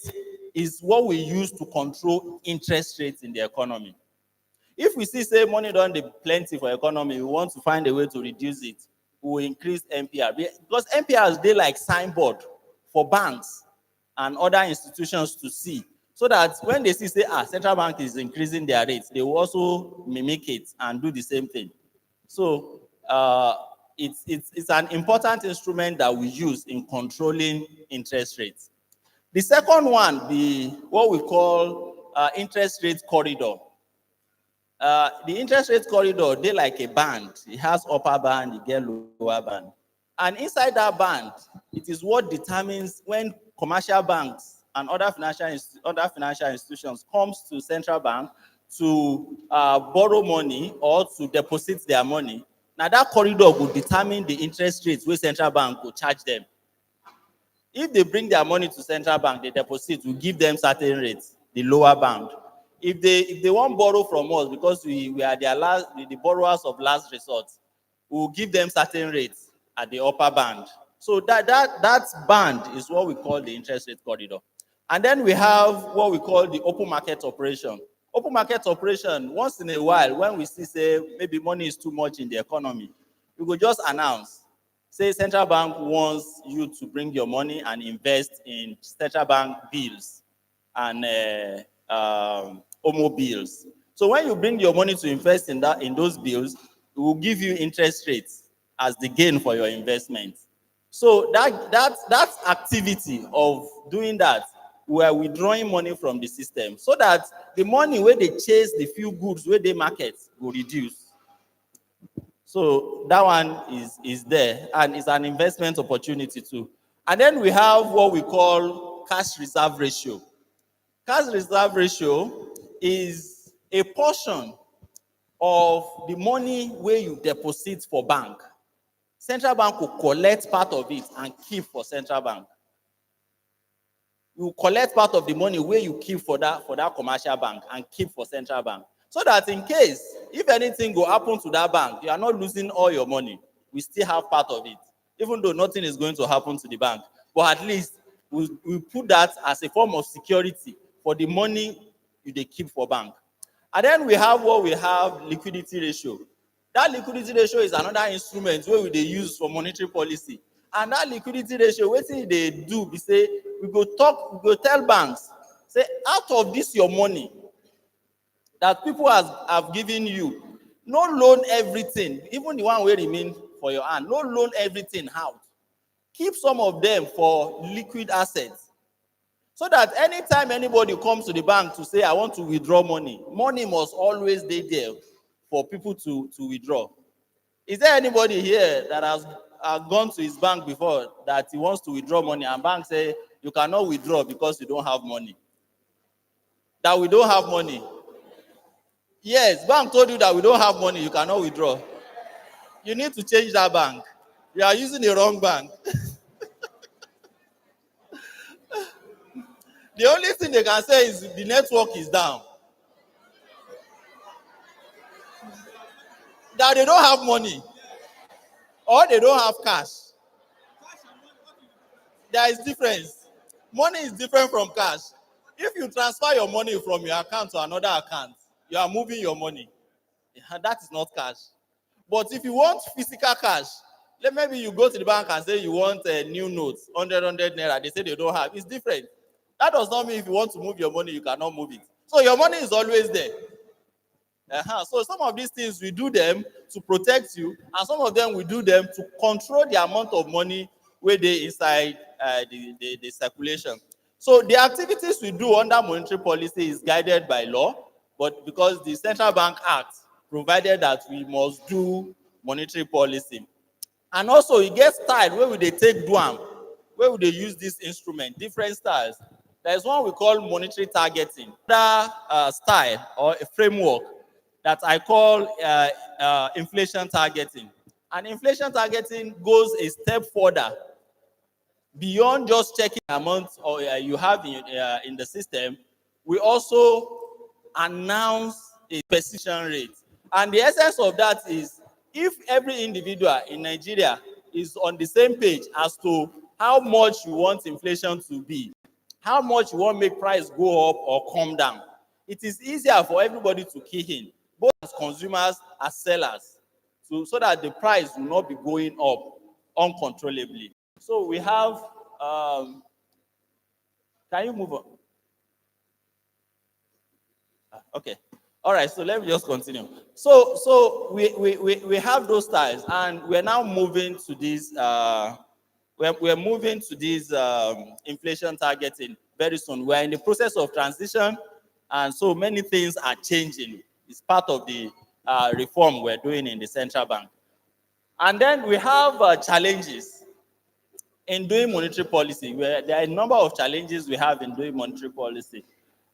is what we use to control interest rates in the economy. If we see say money don dey plenty for economy, we want to find a way to reduce it, we will increase MPR. Because MPRs dey like signboard for banks and other institutions to see, so that when they see say central bank is increasing their rates, they will also mimic it and do the same thing. So it's an important instrument that we use in controlling interest rates. The second one be what we call interest rate corridor. The interest rate corridor, they like a band. It has upper band, it get lower band. And inside that band, it is what determines when commercial banks and other financial institutions comes to central bank to borrow money or to deposit their money. Now that corridor will determine the interest rates where central bank will charge them. If they bring their money to central bank, they deposit, we give them certain rates, the lower bound. If they won't borrow from us because we are the borrowers of last resort, we will give them certain rates at the upper band. So that band is what we call the interest rate corridor. And then we have what we call the open market operation. Open market operation, once in a while, when we see say maybe money is too much in the economy, we will just announce. Say central bank wants you to bring your money and invest in central bank bills and OMO bills. So when you bring your money to invest in those bills, it will give you interest rates as the gain for your investment. So that activity of doing that, we are withdrawing money from the system so that the money where they chase the few goods where they market will reduce. So that one is there, and it's an investment opportunity too. And then we have what we call cash reserve ratio. Cash reserve ratio is a portion of the money where you deposit for bank. Central bank will collect part of it and keep for central bank. You collect part of the money where you keep for that commercial bank and keep for central bank. So that in case, if anything go happen to that bank, you are not losing all your money. We still have part of it, even though nothing is going to happen to the bank. But at least we put that as a form of security for the money they keep for bank. And then we have liquidity ratio. That liquidity ratio is another instrument where they use for monetary policy. And that liquidity ratio, what they do, we say, we go tell banks, say, out of this your money that people have given you, no loan everything, even the one where remain for your hand, no loan everything out. Keep some of them for liquid assets. So that anytime anybody comes to the bank to say, I want to withdraw money, money must always be there for people to withdraw. Is there anybody here that has gone to his bank before that he wants to withdraw money and bank say, you cannot withdraw because you don't have money? That we don't have money. Yes, bank told you that we don't have money, you cannot withdraw. You need to change that bank. You are using the wrong bank. The only thing they can say is the network is down. That they don't have money. Or they don't have cash. There is difference. Money is different from cash. If you transfer your money from your account to another account, you are moving your money. That is not cash. But if you want physical cash, maybe you go to the bank and say you want a new note, 100 naira. They say they don't have. It's different. That does not mean if you want to move your money, you cannot move it. So your money is always there. So some of these things we do them to protect you, and some of them we do them to control the amount of money where they inside the circulation. So the activities we do under monetary policy is guided by law, but because the Central Bank Act provided that we must do monetary policy. And also it gets style where would they take do where would they use this instrument, different styles. There is one we call monetary targeting, another style or a framework that I call inflation targeting. And inflation targeting goes a step further beyond just checking the amount you have in the system. We also announce a precision rate. And the essence of that is if every individual in Nigeria is on the same page as to how much you want inflation to be, how much you want to make price go up or come down, it is easier for everybody to key in, both as consumers as sellers, so that the price will not be going up uncontrollably. So we have, can you move on? Okay. All right, so let me just continue. So we have those styles, and we're now moving to this, we're moving to this inflation targeting very soon. We're in the process of transition, and so many things are changing. It's part of the reform we're doing in the central bank. And then we have challenges in doing monetary policy. There are a number of challenges we have in doing monetary policy.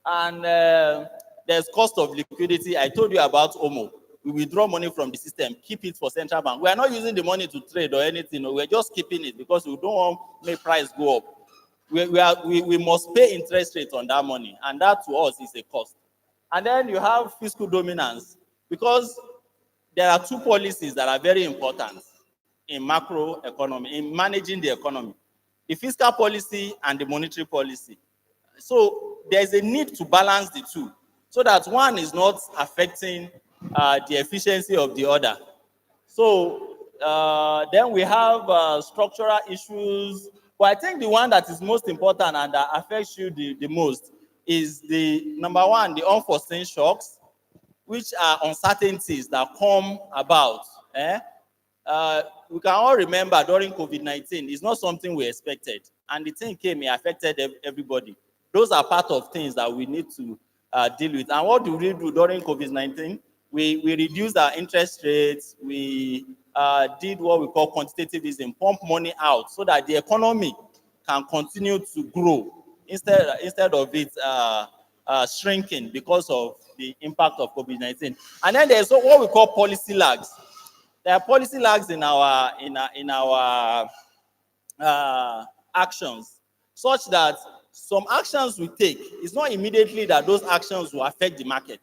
And there's cost of liquidity. I told you about OMO. We withdraw money from the system, keep it for central bank. We are not using the money to trade or anything. We're just keeping it because we don't want to make price go up. We must pay interest rate on that money, and that to us is a cost. And then you have fiscal dominance, because there are two policies that are very important in macro economy, in managing the economy: the fiscal policy and the monetary policy. So there's a need to balance the two so that one is not affecting the efficiency of the other. So then we have structural issues. But I think the one that is most important and that affects you the most is the number one, the unforeseen shocks, which are uncertainties that come about. We can all remember during COVID-19, it's not something we expected. And the thing came, it affected everybody. Those are part of things that we need to deal with. And what do we do during COVID-19? We reduced our interest rates. We did what we call quantitative easing, pump money out so that the economy can continue to grow instead of it shrinking because of the impact of COVID-19. And then there's what we call policy lags. There are policy lags in our actions, such that some actions we take, it's not immediately that those actions will affect the market.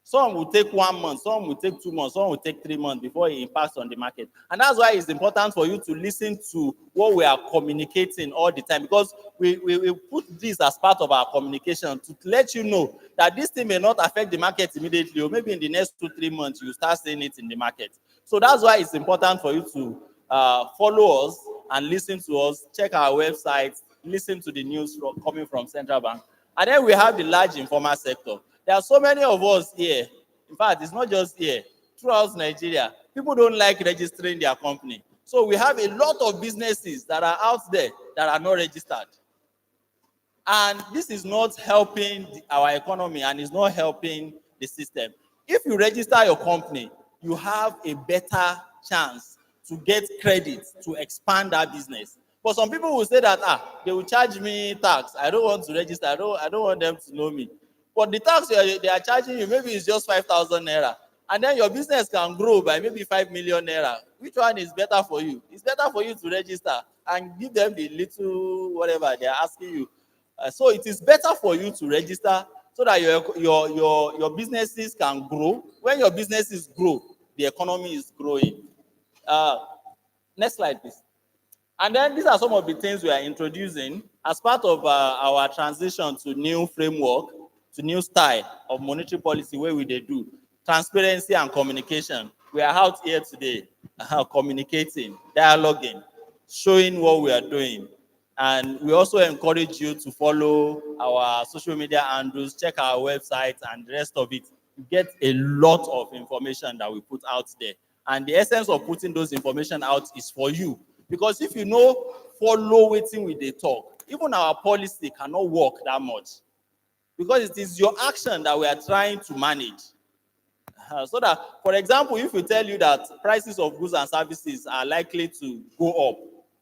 Some will take 1 month, some will take 2 months, some will take 3 months before it impacts on the market. And that's why it's important for you to listen to what we are communicating all the time, because we put this as part of our communication to let you know that this thing may not affect the market immediately, or maybe in the next 2-3 months you start seeing it in the market. So that's why it's important for you to follow us and listen to us, check our website, listen to the news coming from Central Bank. And then we have the large informal sector. There are so many of us here. In fact, it's not just here. Throughout Nigeria, people don't like registering their company. So we have a lot of businesses that are out there that are not registered. And this is not helping our economy and is not helping the system. If you register your company, you have a better chance to get credit to expand that business. But some people will say that they will charge me tax. I don't want to register. I don't want them to know me. But the tax they are charging you, maybe it's just 5,000 naira. And then your business can grow by maybe 5 million naira. Which one is better for you? It's better for you to register and give them the little whatever they are asking you. So it is better for you to register so that your businesses can grow. When your businesses grow, the economy is growing. Next slide, please. And then these are some of the things we are introducing as part of our transition to new framework, to new style of monetary policy where we do transparency and communication. We are out here today communicating, dialoguing, showing what we are doing. And we also encourage you to follow our social media handles, check our website and the rest of it. You get a lot of information that we put out there. And the essence of putting those information out is for you. Because if you know, follow wetin we dey talk, even our policy cannot work that much. Because it is your action that we are trying to manage. So that, for example, if we tell you that prices of goods and services are likely to go up,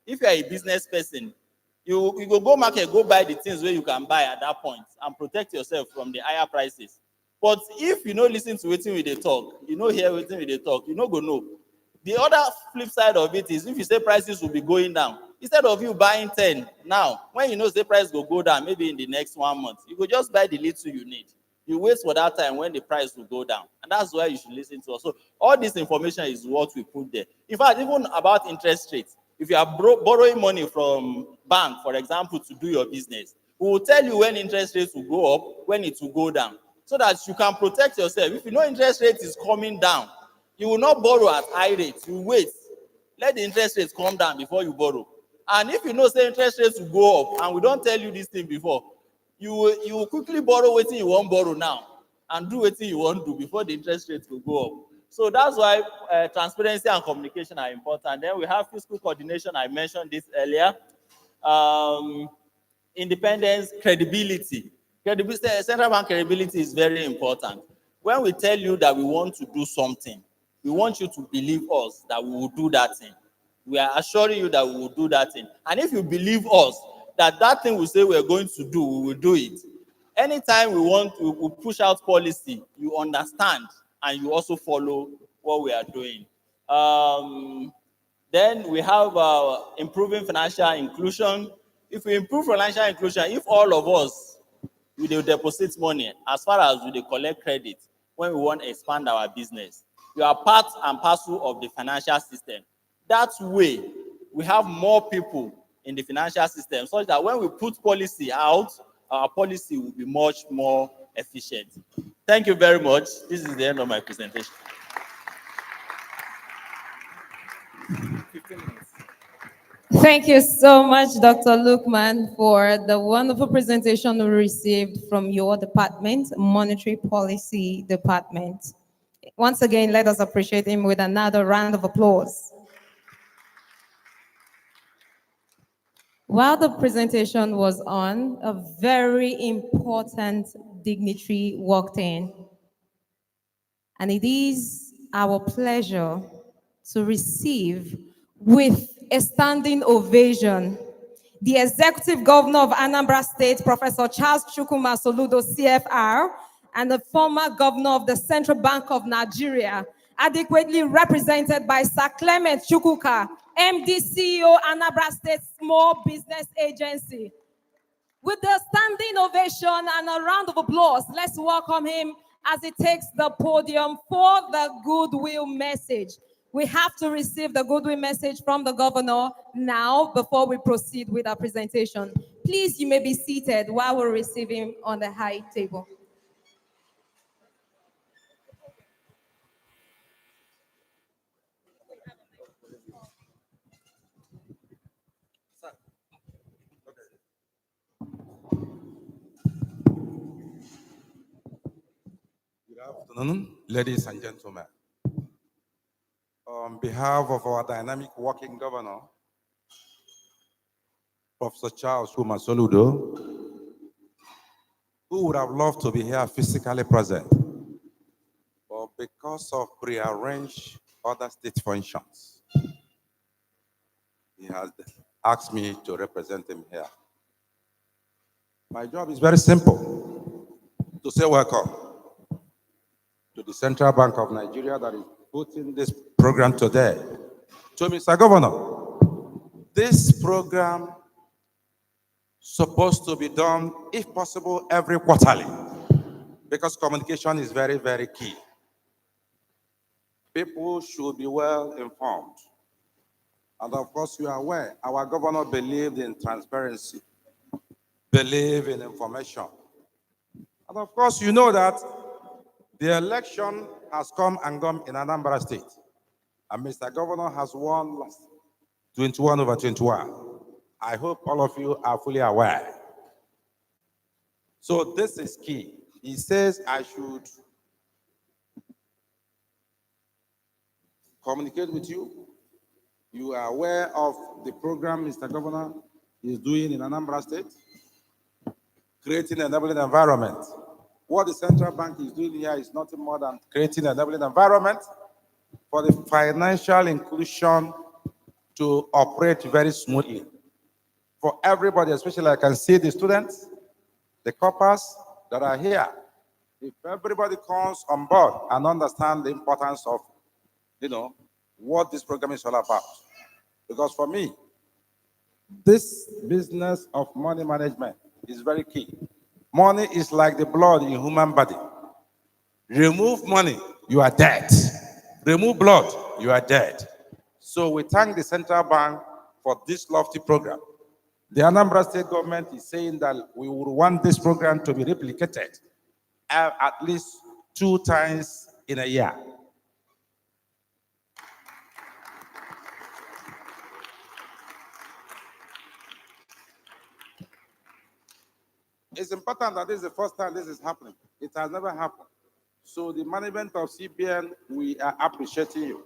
if you are a business person, you go market, go buy the things where you can buy at that point and protect yourself from the higher prices. But if you no listen to wetin we dey talk, you no hear wetin we dey talk, you no go know. The other flip side of it is if you say prices will be going down, instead of you buying 10 now, when you know the price will go down, maybe in the next 1 month, you go just buy the little you need. You wait for that time when the price will go down. And that's why you should listen to us. So all this information is what we put there. In fact, even about interest rates, if you are borrowing money from bank, for example, to do your business, we will tell you when interest rates will go up, when it will go down, so that you can protect yourself. If you know interest rate is coming down, you will not borrow at high rates. You wait. Let the interest rates come down before you borrow. And if you know say interest rates will go up, and we don't tell you this thing before, you will quickly borrow wetin you wan borrow now and do wetin you wan do before the interest rates will go up. So that's why transparency and communication are important. Then we have fiscal coordination. I mentioned this earlier. Independence, credibility. Central bank credibility is very important. When we tell you that we want to do something, we want you to believe us that we will do that thing. We are assuring you that we will do that thing. And if you believe us that that thing we say we're going to do, we will do it. Anytime we push out policy, you understand and you also follow what we are doing. Then we have improving financial inclusion. If we improve financial inclusion, if all of us we dey deposit money as far as we dey collect credit when we want to expand our business, you are part and parcel of the financial system. That way, we have more people in the financial system such that when we put policy out, our policy will be much more efficient. Thank you very much. This is the end of my presentation. 15 minutes. Thank you so much, Dr. Lukman, for the wonderful presentation we received from your department, Monetary Policy Department. Once again, let us appreciate him with another round of applause. While the presentation was on, a very important dignitary walked in. And it is our pleasure to receive with a standing ovation the Executive Governor of Anambra State, Professor Charles Chukwuma Soludo, CFR, and the former Governor of the Central Bank of Nigeria, adequately represented by Sir Clement Chukwuka, MD, CEO, Anambra State Small Business Agency. With the standing ovation and a round of applause, let's welcome him as he takes the podium for the goodwill message. We have to receive the goodwill message from the governor now before we proceed with our presentation. Please, you may be seated while we receive him on the high table. Good afternoon, ladies and gentlemen. On behalf of our dynamic working governor, Professor Charles Chukwuma Soludo, who would have loved to be here physically present, but because of prearranged other state functions, he has asked me to represent him here. My job is very simple, to say welcome to the Central Bank of Nigeria that is putting this program today. To Mr. Governor, this program supposed to be done, if possible, every quarterly, because communication is very, very key. People should be well informed. And of course, you are aware, our governor believed in transparency, believed in information. And of course, you know that the election has come and gone in Anambra State. And Mr. Governor has won last 21 over 21. I hope all of you are fully aware. So this is key. He says I should communicate with you. You are aware of the program Mr. Governor is doing in Anambra State, creating an enabling environment. What the central bank is doing here is nothing more than creating an enabling environment for the financial inclusion to operate very smoothly. For everybody, especially I can see the students, the corpers that are here. If everybody comes on board and understand the importance of, what this program is all about. Because for me, this business of money management is very key. Money is like the blood in human body. Remove money, you are dead. Remove blood, you are dead. So we thank the central bank for this lofty program. The Anambra State government is saying that we would want this program to be replicated at least 2 times in a year. It's important that this is the first time this is happening. It has never happened. So the management of CBN, we are appreciating you.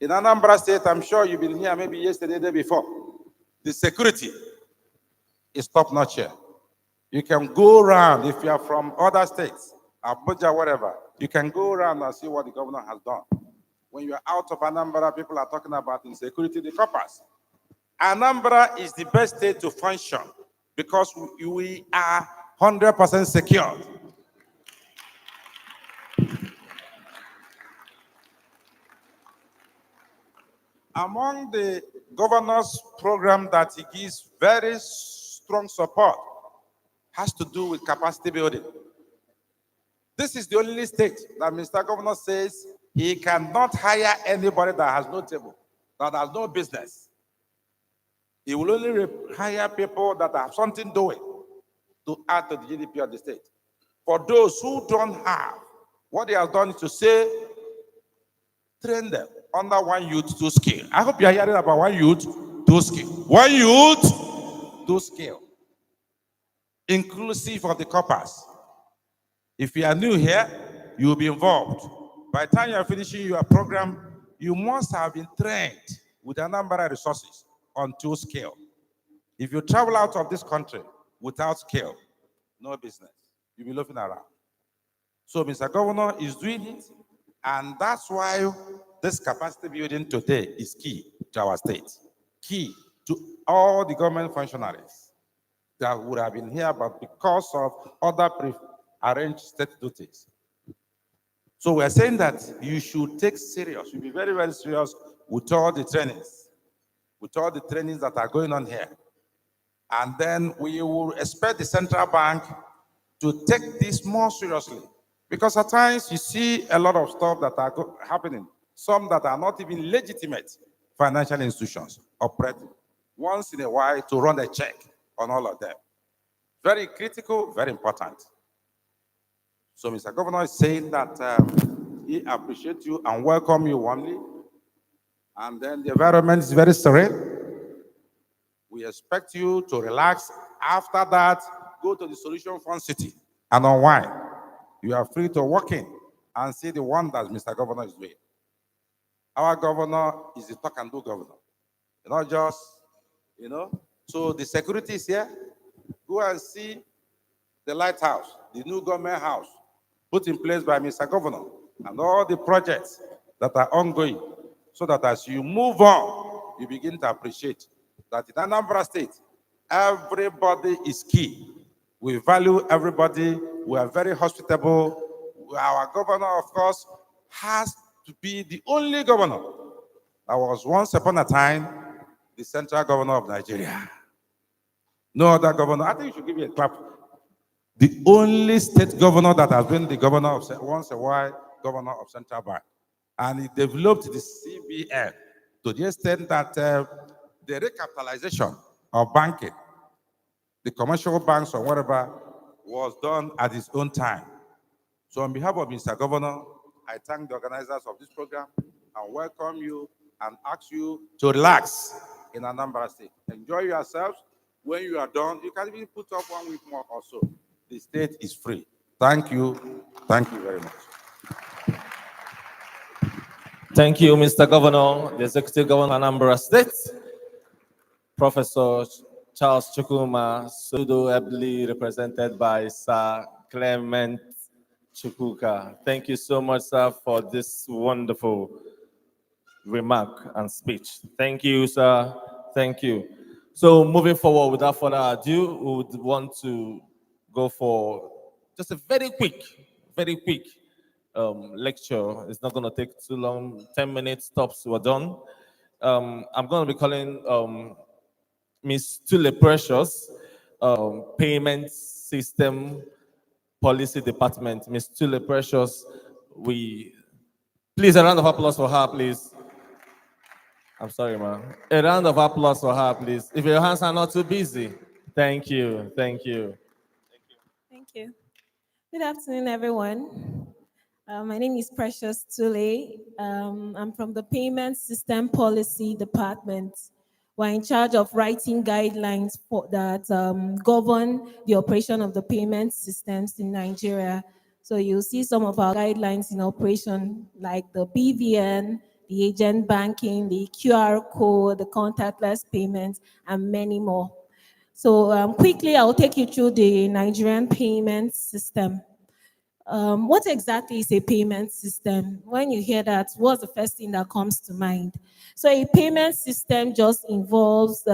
In Anambra State, I'm sure you've been here maybe yesterday, the day before. The security is top-notch here. You can go around, if you are from other states, Abuja, whatever, you can go around and see what the governor has done. When you are out of Anambra, people are talking about insecurity, the coppers. Anambra is the best state to function because we are 100% secure. Among the governor's program that he gives very strong support has to do with capacity building. This is the only state that Mr. Governor says he cannot hire anybody that has no table, that has no business. He will only hire people that have something doing to add to the GDP of the state. For those who don't have, what he has done is to say, train them under 1 youth, 2 skill. I hope you are hearing about 1 youth, 2 skill. 1 youth, 2 skill. Inclusive of the corpus. If you are new here, you will be involved. By the time you are finishing your program, you must have been trained with a number of resources on 2 skill. If you travel out of this country without skill, no business. You'll be looking around. So Mr. Governor is doing it, and that's why this capacity building today is key to our state, key to all the government functionaries that would have been here, but because of other arranged state duties. So we're saying that you should take serious, you be very, very serious with all the trainings, that are going on here. And then we will expect the central bank to take this more seriously. Because at times you see a lot of stuff that are happening, some that are not even legitimate financial institutions operating once in a while to run a check on all of them. Very critical, very important. So Mr. Governor is saying that he appreciates you and welcome you warmly. And then the environment is very serene. We expect you to relax. After that, go to the Solution Fund City and unwind. You are free to walk in and see the wonders Mr. Governor is doing. Our governor is the talk and do governor. Not just, So the security is here. Go and see the lighthouse, the new government house put in place by Mr. Governor, and all the projects that are ongoing, so that as you move on, you begin to appreciate that in Anambra State, everybody is key. We value everybody. We are very hospitable. Our governor, of course, has to be the only governor that was once upon a time the central governor of Nigeria. No other governor. I think you should give me a clap. The only state governor that has been the governor of once a while, governor of Central Bank. And he developed the CBN to the extent that the recapitalization of banking, the commercial banks or whatever, was done at his own time. So on behalf of Mr. Governor, I thank the organizers of this program and welcome you and ask you to relax in Anambra State. Enjoy yourselves. When you are done, you can even put up 1 week more or so. The state is free. Thank you. Thank you very much. Thank you, Mr. Governor, the Executive Governor of Anambra State, Professor Charles Chukwuma, pseudo ably represented by Sir Clement Chukwuka. Thank you so much, sir, for this wonderful remark and speech. Thank you, sir. Thank you. So moving forward, without further ado, we would want to go for just a very quick lecture. It's not going to take too long. 10 minutes tops, we're done. I'm going to be calling Miss Tule Precious, Payment System Policy Department. Miss Tule Precious, please, a round of applause for her, please. I'm sorry, ma'am. A round of applause for her, please. If your hands are not too busy. Thank you. Thank you. Thank you. Good afternoon, everyone. My name is Precious Tule. I'm from the Payment System Policy Department. We're in charge of writing guidelines that govern the operation of the payment systems in Nigeria. So you'll see some of our guidelines in operation, like the BVN, the agent banking, the QR code, the contactless payments, and many more. So quickly, I'll take you through the Nigerian payment system. What exactly is a payment system? When you hear that, what's the first thing that comes to mind? So a payment system just involves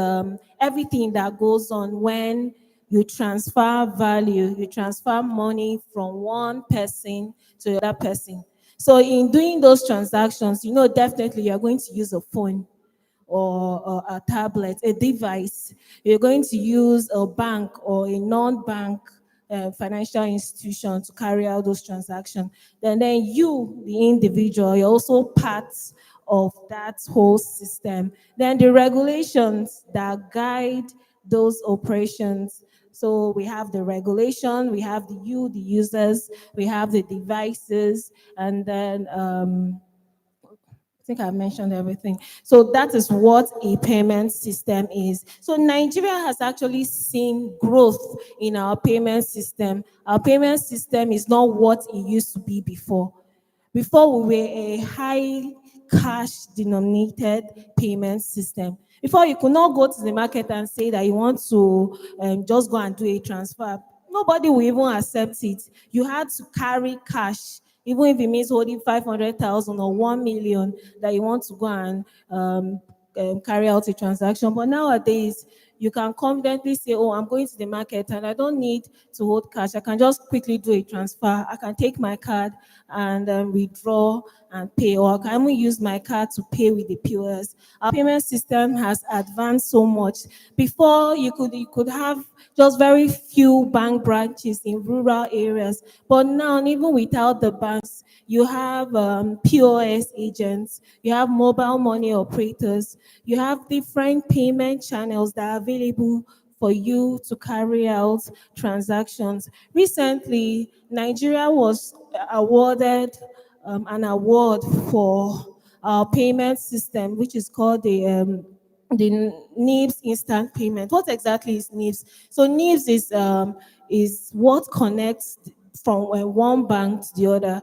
everything that goes on when you transfer value, you transfer money from one person to the other person. So in doing those transactions, definitely you're going to use a phone or a tablet, a device. You're going to use a bank or a non-bank financial institution to carry out those transactions. Then you, the individual, you're also part of that whole system. Then the regulations that guide those operations. So we have the regulation, we have the users, we have the devices, and then I think I mentioned everything. So that is what a payment system is. So Nigeria has actually seen growth in our payment system. Our payment system is not what it used to be before. Before, we were a high cash denominated payment system. Before, you could not go to the market and say that you want to just go and do a transfer. nobody will even accept it. You had to carry cash, even if it means holding 500,000 or 1 million that you want to go and carry out a transaction. But nowadays, you can confidently say, oh, I'm going to the market and I don't need to hold cash. I can just quickly do a transfer. I can take my card and withdraw and pay, or I can even use my card to pay with the POS. Our payment system has advanced so much. Before, you could have just very few bank branches in rural areas, but now, even without the banks, you have POS agents, you have mobile money operators, you have different payment channels that are available for you to carry out transactions. Recently, Nigeria was awarded an award for our payment system, which is called the NIBS instant payment. What exactly is NIBS? So NIBS is what connects from one bank to the other.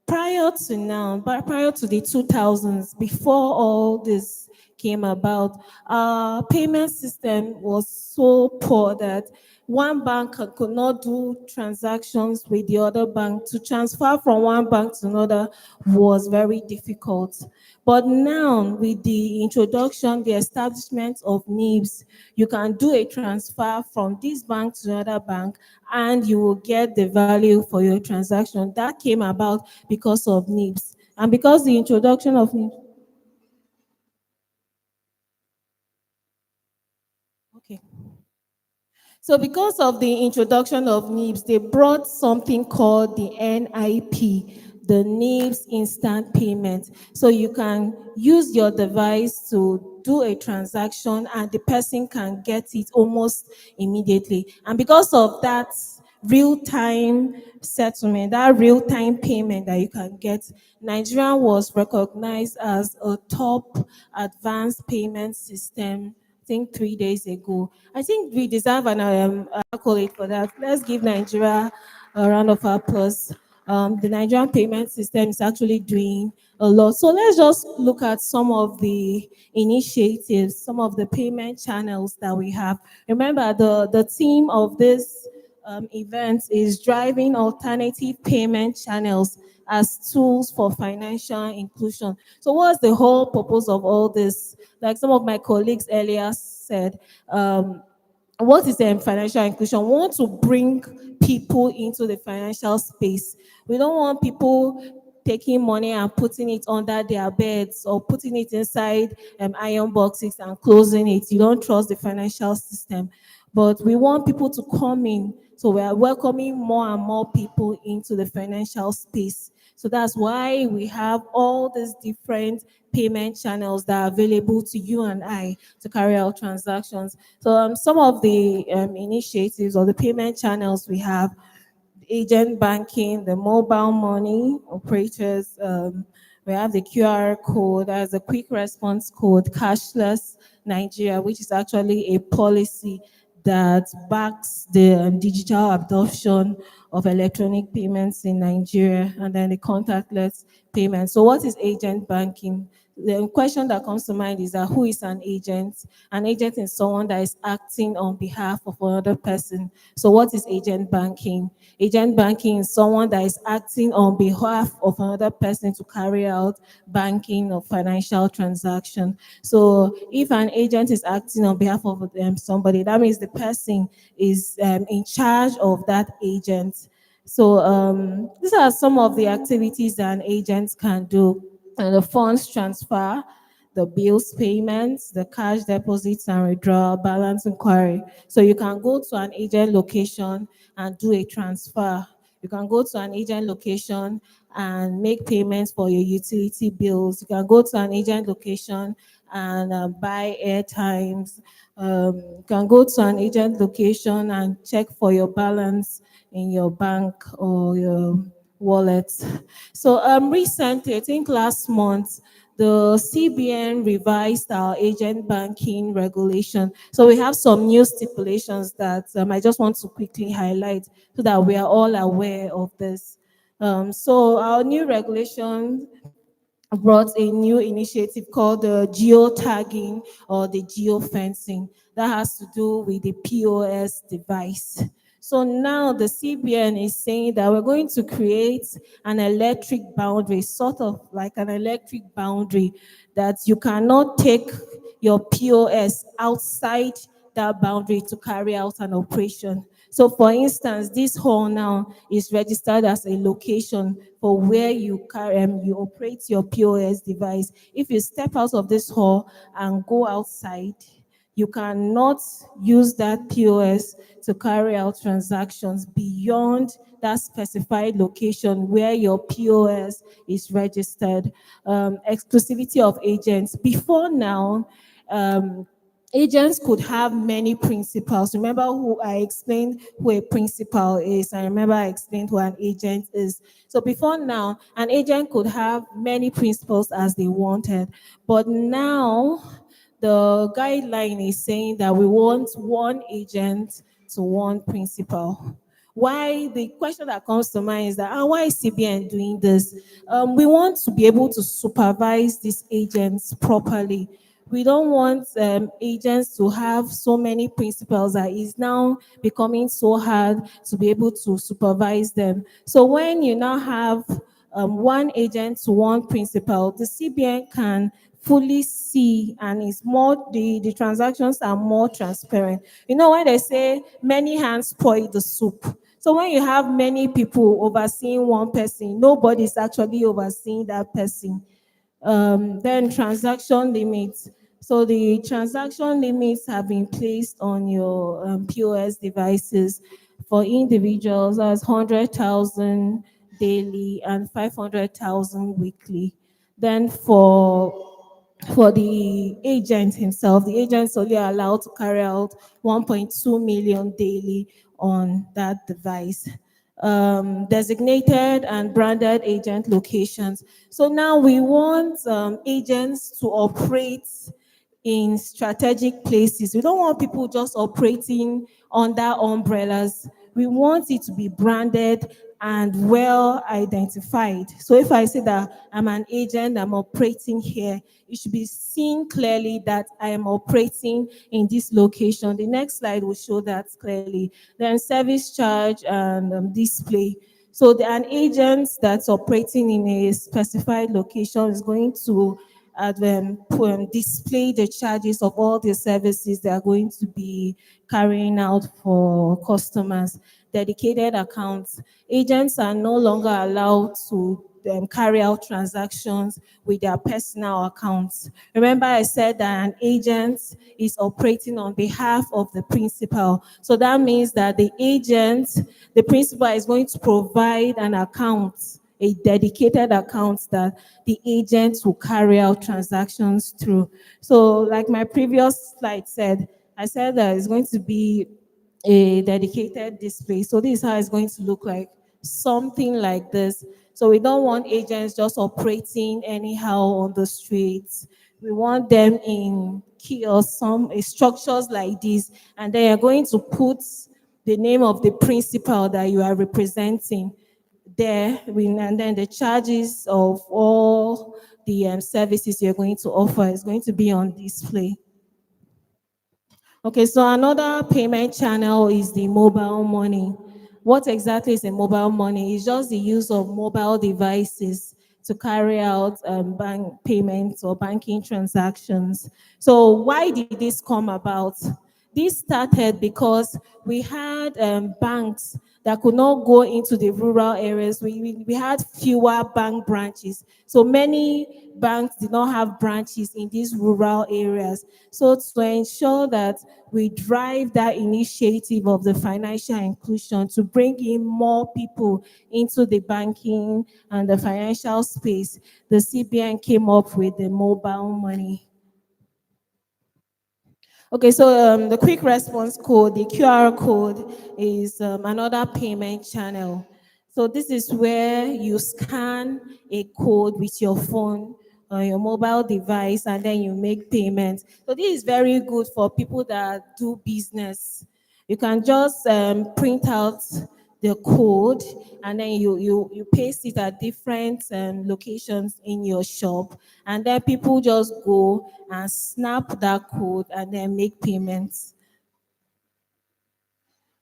Prior to now, but prior to the 2000s, before all this came about, our payment system was so poor that one bank could not do transactions with the other bank. To transfer from one bank to another was very difficult. But now, with the introduction, the establishment of NIBS, you can do a transfer from this bank to another bank and you will get the value for your transaction. That came about because of NIBS. And because the introduction of NIBS, okay. So because of the introduction of NIBS, they brought something called the NIP, the NIBS instant payment. So you can use your device to do a transaction and the person can get it almost immediately. And because of that real-time settlement, that real-time payment that you can get, Nigeria was recognized as a top advanced payment system, I think 3 days ago. I think we deserve an accolade for that. Let's give Nigeria a round of applause. The Nigerian payment system is actually doing a lot. So let's just look at some of the initiatives, some of the payment channels that we have. Remember, the theme of this event is driving alternative payment channels as tools for financial inclusion. So what's the whole purpose of all this? Like some of my colleagues earlier said, what is financial inclusion? We want to bring people into the financial space. We don't want people taking money and putting it under their beds or putting it inside iron boxes and closing it. You don't trust the financial system. But we want people to come in. So we are welcoming more and more people into the financial space. So that's why we have all these different payment channels that are available to you and I to carry out transactions. So some of the initiatives or the payment channels we have: agent banking, the mobile money operators. We have the QR code, as a quick response code, cashless Nigeria, which is actually a policy that backs the digital adoption of electronic payments in Nigeria, and then the contactless payment. So what is agent banking? The question that comes to mind is that who is an agent? An agent is someone that is acting on behalf of another person. So what is agent banking? Agent banking is someone that is acting on behalf of another person to carry out banking or financial transaction. So if an agent is acting on behalf of somebody, that means the person is in charge of that agent. So these are some of the activities that an agent can do: the funds transfer, the bills payments, the cash deposits and withdrawal, balance inquiry. So you can go to an agent location and do a transfer. You can go to an agent location and make payments for your utility bills. You can go to an agent location and buy airtimes. You can go to an agent location and check for your balance in your bank or your wallet. So recently, I think last month, the CBN revised our agent banking regulation. So we have some new stipulations that I just want to quickly highlight so that we are all aware of this. So our new regulation brought a new initiative called the geotagging or the geofencing that has to do with the POS device. So now the CBN is saying that we're going to create an electric boundary, sort of like an electric boundary, that you cannot take your POS outside that boundary to carry out an operation. So for instance, this hall now is registered as a location for where you you operate your POS device. If you step out of this hall and go outside, you cannot use that POS to carry out transactions beyond that specified location where your POS is registered. Exclusivity of agents. Before now, agents could have many principals. Remember who I explained who a principal is. I remember I explained who an agent is. So before now, an agent could have many principals as they wanted. But now, the guideline is saying that we want one agent to one principal. Why the question that comes to mind is that why is CBN doing this? We want to be able to supervise these agents properly. We don't want agents to have so many principals that is now becoming so hard to be able to supervise them. So when you now have one agent to one principal, the CBN can fully see and is more the transactions are more transparent. You know, when they say many hands spoil the soup. So when you have many people overseeing one person, nobody's actually overseeing that person. Then transaction limits. So the transaction limits have been placed on your POS devices. For individuals, that's 100,000 daily and 500,000 weekly. Then for the agent himself, the agent's only allowed to carry out 1.2 million daily on that device. Designated and branded agent locations. So now we want agents to operate in strategic places. We don't want people just operating under umbrellas. We want it to be branded and well identified. So if I say that I'm an agent, I'm operating here, it should be seen clearly that I am operating in this location. The next slide will show that clearly. Then service charge and display. So an agent that's operating in a specified location is going to display the charges of all the services they are going to be carrying out for customers. Dedicated accounts. Agents are no longer allowed to carry out transactions with their personal accounts. Remember, I said that an agent is operating on behalf of the principal. So that means that the principal is going to provide an account, a dedicated account that the agents will carry out transactions through. So, like my previous slide said, I said that it's going to be a dedicated display. So this is how it's going to look like, something like this. So we don't want agents just operating anyhow on the streets. We want them in kiosks, some structures like this, and then you're going to put the name of the principal that you are representing there, and then the charges of all the services you're going to offer is going to be on display. Okay, so another payment channel is the mobile money. What exactly is a mobile money? It's just the use of mobile devices to carry out bank payments or banking transactions. So why did this come about? This started because we had banks that could not go into the rural areas. We had fewer bank branches. So many banks did not have branches in these rural areas. So to ensure that we drive that initiative of the financial inclusion to bring in more people into the banking and the financial space, the CBN came up with the mobile money. Okay, so the quick response code, the QR code, is another payment channel. So this is where you scan a code with your phone or your mobile device, and then you make payments. So this is very good for people that do business. You can just print out the code, and then you paste it at different locations in your shop, and then people just go and snap that code and then make payments.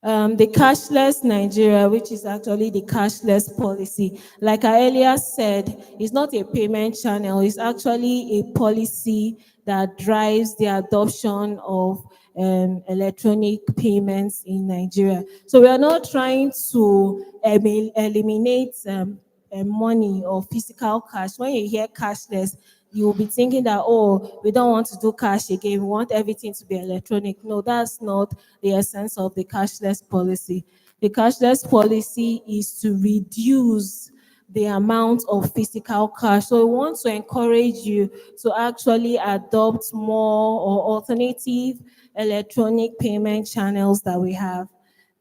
The cashless Nigeria, which is actually the cashless policy. Like I earlier said, it's not a payment channel, it's actually a policy that drives the adoption of electronic payments in Nigeria. So we are not trying to eliminate money or physical cash. When you hear cashless, you will be thinking that, oh, we don't want to do cash again, we want everything to be electronic. No, that's not the essence of the cashless policy. The cashless policy is to reduce the amount of physical cash. So we want to encourage you to actually adopt more or alternative electronic payment channels that we have.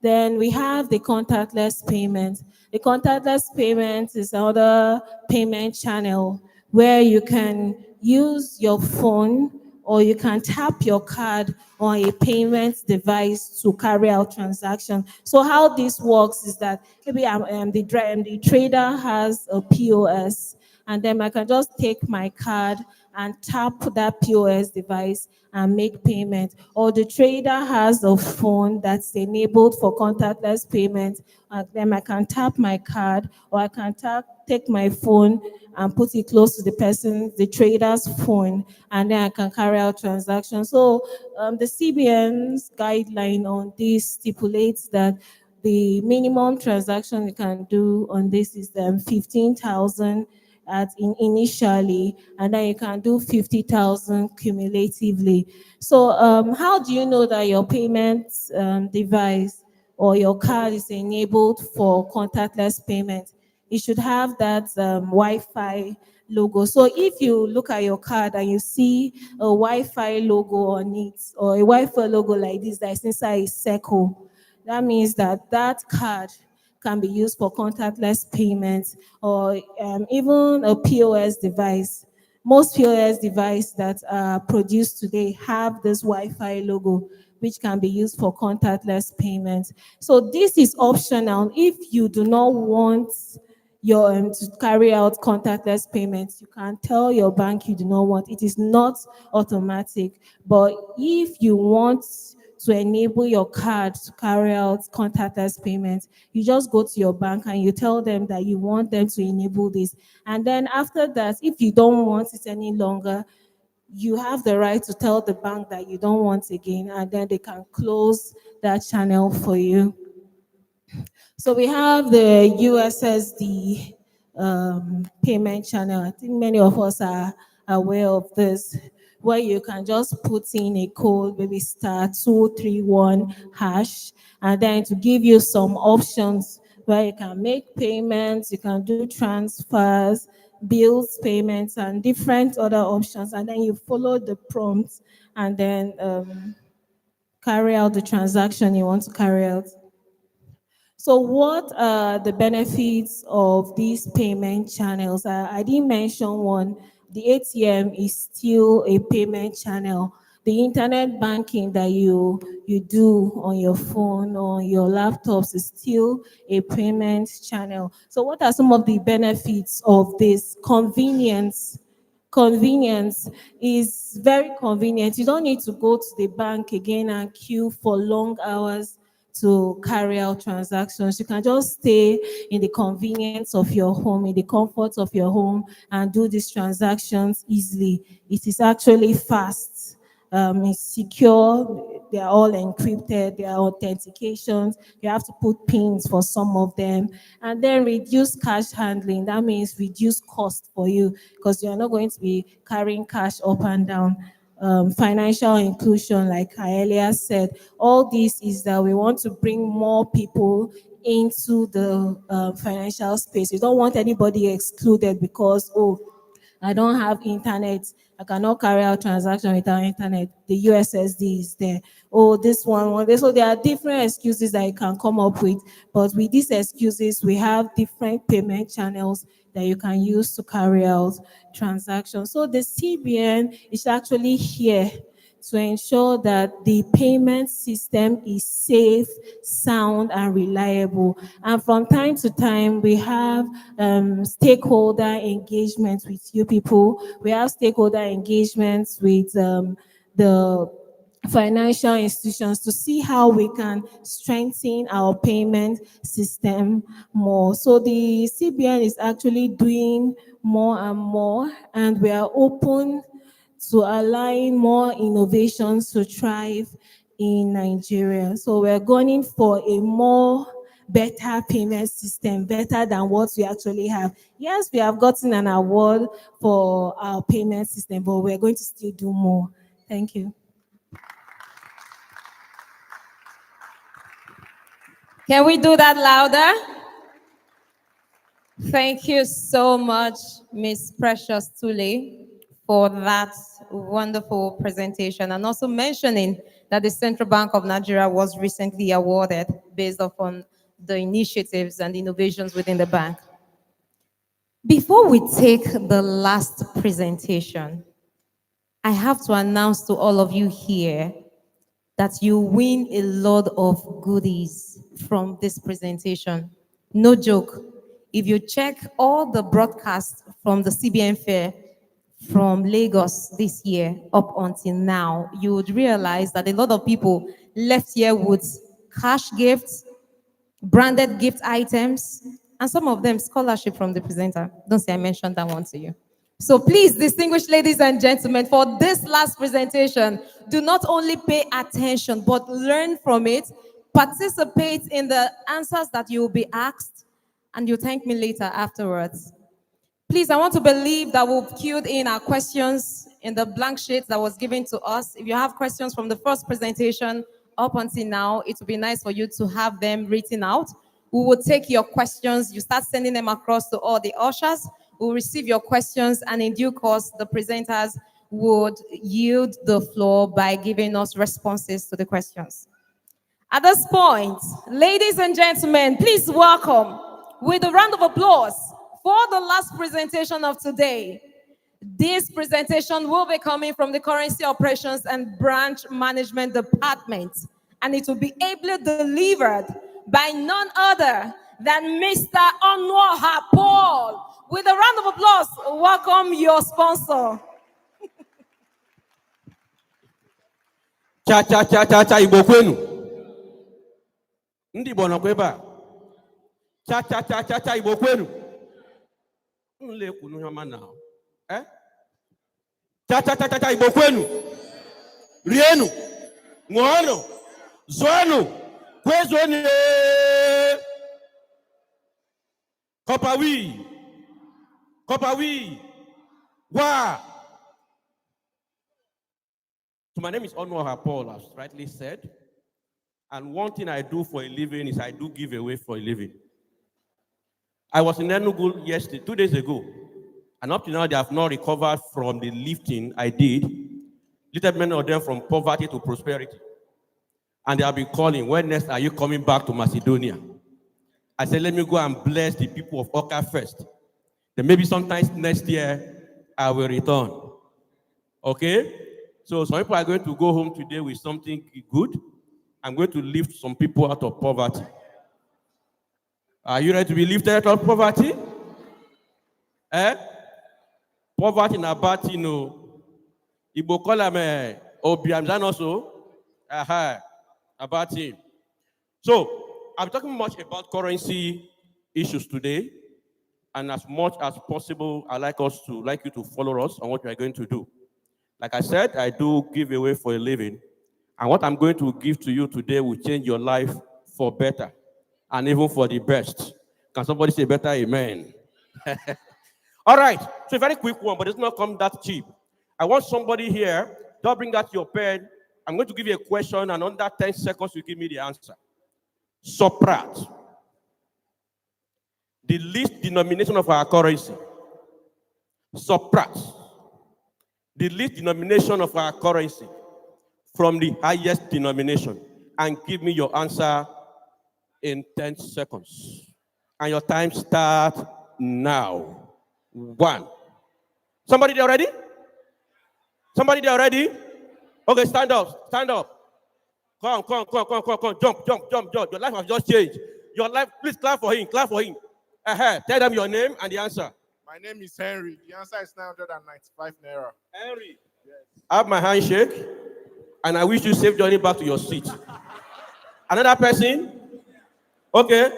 Then we have the contactless payment. The contactless payment is another payment channel where you can use your phone or you can tap your card on a payment device to carry out transaction. So how this works is that maybe the trader has a POS, and then I can just take my card and tap that POS device and make payment. Or the trader has a phone that's enabled for contactless payment, and then I can tap my card, or I can take my phone and put it close to the trader's phone, and then I can carry out transactions. So the CBN's guideline on this stipulates that the minimum transaction you can do on this is 15,000 initially, and then you can do 50,000 cumulatively. So how do you know that your payment device or your card is enabled for contactless payment? It should have that Wi-Fi logo. So if you look at your card and you see a Wi-Fi logo on it, or a Wi-Fi logo like this that's inside a circle, that means that that card can be used for contactless payments, or even a POS device. Most POS devices that are produced today have this Wi-Fi logo, which can be used for contactless payments. So this is optional. If you do not want your to carry out contactless payments, you can tell your bank you do not want. It is not automatic, but if you want to enable your card to carry out contactless payments, you just go to your bank and you tell them that you want them to enable this. And then after that, if you don't want it any longer, you have the right to tell the bank that you don't want again, and then they can close that channel for you. So we have the USSD payment channel. I think many of us are aware of this, where you can just put in a code, maybe *231#, and then to give you some options where you can make payments, you can do transfers, bills payments, and different other options. And then you follow the prompts and then carry out the transaction you want to carry out. So what are the benefits of these payment channels? I didn't mention one. The ATM is still a payment channel. The internet banking that you do on your phone or your laptops is still a payment channel. So what are some of the benefits of this? Convenience is very convenient. You don't need to go to the bank again and queue for long hours to carry out transactions. You can just stay in the convenience of your home, in the comfort of your home, and do these transactions easily. It is actually fast. It's secure. They are all encrypted. There are authentications. You have to put pins for some of them, and then reduce cash handling. That means reduce cost for you, because you are not going to be carrying cash up and down. Financial inclusion, like I earlier said, all this is that we want to bring more people into the financial space. We don't want anybody excluded because, oh, I don't have internet. I cannot carry out transaction without internet. The USSD is there. Oh, this one. So there are different excuses that you can come up with. But with these excuses, we have different payment channels that you can use to carry out transactions. So the CBN is actually here to ensure that the payment system is safe, sound, and reliable. And from time to time, we have stakeholder engagements with you people. We have stakeholder engagements with the financial institutions to see how we can strengthen our payment system more. So the CBN is actually doing more and more, and we are open to allowing more innovations to thrive in Nigeria. So we're going for a more better payment system, better than what we actually have. Yes, we have gotten an award for our payment system, but we're going to still do more. Thank you. Can we do that louder? Thank you so much, Miss Precious Tule, for that wonderful presentation, and also mentioning that the Central Bank of Nigeria was recently awarded based upon the initiatives and innovations within the bank. Before we take the last presentation, I have to announce to all of you here that you win a lot of goodies from this presentation. No joke. If you check all the broadcasts from the CBN Fair from Lagos this year up until now, you would realize that a lot of people left here with cash gifts, branded gift items, and some of them scholarship from the presenter. Don't say I mentioned that one to you. So please, distinguished ladies and gentlemen, for this last presentation, do not only pay attention, but learn from it, participate in the answers that you will be asked, and you thank me later afterwards. Please, I want to believe that we've queued in our questions in the blank sheet that was given to us. If you have questions from the first presentation up until now, it would be nice for you to have them written out. We will take your questions. You start sending them across to all the ushers. We'll receive your questions, and in due course, the presenters would yield the floor by giving us responses to the questions. At this point, ladies and gentlemen, please welcome, with a round of applause, for the last presentation of today. This presentation will be coming from the Currency Operations and Branch Management Department, and it will be ably delivered by none other than Mr. Onwoha Paul. With a round of applause, welcome your sponsor. Cha cha cha cha cha Igbo kwenu. Ndị Igbo nọkwa ebe a. Cha cha cha cha cha Igbo kwenu. Unu lekwu n'ihe ọma na. Eh? Cha cha cha cha cha Igbo kwenu. Rienu. Ṅụọnụ. Zụọnụ. Kwezuonu. Kopawi. Kopawi. Wa. So my name is Onwoha Paul, as rightly said. And one thing I do for a living is I do give away for a living. I was in Enugu yesterday, 2 days ago. And up to now, they have not recovered from the lifting I did. Little many of them from poverty to prosperity. And they have been calling, when next are you coming back to Macedonia? I said, let me go and bless the people of Awka first. Then maybe sometimes next year, I will return. Okay? So some people are going to go home today with something good. I'm going to lift some people out of poverty. Are you ready to be lifted out of poverty? Eh? Poverty in a bad thing, no. Igbo call them Obiamzan also. Aha, a bad thing. So I'm talking much about currency issues today. And as much as possible, I'd like you to follow us on what we are going to do. Like I said, I do give away for a living. And what I'm going to give to you today will change your life for better and even for the best. Can somebody say better amen? All right, so a very quick one, but it's not come that cheap. I want somebody here, don't bring out your pen. I'm going to give you a question, and under 10 seconds, you give me the answer. Subtract the least denomination of our currency. Subtract the least denomination of our currency from the highest denomination, and give me your answer in 10 seconds. And your time starts now. 1. Somebody there already? Somebody there already? Okay, stand up, stand up. Come. Jump. Your life has just changed. Your life, please clap for him, clap for him. Tell them your name and the answer. My name is Henry. The answer is 995 naira. Henry. Yes. I have my handshake. And I wish you safe journey back to your seat. Another person? Okay.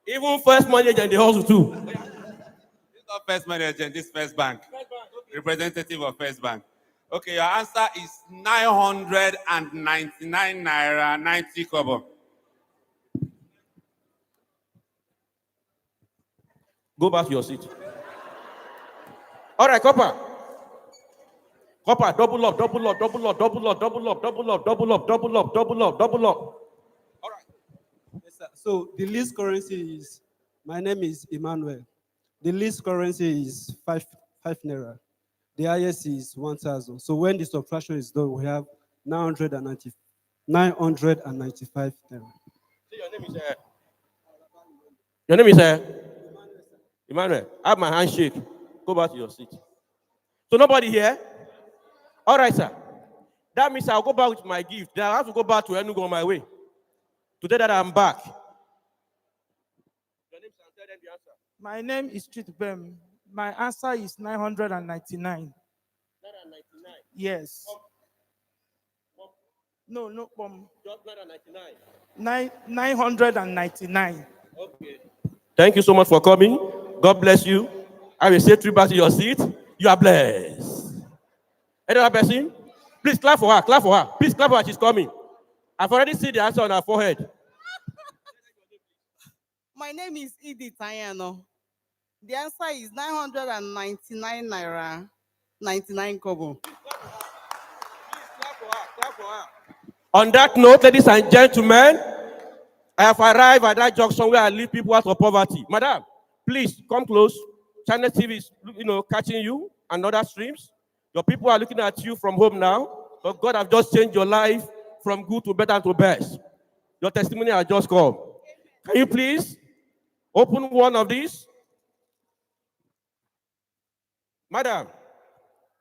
Even first manager in the house too. This is not first manager, this First Bank. Representative of First Bank. Okay, your answer is 999 naira 90 kobo. Go back to your seat. All right, Copper. Copper, double up, double up, double up, double up, double up, double up, double up, double up, double up, double up. Yes, sir. So the least currency is, my name is Emmanuel. The least currency is five naira. The highest is 1,000. So when the subtraction is done, we have 995 naira. See, your name is Emmanuel. I have my handshake. Go back to your seat. So nobody here? All right, sir. That means I'll go back with my gift. Then I have to go back to Enugu on my way. Today that I'm back. Your name, sir, tell them the answer. My name is Chitbem. My answer is 999. 999. Yes. No, just 999. 999. Okay. Thank you so much for coming. God bless you. I will say 3 back to your seat. You are blessed. Any other person? Please clap for her. Clap for her. Please clap for her. She's coming. I've already seen the answer on her forehead. My name is Edith Ayano. The answer is 999 naira 99 kobo. On that note, ladies and gentlemen, I have arrived at that junction where I leave people out of poverty. Madam, please come close. Channel TV is, catching you and other streams. Your people are looking at you from home now. But God has just changed your life from good to better to best. Your testimony has just come. Can you please open one of these? Madam,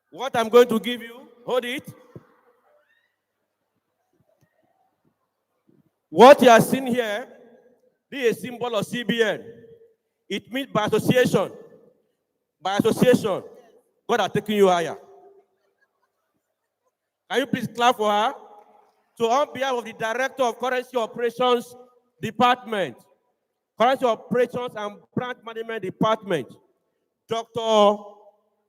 what I'm going to give you, hold it. What you are seeing here, this is a symbol of CBN. It means by association. By association, God has taken you higher. Can you please clap for her? So on behalf of the Director of Currency Operations Department, Currency Operations and Branch Management Department, Dr.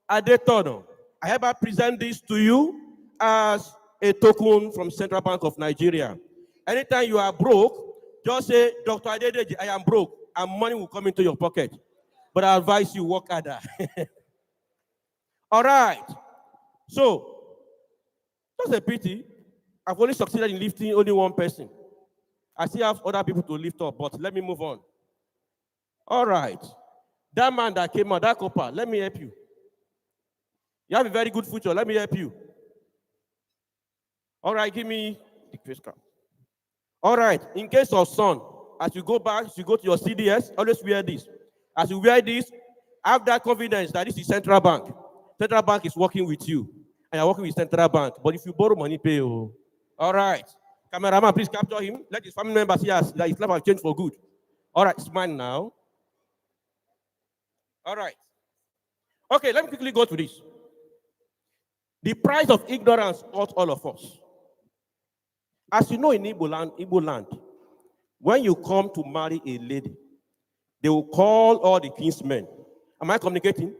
Adetono, I hereby present this to you as a token from Central Bank of Nigeria. Anytime you are broke, just say, Dr. Adedeji, I am broke, and money will come into your pocket. But I advise you work harder. All right. So, just a pity. I've only succeeded in lifting only one person. I still have other people to lift up, but let me move on. All right. That man that came out, that copper, let me help you. You have a very good future. Let me help you. All right, give me the face card. All right, in case of sun, as you go back, as you go to your CDS, always wear this. As you wear this, have that confidence that this is Central Bank. Central Bank is working with you, and you're working with Central Bank. But if you borrow money, pay. Oh. All right. Cameraman, please capture him. Let his family members see us that his life has changed for good. All right, smile now. All right. Okay, let me quickly go to this. The price of ignorance hurts all of us. As you know, in Igbo land, when you come to marry a lady, they will call all the kinsmen. Am I communicating?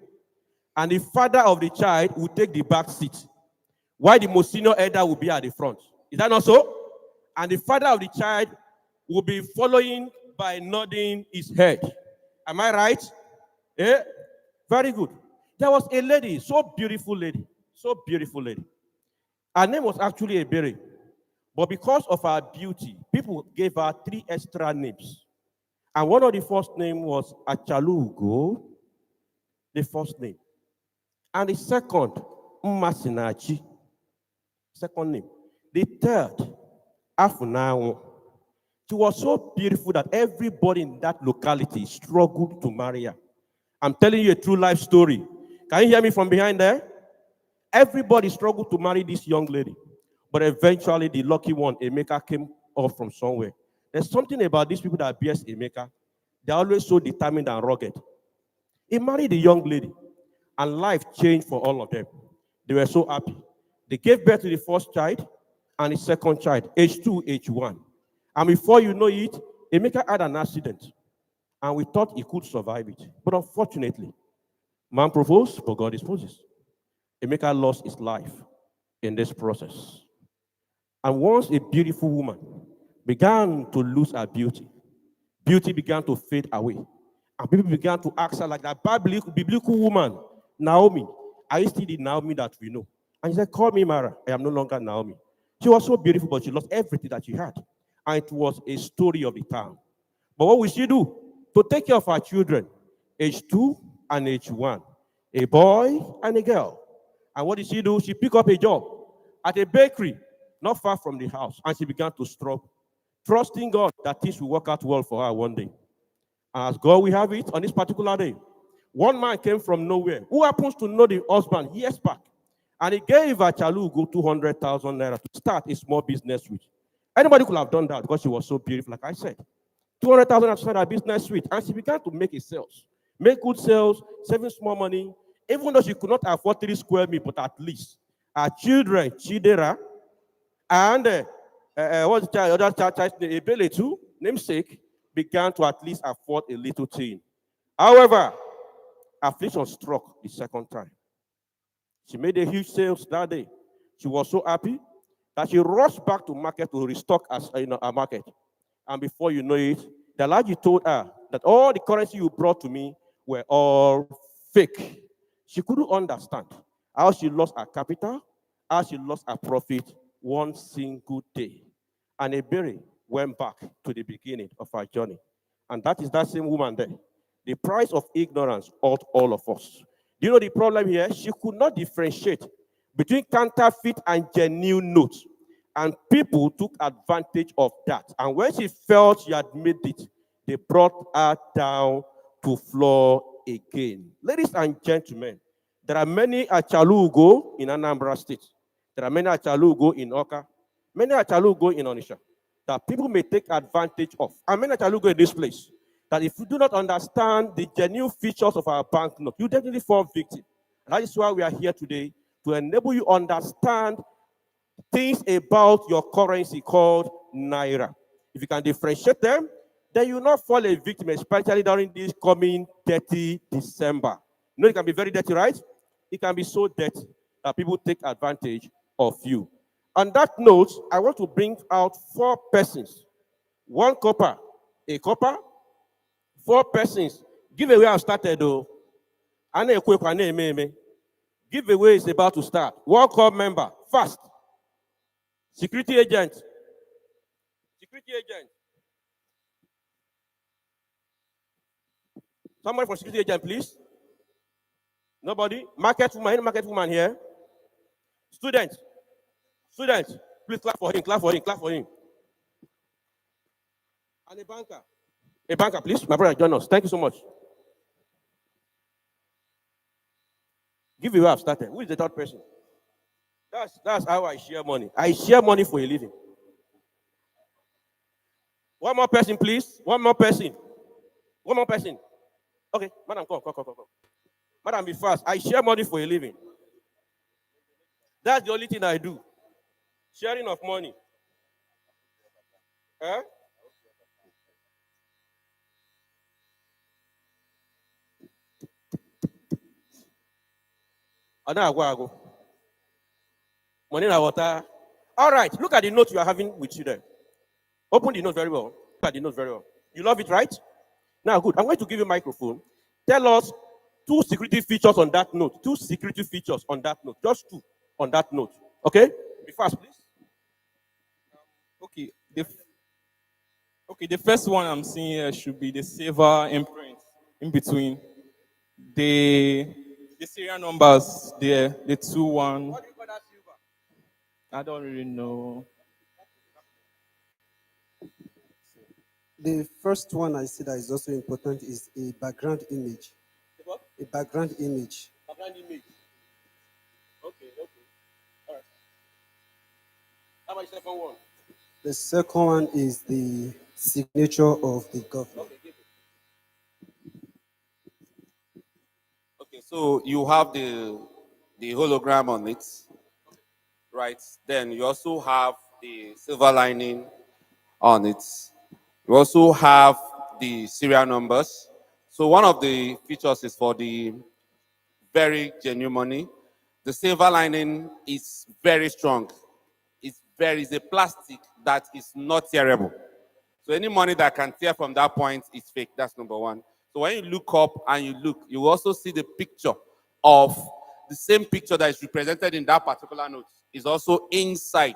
And the father of the child will take the back seat, while the most senior elder will be at the front. Is that not so? And the father of the child will be following by nodding his head. Am I right? Yeah? Very good. There was a lady, so beautiful lady. Her name was actually a berry. But because of her beauty, people gave her 3 extra names. And one of the first name was Achalugo, the first name. And the second, Mmasinachi, second name. The third, Afunawo. She was so beautiful that everybody in that locality struggled to marry her. I'm telling you a true life story. Can you hear me from behind there? Everybody struggled to marry this young lady. But eventually, the lucky one, Emeka, came off from somewhere. There's something about these people that bears Emeka. They're always so determined and rugged. He married a young lady, and life changed for all of them. They were so happy. They gave birth to the first child and the second child, age 2, age 1. And before you know it, Emeka had an accident. And we thought he could survive it. But unfortunately, man proposed, but God disposes. Emeka lost his life in this process. And once a beautiful woman began to lose her beauty, beauty began to fade away. And people began to ask her like that biblical woman, Naomi, are you still the Naomi that we know? And she said, call me Mara. I am no longer Naomi. She was so beautiful, but she lost everything that she had. And it was a story of the town. But what will she do? To take care of her children, age 2 and age 1, a boy and a girl. And what did she do? She picked up a job at a bakery not far from the house, and she began to struggle, trusting God that things will work out well for her one day. And as God will have it, on this particular day, one man came from nowhere who happens to know the husband years back, and he gave her Chalugo 200,000 naira to start a small business with. Anybody could have done that because she was so beautiful, like I said. 200,000 to start a business with, and she began to make make good sales, saving small money, even though she could not afford 3 square meters, but at least her children, Chidera, and what's the other child, Ebele too, namesake, began to at least afford a little thing. However, affliction struck the second time. She made a huge sales that day. She was so happy that she rushed back to market to restock her market. And before you know it, the Alhaji told her that all the currency you brought to me were all fake. She couldn't understand how she lost her capital, how she lost her profit one single day. And Ebere went back to the beginning of her journey. And that is that same woman there. The price of ignorance ought all of us. Do you know the problem here? She could not differentiate between counterfeit and genuine notes. And people took advantage of that. And when she felt she had made it, they brought her down to floor again. Ladies and gentlemen, there are many Achalugo in Anambra State. There are many Achalugo in Awka. Many Achalugo in Onisha that people may take advantage of. And many Achalugo in this place that if you do not understand the genuine features of our banknote, you definitely fall victim. And that is why we are here today, to enable you understand things about your currency called Naira. If you can differentiate them, then you will not fall a victim, especially during this coming dirty December. You know, it can be very dirty, right? It can be so dirty that people take advantage of you. On that note, I want to bring out 4 persons. 1 copper, a copper, 4 persons. Giveaway has started though. Giveaway is about to start. 1 club member, fast. Security agent. Security agent. Somebody from security agent, please. Nobody? Market woman, any market woman here? Student. Student. Please clap for him, clap for him, clap for him. And a banker. A banker, please. My brother, join us. Thank you so much. Give you where I've started. Who is the 3rd person? That's how I share money. I share money for a living. 1 more person, please. 1 more person. 1 more person. Okay, madam, come. Madam, be fast. I share money for a living. That's the only thing I do. Sharing of money. Huh? Money in water. All right, look at the note you are having with you there. Open the note very well. Look at the note very well. You love it, right? Now, good. I'm going to give you a microphone. Tell us 2 security features on that note. 2 security features on that note. Just 2 on that note. Okay? Be fast, please. Okay. The first one I'm seeing here should be the silver imprint in between. The serial numbers there, the 2-1. What do you call that silver? I don't really know. The first one I see that is also important is a background image. What? A background image. Background image. Okay. All right. How about the second one? The second one is the signature of the governor. Okay, give it. Okay, so you have the hologram on it. right? Then you also have the silver lining on it. You also have the serial numbers. So one of the features is for the very genuine money. The silver lining is very strong. It's a plastic that is not tearable. So any money that can tear from that point is fake. That's number one. So when you look up and you look, you also see the picture of the same picture that is represented in that particular note is also inside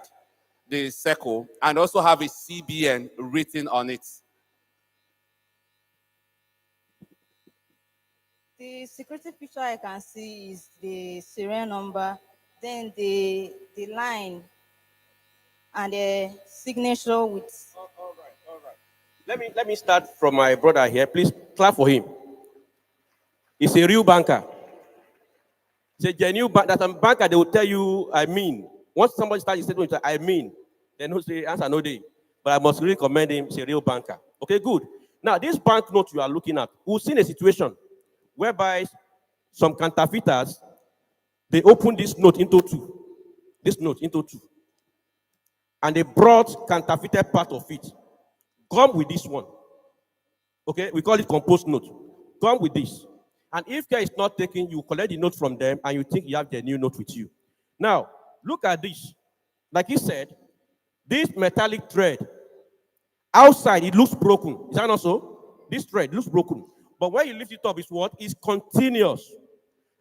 the circle and also have a CBN written on it. The security picture I can see is the serial number, then the line and the signature with. Let me start from my brother here. Please clap for him. He's a real banker. He's a genuine banker. That's a banker, they will tell you, I mean. Once somebody starts his statement, I mean. Then he'll say, answer no day. But I must really commend him. He's a real banker. Okay, good. Now, this banknote you are looking at, we've seen a situation whereby some counterfeiters, they opened this note into two. This note into two. And they brought counterfeited part of it. Come with this one. Okay, we call it compost note. Come with this. And if care is not taken, you collect the note from them and you think you have the new note with you. Now, look at this. Like he said, this metallic thread, outside it looks broken. Is that not so? This thread looks broken. But when you lift it up, it's what? It's continuous.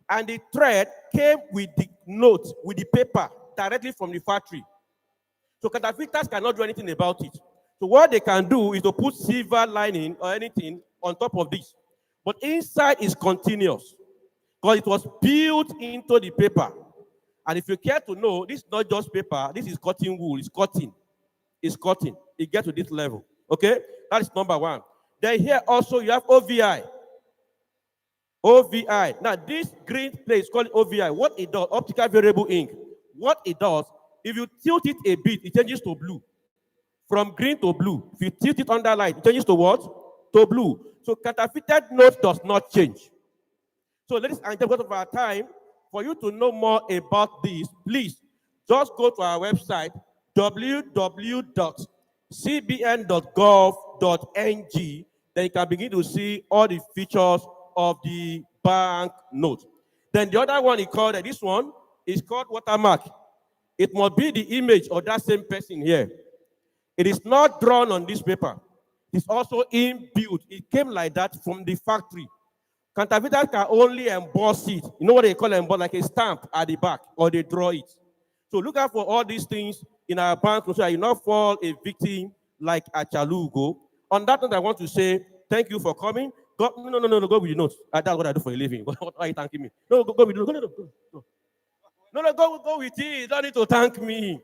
And the thread came with the note, with the paper, directly from the factory. So counterfeiters cannot do anything about it. So what they can do is to put silver lining or anything on top of this. But inside is continuous because it was built into the paper. And if you care to know, this is not just paper, this is cotton wool, it's cotton. It's cotton. It gets to this level. Okay? That is number one. Then here also you have OVI. OVI. Now this green place called OVI. What it does, optical variable ink. What it does, if you tilt it a bit, it changes to blue. From green to blue. If you tilt it under light, it changes to what? To blue. So counterfeited note does not change. So ladies and gentlemen, because of our time, for you to know more about this, please just go to our website, www.cbn.gov.ng. Then you can begin to see all the features of the bank note. Then the other one he called, this one is called watermark. It must be the image of that same person here. It is not drawn on this paper. It's also inbuilt. It came like that from the factory. Counterfeiters can only emboss it. You know what they call emboss? Like a stamp at the back, or they draw it. So look out for all these things in our bank so that you not fall a victim like a chalugo. On that note, I want to say thank you for coming. Go, no, go with the notes. That's what I do for a living. What are you thanking me? No, go with the notes. No, go with it. You don't need to thank me. You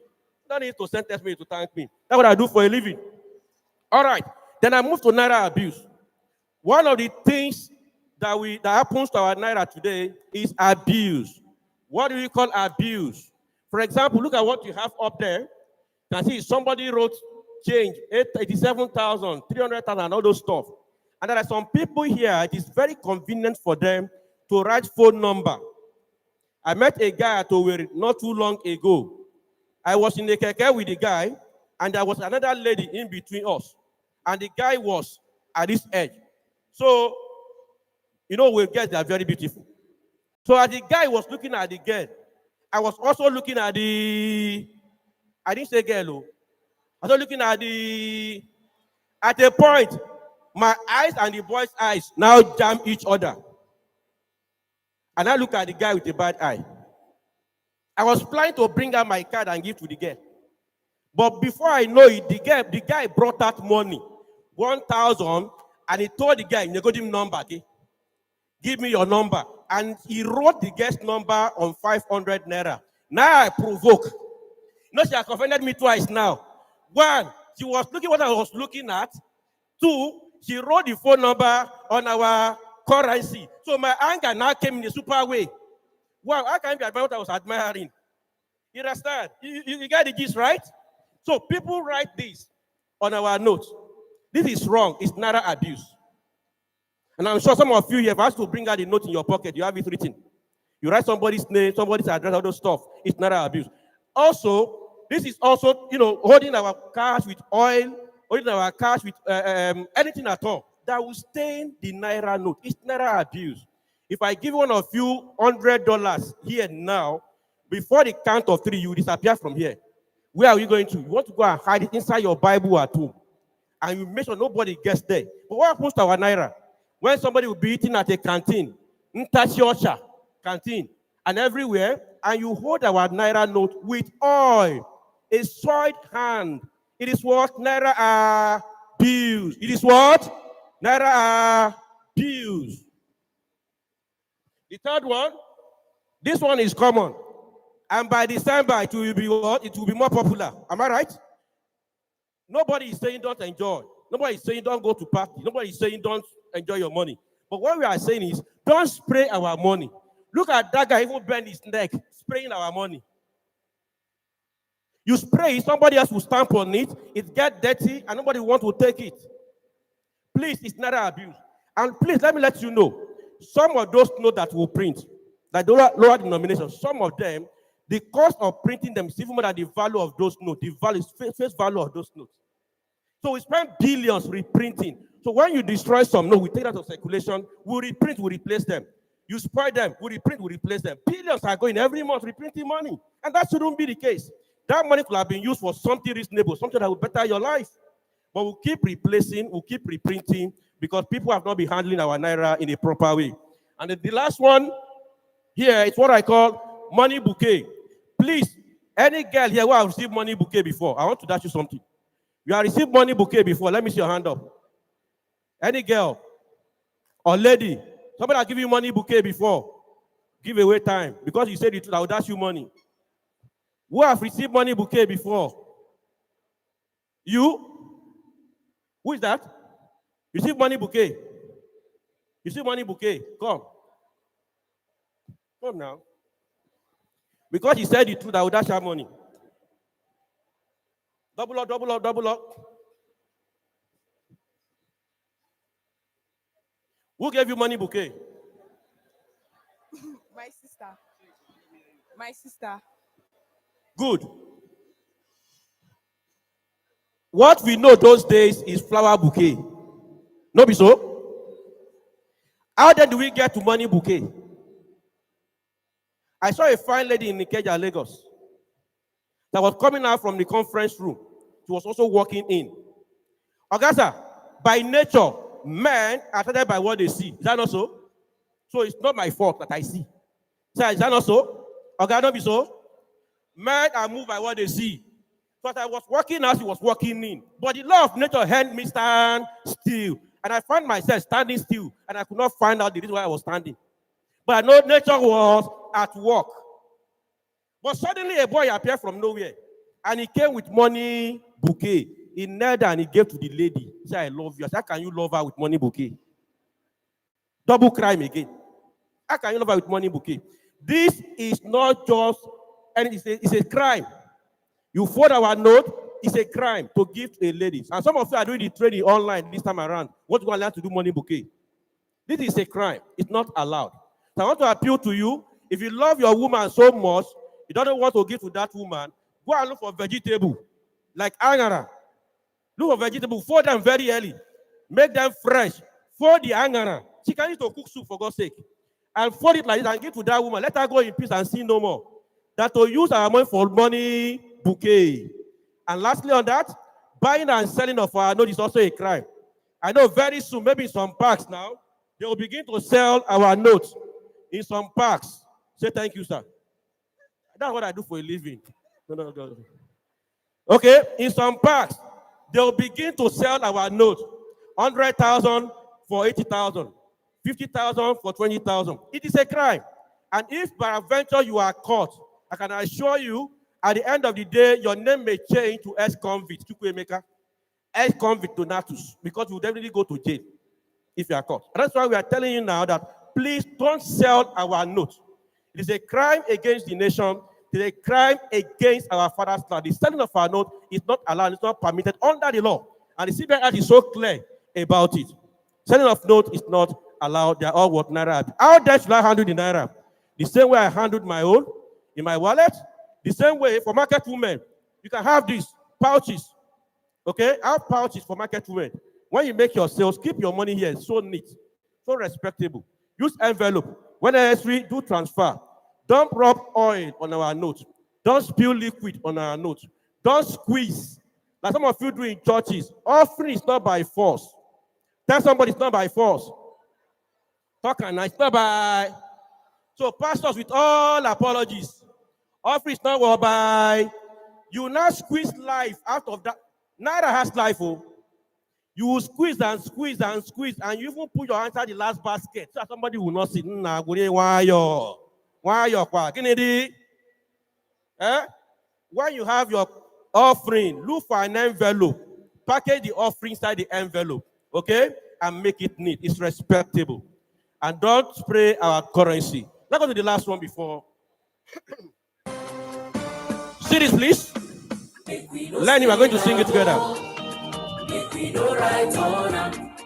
don't need to sentence me to thank me. That's what I do for a living. All right. Then I move to Naira abuse. One of the things that happens to our Naira today is abuse. What do we call abuse? For example, look at what you have up there. You can see somebody wrote change, 87,000, 300,000, all those stuff. And there are some people here, it is very convenient for them to write phone number. I met a guy at Owerri not too long ago. I was in the keke with the guy, and there was another lady in between us. And the guy was at this edge. So, you know, we girls, they are very beautiful. So as the guy was looking at the girl, I was also looking at the, I didn't say girl, I was looking at a point, my eyes and the boy's eyes now jam each other. And I look at the guy with a bad eye. I was planning to bring out my card and give to the girl. But before I know it, the guy brought out money, 1,000, and he told the guy, you got him number, okay? Give me your number. And he wrote the guest number on 500 naira. Now I provoke. You know, she has offended me twice now. One, she was looking what I was looking at. Two, she wrote the phone number on our currency. So my anger now came in a super way. Wow, how can you be admiring what I was admiring? You understand? You get the gist, right? So people write this on our notes. This is wrong. It's Naira abuse. And I'm sure some of you have asked to bring out the note in your pocket. You have it written. You write somebody's name, somebody's address, all those stuff. It's Naira abuse. Also, this is also, holding our cash with oil, holding our cash with anything at all that will stain the naira note. It's naira abuse. If I give one of you $100 here now, before the count of 3, you disappear from here. Where are you going to? You want to go and hide it inside your Bible at home, and you make sure nobody gets there. But what happens to our naira? When somebody will be eating at a canteen, Ntachiocha canteen, and everywhere, and you hold our naira note with oil, a soiled hand. It is what? Naira bills. It is what? Naira bills. The third one, this one is common. And by December, it will be what? It will be more popular. Am I right? Nobody is saying don't enjoy. Nobody is saying don't go to party. Nobody is saying don't enjoy your money. But what we are saying is don't spray our money. Look at that guy even bend his neck, spraying our money. You spray it, somebody else will stamp on it, it gets dirty, and nobody wants to take it. Please, it's not abuse. And please, let me let you know, some of those notes that will print, that lower denomination, some of them, the cost of printing them is even more than the value of those notes, the value, face value of those notes. So we spend billions reprinting. So when you destroy some notes, we take that out of circulation, we reprint, we replace them. You spoil them, we reprint, we replace them. Billions are going every month reprinting money. And that shouldn't be the case. That money could have been used for something reasonable, something that will better your life. But we'll keep replacing, we'll keep reprinting, because people have not been handling our naira in a proper way. And the last one here is what I call money bouquet. Please, any girl here who have received money bouquet before, I want to ask you something. You have received money bouquet before, let me see your hand up. Any girl or lady, somebody that give you money bouquet before, give away time, because you said the truth, I will dash you money. Who have received money bouquet before? You? Who is that? You receive money bouquet. You see money bouquet. Come. Come now. Because you said the truth, I will dash your money. Double up, double up, double up. Who gave you money bouquet? My sister. My sister. Good. What we know those days is flower bouquet. No be so? How then do we get to money bouquet? I saw a fine lady in Ikeja, Lagos, that was coming out from the conference room. She was also walking in. Augusta, by nature, men are attracted by what they see. Is that not so? So it's not my fault that I see. So is that not so? Okay, don't be so. Men are moved by what they see. So as I was walking out, she was walking in. But the law of nature held me stand still. And I found myself standing still. And I could not find out the reason why I was standing. But I know nature was at work. But suddenly a boy appeared from nowhere. And he came with money bouquet. He knelt and he gave to the lady. He said, I love you. I said, how can you love her with money bouquet? Double crime again. How can you love her with money bouquet? This is not just, and it's a crime. You fold our note, it's a crime to give to a lady. And some of you are doing the trading online this time around. What you want to learn to do money bouquet? This is a crime. It's not allowed. So I want to appeal to you. If you love your woman so much, you don't want to give to that woman, go and look for vegetable, like angara. Look for vegetable, fold them very early. Make them fresh. Fold the angara. She can need to cook soup, for God's sake. And fold it like this and give to that woman. Let her go in peace and sin no more. That to use our money for money bouquet. And lastly on that, buying and selling of our note is also a crime. I know very soon, maybe in some parks now, they will begin to sell our notes in some parks. Say thank you, sir. That's what I do for a living. No. Okay, in some parks, they will begin to sell our notes. 100,000 for 80,000. 50,000 for 20,000. It is a crime. And if by adventure you are caught, I can assure you, at the end of the day, your name may change to ex-convict, ex-convict Donatus, because you will definitely go to jail if you are caught. And that's why we are telling you now that please don't sell our notes. It is a crime against the nation. It is a crime against our father's land. The selling of our note is not allowed, it's not permitted under the law. And the CBN Act is so clear about it. Selling of note is not allowed. They are all what naira. How then should I handle the naira? The same way I handled my own in my wallet, The same way for market women, you can have these pouches. Okay, have pouches for market women. When you make your sales, keep your money here. It's so neat, so respectable. Use envelope. When necessary, do transfer. Don't rub oil on our notes. Don't spill liquid on our notes. Don't squeeze. Like some of you do in churches. Offering is not by force. Tell somebody it's not by force. Talk and nice. Bye bye. So, pastors, with all apologies, offering is not by. You now squeeze life out of that. Neither has life. Oh. You will squeeze and squeeze and squeeze, and you even put your hand inside the last basket so that somebody will not see. Why you Kennedy? When you have your offering, look for an envelope. Package the offering inside the envelope, okay? And make it neat. It's respectable. And don't spray our currency. Let's go to the last one before. See this, please. Lenny, we're going to sing it together. Make we no right on am.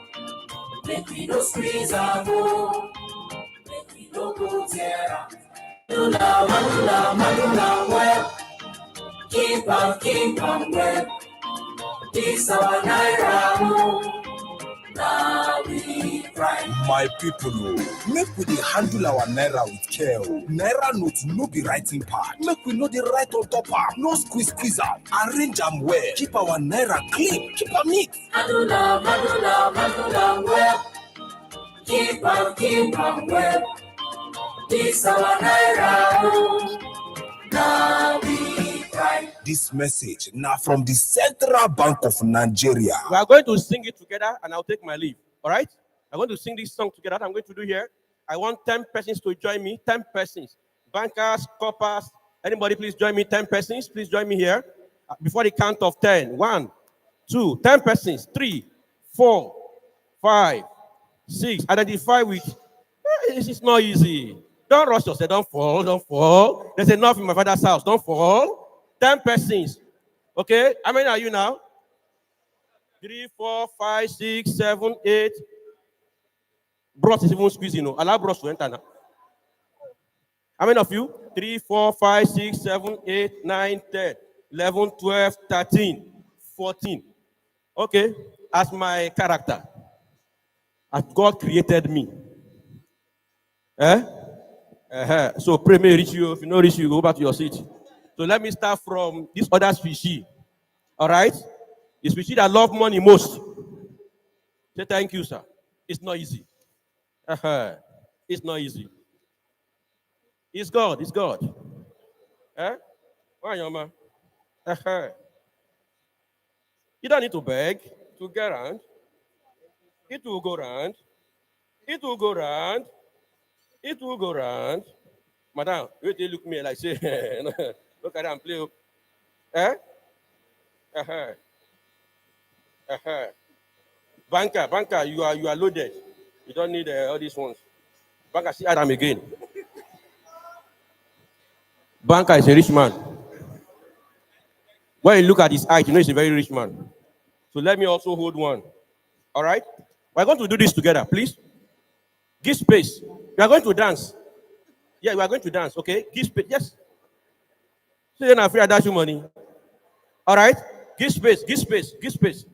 Make we no squeeze am. Make we no go tear am. Madula, well. Keep am well. This our naira. Now we cry. My people, make we dey handle our naira with care. Naira note no be writing pad. Make we know the right on top am. No squeeze am. Arrange am well. Keep our naira clean. Keep am neat. Madula, well. Keep am well. This our naira. Now we cry. This message now from the Central Bank of Nigeria. We are going to sing it together and I'll take my leave. All right? I'm going to sing this song together. What I'm going to do here. I want 10 persons to join me. 10 persons. Bankers, coppers. Anybody please join me. 10 persons. Please join me here. Before the count of 10. 1, 2, 10 persons. 3, 4, 5, 6. Identify with. This is not easy. Don't rush yourself. Don't fall. There's enough in my father's house. Don't fall. 10 persons. Okay? How many are you now? 3, 4, 5, 6, 7, 8. Bros is even squeezing. Allow bros to enter now. How many of you? 3, 4, 5, 6, 7, 8, 9, 10, 11, 12, 13, 14. Okay? As my character. As God created me. So pray may reach you. If you don't reach you, go back to your seat. So let me start from this other species. All right? The species that love money most. Say thank you, sir. It's not easy. It's not easy. It's God. It's God. Why, your man? You don't need to beg to get around. It will go round. It will go round. It will go round. Madam, wait till you look me like say, look at them play. Banker, you are loaded. You don't need all these ones. Banker, see Adam again. Banker is a rich man. When you look at his height, you know he's a very rich man. So let me also hold one. All right? We're going to do this together, please. Give space. We are going to dance. Yeah, we are going to dance, okay? Give space. Yes. So you're not afraid I dash you money. All right? Give space, give space, give space.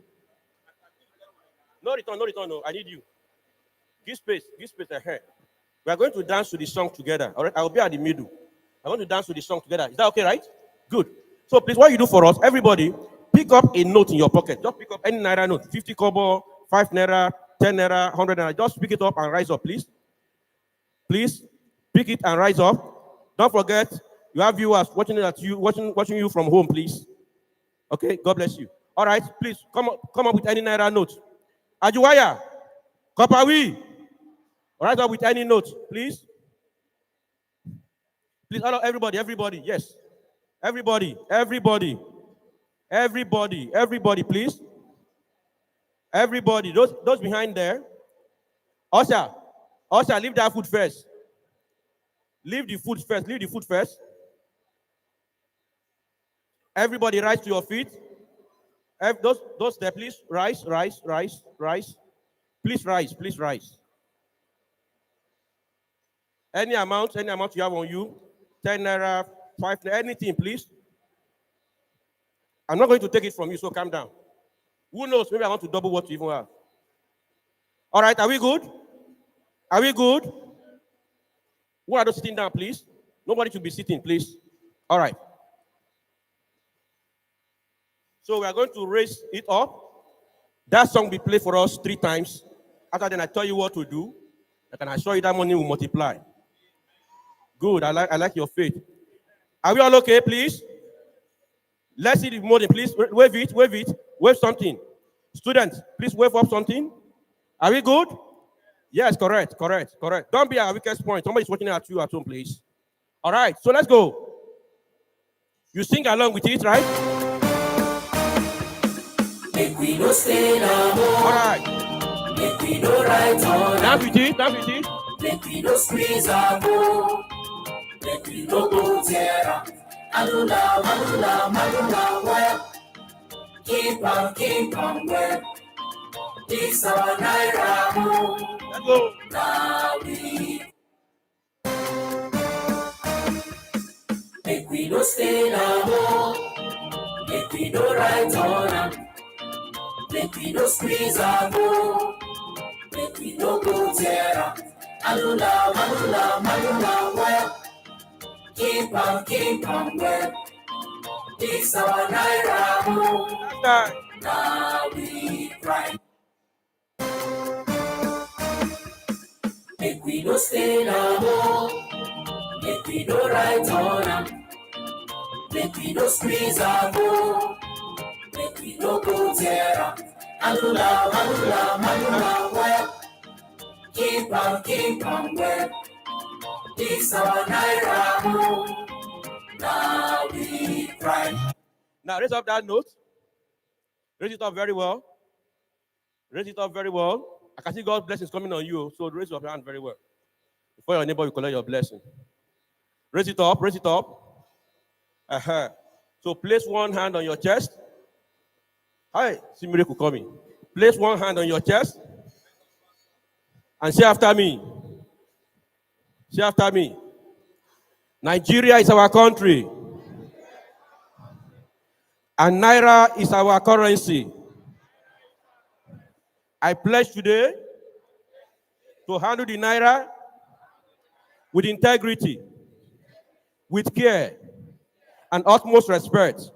No return, no. I need you. Give space ahead. We are going to dance to the song together. All right? I will be at the middle. I want to dance to the song together. Is that okay, right? Good. So please, what you do for us, everybody, pick up a note in your pocket. Just pick up any naira note. 50 kobo, 5 naira, 10 naira, 100 naira. Just pick it up and rise up, please. Please, pick it and rise up. Don't forget, you have viewers watching you from home, please. Okay, God bless you. All right, please, come up with any naira note. Ajuwaya, Kopawi, rise up with any note, please. Please, everybody, yes. Everybody, please. Everybody, those behind there. Usher, leave that food first. Leave the food first. Everybody rise to your feet. Those there, please, rise. Please rise. Any amount you have on you, 10 naira, 5 naira, anything, please. I'm not going to take it from you, so calm down. Who knows? Maybe I want to double what you even have. All right, are we good? Are we good? Who are those sitting down, please? Nobody should be sitting, please. All right. So we are going to raise it up. That song will be played for us 3 times. After then, I tell you what to do. I can assure you that money will multiply. Good. I like your faith. Are we all okay, please? Let's see the money, please. Wave it, wave it. Wave something. Students, please wave up something. Are we good? Yes, correct. Don't be our weakest point. Somebody's watching at you at home, please. All right, so let's go. You sing along with it, right? Make we no stay no more. All right. Make we no right on. Dance with it. Make we no squeeze our more. Make we no go tear. Alula, well. Keep on, well. This our naira. Let's go. Now we. Make we no stay no more. Make we no right on. Make we no squeeze our more. Make we no go tear. Alula, well. Keep on, well. This our naira. Now we cry. Make we no stay no more. Make we no right on. Make we no squeeze our more. Make we no go tear. Alula, well. Keep on, well. This our naira. Now we cry. Now raise up that note. Raise it up very well. I can see God's blessings coming on you, so raise your hand very well. Before your neighbor will collect your blessing. Raise it up. Uh-huh. So place one hand on your chest. Hi, see miracle coming. Place one hand on your chest and say after me. Nigeria is our country. And Naira is our currency. I pledge today to handle the Naira with integrity, with care, and utmost respect.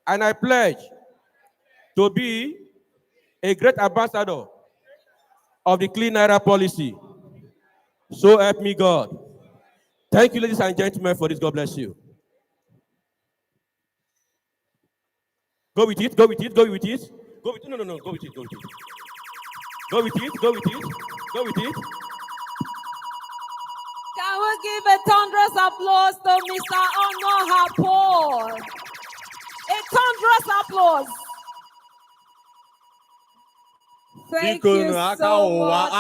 And I pledge to be a great ambassador of the Clean Naira policy. So help me God. Thank you, ladies and gentlemen, for this. God bless you. Go with it. No. Go with it. Go with it. Can we give a thunderous applause to Mr. Onoha Paul? A thunderous applause. Thank you so much.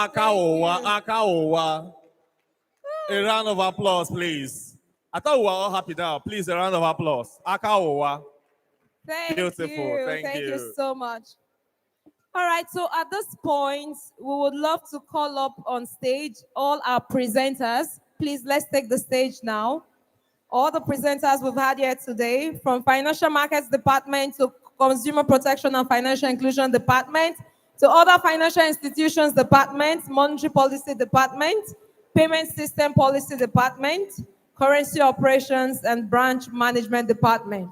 A round of applause, please. I thought we were all happy now. Please, a round of applause. Akaowa. Beautiful. Thank you so much. All right, so at this point, we would love to call up on stage all our presenters. Please, let's take the stage now. All the presenters we've had here today, from Financial Markets Department to Consumer Protection and Financial Inclusion Department, to other financial institutions department, Monetary Policy Department, Payment System Policy Department, Currency Operations and Branch Management Department.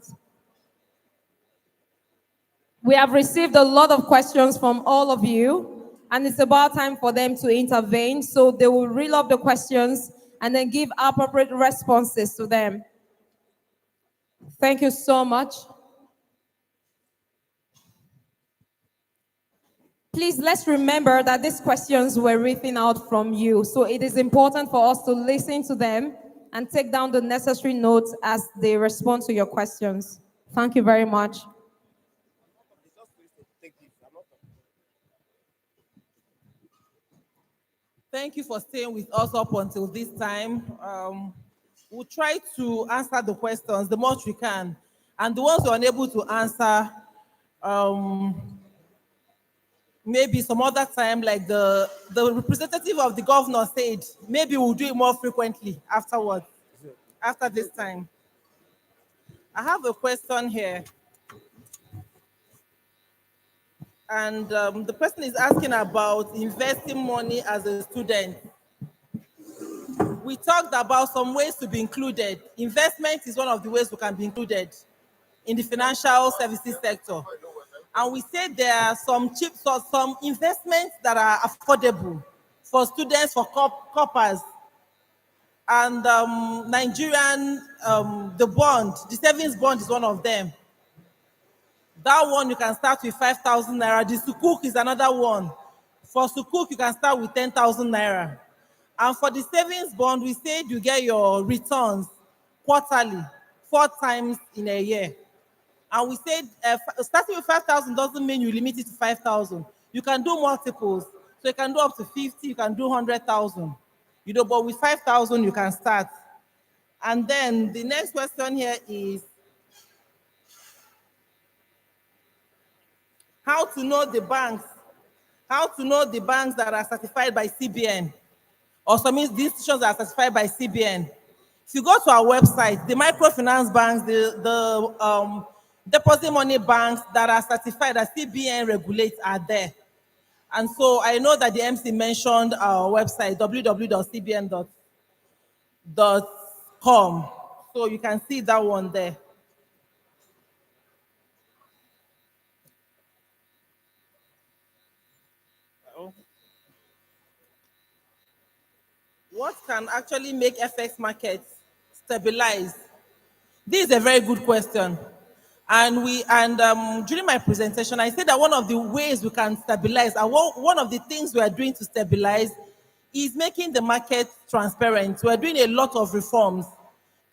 We have received a lot of questions from all of you, and it's about time for them to intervene. So they will reel up the questions and then give appropriate responses to them. Thank you so much. Please, let's remember that these questions were written out from you. So it is important for us to listen to them and take down the necessary notes as they respond to your questions. Thank you very much. Thank you for staying with us up until this time. We'll try to answer the questions the most we can. And the ones who are unable to answer, maybe some other time, like the representative of the governor said, maybe we'll do it more frequently afterwards, after this time. I have a question here. And the person is asking about investing money as a student. We talked about some ways to be included. Investment is one of the ways we can be included in the financial services sector. And we said there are some cheap, so some investments that are affordable for students, for corpers. And Nigerian, the bond, the savings bond is one of them. That one you can start with 5,000 naira. The sukuk is another one. For sukuk, you can start with 10,000 naira. And for the savings bond, we said you get your returns quarterly, 4 times in a year. And we said starting with 5,000 doesn't mean you limit it to 5,000. You can do multiples. So you can do up to 50, you can do 100,000. You know, but with 5,000, you can start. And then the next question here is how to know the banks, that are certified by CBN, or some institutions that are certified by CBN. If you go to our website, the microfinance banks, the deposit money banks that are certified that CBN regulates are there. And so I know that the MC mentioned our website, www.cbn.com. So you can see that one there. What can actually make FX markets stabilize? This is a very good question. And during my presentation, I said that one of the ways we can stabilize, and one of the things we are doing to stabilize is making the market transparent. We are doing a lot of reforms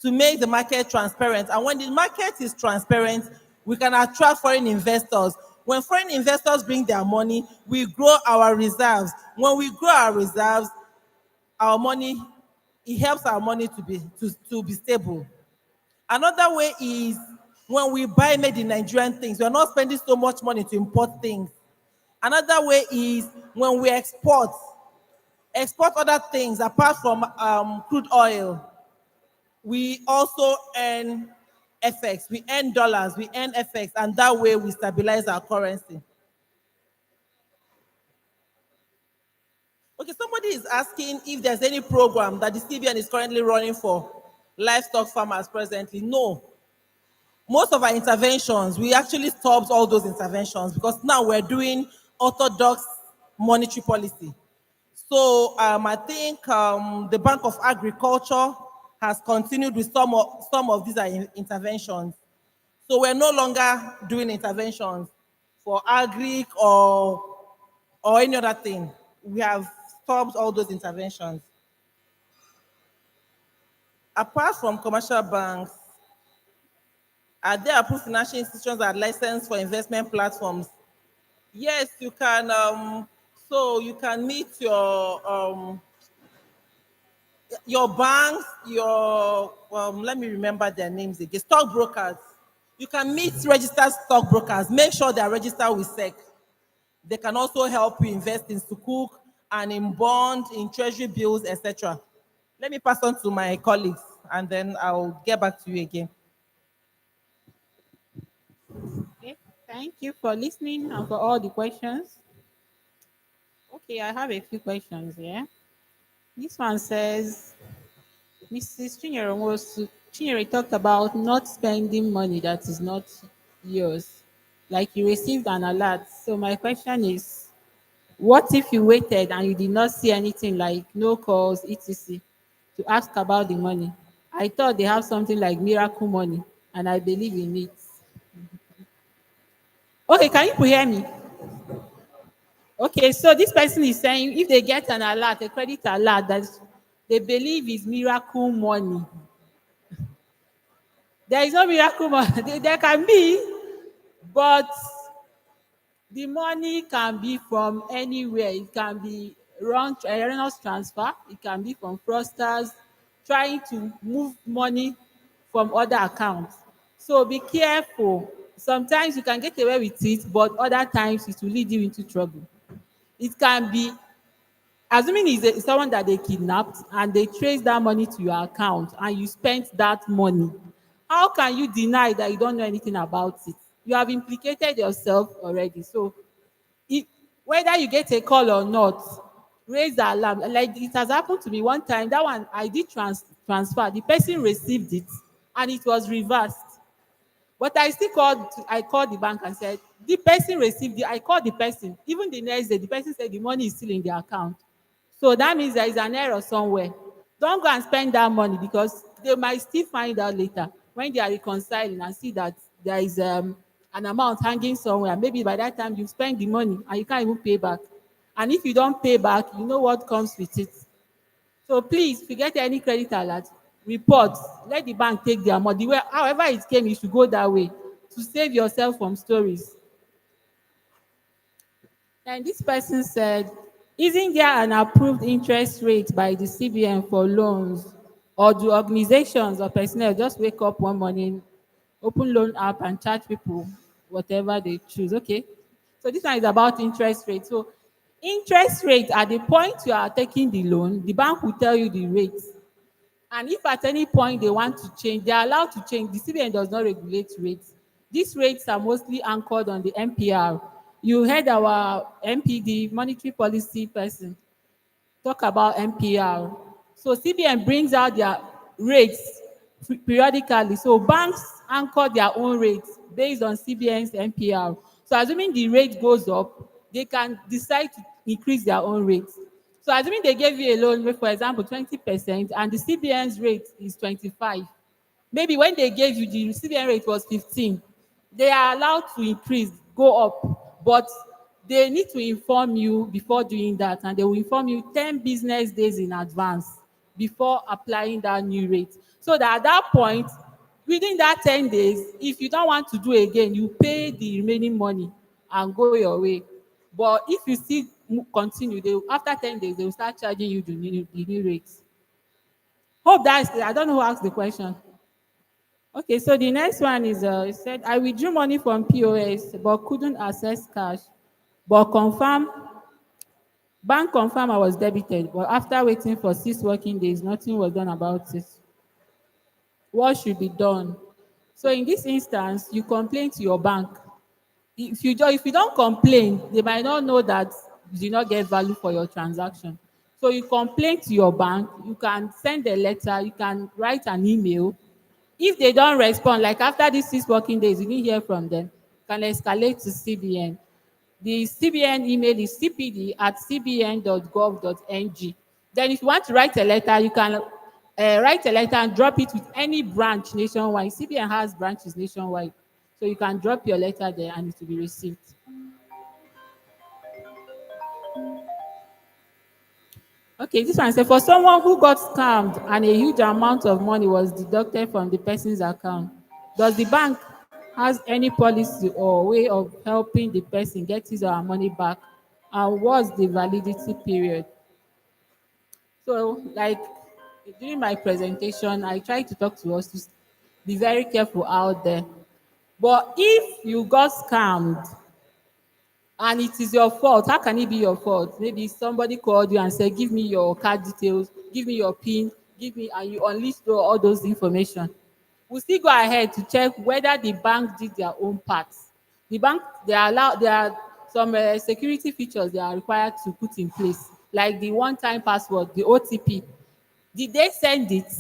to make the market transparent. And when the market is transparent, we can attract foreign investors. When foreign investors bring their money, we grow our reserves. When we grow our reserves, our money, it helps our money to be stable. Another way is when we buy made in Nigerian things, we are not spending so much money to import things. Another way is when we export other things apart from crude oil. We also earn FX, we earn dollars, we earn FX, and that way we stabilize our currency. Okay, somebody is asking if there's any program that the CBN is currently running for livestock farmers presently. No. Most of our interventions, we actually stopped all those interventions because now we're doing orthodox monetary policy. So I think the Bank of Agriculture has continued with some of these interventions. So we're no longer doing interventions for agric or any other thing. We have stopped all those interventions. Apart from commercial banks, are there approved financial institutions that are licensed for investment platforms? Yes, you can. So you can meet your banks, let me remember their names again. Stockbrokers. You can meet registered stockbrokers. Make sure they are registered with SEC. They can also help you invest in sukuk and in bond, in treasury bills, etc. Let me pass on to my colleagues, and then I'll get back to you again. Okay, thank you for listening and for all the questions. Okay, I have a few questions here. This one says, Mrs. Chinyere talked about not spending money that is not yours, like you received an alert. So my question is, what if you waited and you did not see anything like no calls, etc., to ask about the money? I thought they have something like miracle money, and I believe in it. Okay, can you hear me? Okay, so this person is saying if they get an alert, a credit alert that they believe is miracle money. There is no miracle money. There can be, but the money can be from anywhere. It can be wrong erroneous transfer. It can be from fraudsters trying to move money from other accounts. So be careful. Sometimes you can get away with it, but other times it will lead you into trouble. It can be, assuming it's someone that they kidnapped and they trace that money to your account and you spent that money how can you deny that you don't know anything about it? You have implicated yourself already. So if, whether you get a call or not, raise the alarm. Like it has happened to me one time. That one I did transfer. The person received it and it was reversed. But I still I called the bank and said, the person received it. I called the person. Even the next day, the person said the money is still in the account. So that means there is an error somewhere. Don't go and spend that money because they might still find out later when they are reconciling and see that there is an amount hanging somewhere. Maybe by that time you spend the money and you can't even pay back. And if you don't pay back, you know what comes with it. So please, if you get any credit alert, report. Let the bank take their money. However it came, you should go that way to save yourself from stories. And this person said, isn't there an approved interest rate by the CBN for loans? Or do organizations or personnel just wake up one morning, open loan app and charge people whatever they choose? Okay. So this one is about interest rate. So interest rate at the point you are taking the loan, the bank will tell you the rate. And if at any point they want to change, they are allowed to change. The CBN does not regulate rates. These rates are mostly anchored on the MPR. You heard our MPD, monetary policy person, talk about MPR. So CBN brings out their rates periodically. So banks anchor their own rates based on CBN's MPR. So assuming the rate goes up, they can decide to increase their own rates. So assuming they gave you a loan, for example, 20%, and the CBN's rate is 25. Maybe when they gave you the CBN rate was 15, they are allowed to increase, go up, but they need to inform you before doing that, and they will inform you 10 business days in advance before applying that new rate. So that at that point, within that 10 days, if you don't want to do again, you pay the remaining money and go your way. But if you still continue, after 10 days, they will start charging you the new rates. Hope that's clear. I don't know who asked the question. Okay, so the next one is, it said, I withdrew money from POS but couldn't access cash. But bank confirmed I was debited. But after waiting for 6 working days, nothing was done about it. What should be done? So in this instance, you complain to your bank. If you don't complain, they might not know that you did not get value for your transaction. So you complain to your bank, you can send a letter, you can write an email. If they don't respond, like after these 6 working days, you didn't hear from them, you can escalate to CBN. The CBN email is cbn@cbn.gov.ng. Then if you want to write a letter, you can write a letter and drop it with any branch nationwide. CBN has branches nationwide. So you can drop your letter there and it will be received. Okay, this one says, for someone who got scammed and a huge amount of money was deducted from the person's account, does the bank has any policy or way of helping the person get his or her money back? And what's the validity period? So, like during my presentation, I tried to talk to us to be very careful out there. But if you got scammed and it is your fault, how can it be your fault? Maybe somebody called you and said, give me your card details, give me your PIN, give me, and you unleashed all those information. We still go ahead to check whether the bank did their own parts. The bank, there are some security features they are required to put in place, like the one-time password, the OTP. Did they send it?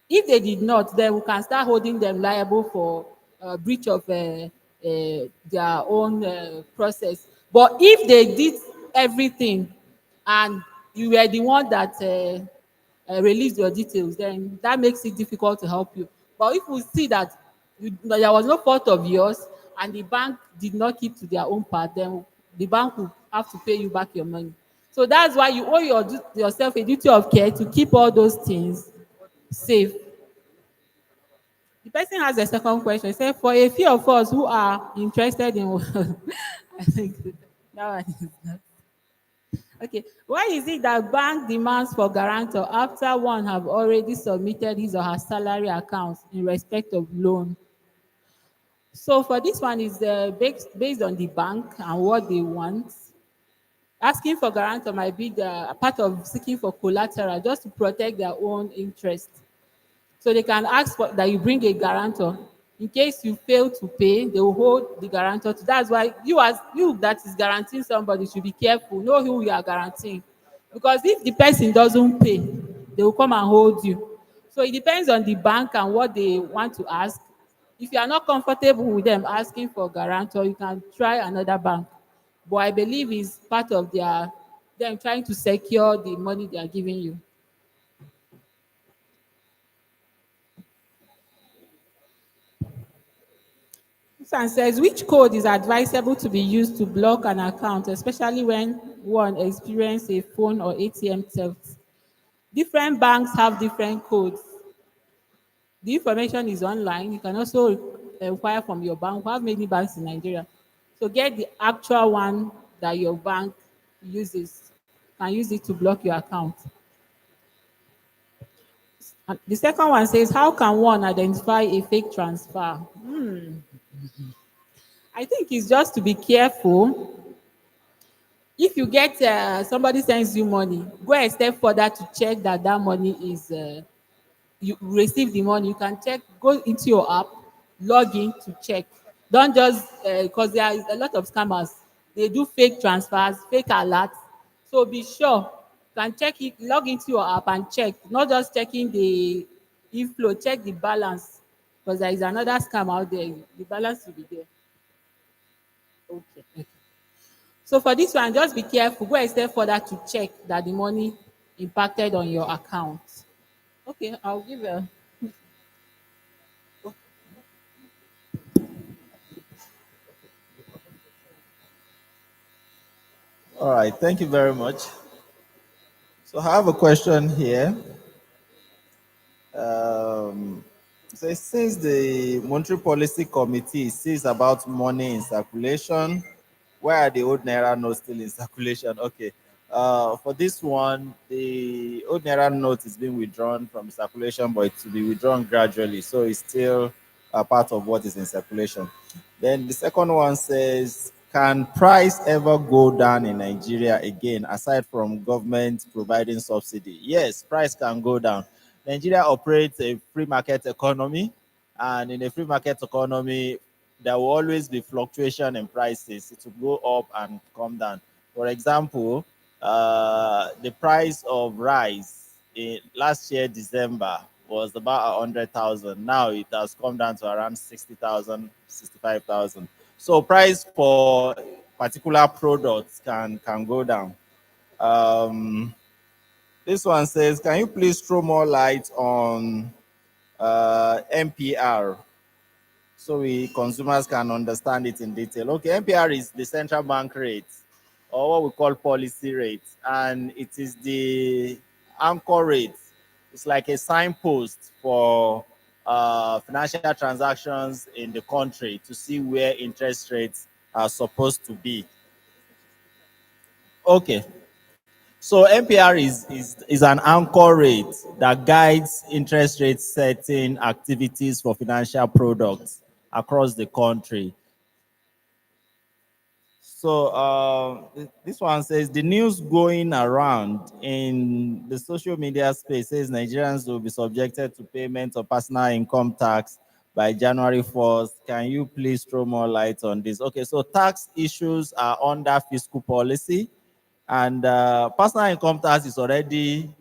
If they did not, then we can start holding them liable for breach of their own process. But if they did everything and you were the one that released your details, then that makes it difficult to help you. But if we see that there was no fault of yours and the bank did not keep to their own part, then the bank will have to pay you back your money. So that's why you owe yourself a duty of care to keep all those things safe. The person has a second question. He said, for a few of us who are interested in, I think that one is not. Okay, why is it that bank demands for guarantor after one have already submitted his or her salary accounts in respect of loan? So for this one is based on the bank and what they want. Asking for guarantor might be the part of seeking for collateral just to protect their own interest. So they can ask for that you bring a guarantor. In case you fail to pay, they will hold the guarantor. That's why you, as you that is guaranteeing somebody, should be careful. Know who you are guaranteeing, because if the person doesn't pay, they will come and hold you. So it depends on the bank and what they want to ask. If you are not comfortable with them asking for guarantor, you can try another bank. But I believe it's part of their them trying to secure the money they are giving you. This one says, which code is advisable to be used to block an account, especially when one experience a phone or ATM theft? Different banks have different codes. The information is online. You can also inquire from your bank. We have many banks in Nigeria. So get the actual one that your bank uses. Can use it to block your account. And the second one says, how can one identify a fake transfer? I think it's just to be careful. If you get somebody sends you money, go a step further to check that that money is you receive the money. You can check, go into your app, log in to check. Don't just because there is a lot of scammers. They do fake transfers, fake alerts. So be sure. You can check it, log into your app and check. Not just checking the inflow, check the balance. Because there is another scam out there. The balance will be there. Okay. So for this one, just be careful. Go a step further to check that the money impacted on your account. Okay, I'll give a. All right, thank you very much. So I have a question here. So since the Monetary Policy Committee sees about money in circulation, why are the old Naira notes still in circulation? Okay. For this one, the old Naira note is being withdrawn from circulation, but it will be withdrawn gradually. So it's still a part of what is in circulation. Then the second one says, can price ever go down in Nigeria again, aside from government providing subsidy? Yes, price can go down. Nigeria operates a free market economy, and in a free market economy, there will always be fluctuation in prices. It will go up and come down. For example, the price of rice in last year December was about 100,000. Now it has come down to around 60,000, 65,000. So price for particular products can go down. This one says, can you please throw more light on MPR so we consumers can understand it in detail? Okay, MPR is the central bank rate, or what we call policy rate, and it is the anchor rate. It's like a signpost for financial transactions in the country to see where interest rates are supposed to be. Okay. So MPR is an anchor rate that guides interest rate setting activities for financial products across the country. So this one says, the news going around in the social media space says Nigerians will be subjected to payment of personal income tax by January 1st. Can you please throw more light on this? Okay, so tax issues are under fiscal policy, and personal income tax is already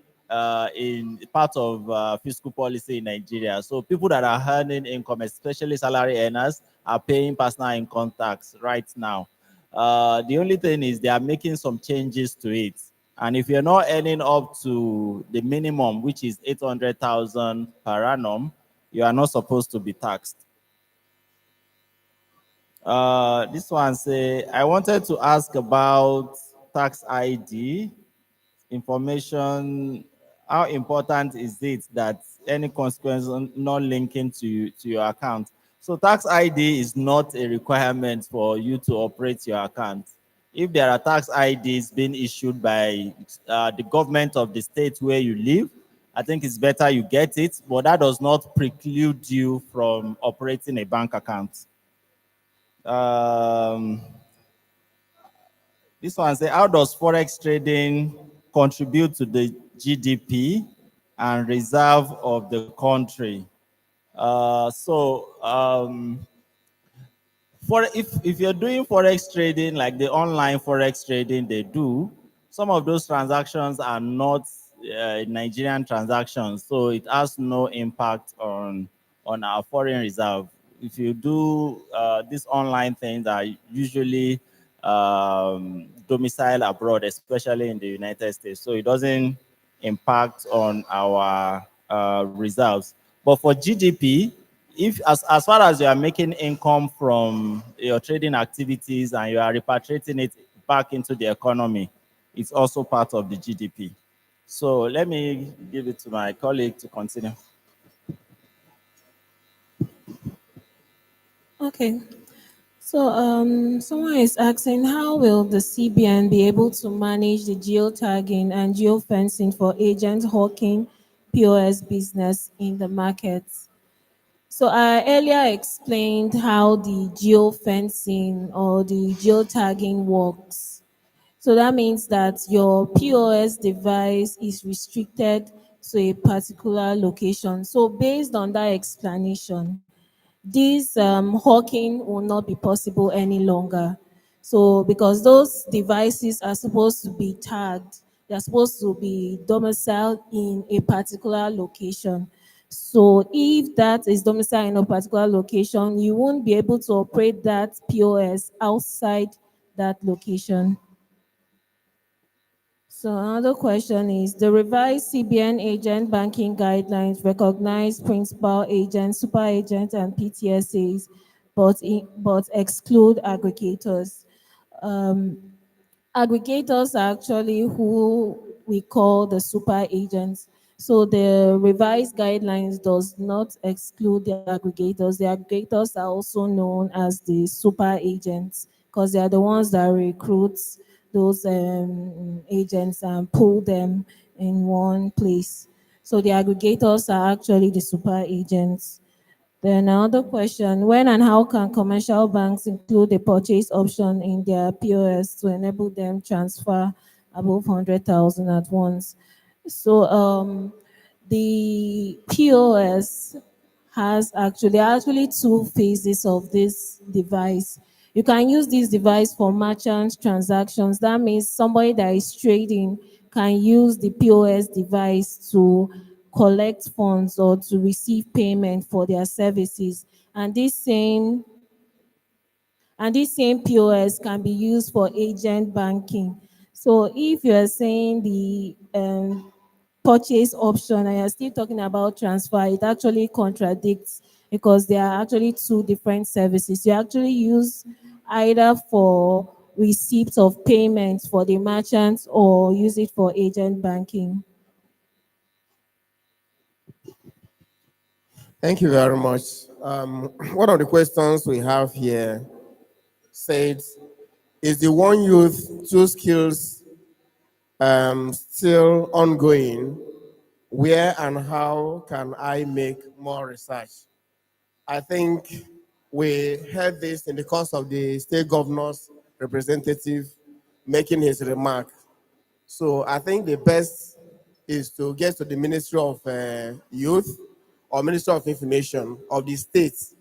in part of fiscal policy in Nigeria. So people that are earning income, especially salary earners, are paying personal income tax right now. The only thing is they are making some changes to it. And if you're not earning up to the minimum, which is 800,000 per annum, you are not supposed to be taxed. This one say, I wanted to ask about tax ID information. How important is it that any consequence not linking to your account? So tax ID is not a requirement for you to operate your account. If there are tax IDs being issued by the government of the state where you live, I think it's better you get it, but that does not preclude you from operating a bank account. This one says, how does Forex trading contribute to the GDP? and reserve of the country. For if you're doing forex trading, like the online forex trading they do, some of those transactions are not Nigerian transactions, so it has no impact on our foreign reserve. If you do these online things are usually domicile abroad, especially in the United States, so it doesn't impact on our reserves. But for GDP, if as far as you are making income from your trading activities and you are repatriating it back into the economy, it's also part of the GDP. So let me give it to my colleague to continue. Okay. So, someone is asking, how will the CBN be able to manage the geotagging and geofencing for agent hawking POS business in the markets? So, I earlier explained how the geofencing or the geotagging works. So, that means that your POS device is restricted to a particular location. So, based on that explanation, this hawking will not be possible any longer. So, because those devices are supposed to be tagged, they're supposed to be domiciled in a particular location. So, if that is domiciled in a particular location, you won't be able to operate that POS outside that location. So another question is, the revised CBN agent banking guidelines recognize principal agents, super agents, and PTSAs, but exclude aggregators. Um, Aggregators are actually who we call the super agents. So the revised guidelines does not exclude the aggregators. The aggregators are also known as the super agents because they are the ones that recruit those agents and pull them in one place. So the aggregators are actually the super agents. Then another question, when and how can commercial banks include a purchase option in their POS to enable them transfer above 100,000 at once? So the POS has actually two phases of this device. You can use this device for merchant transactions. That means somebody that is trading can use the POS device to collect funds or to receive payment for their services. And this same POS can be used for agent banking. So if you are saying the purchase option and you're still talking about transfer, it actually contradicts because there are actually two different services. You actually use either for receipt of payments for the merchants or use it for agent banking. Thank you very much. One of the questions we have here said, is the one youth, two skills still ongoing? Where and how can I make more research? I think we heard this in the course of the state governor's representative making his remark. So I think the best is to get to the Ministry of Youth or Ministry of Information of the states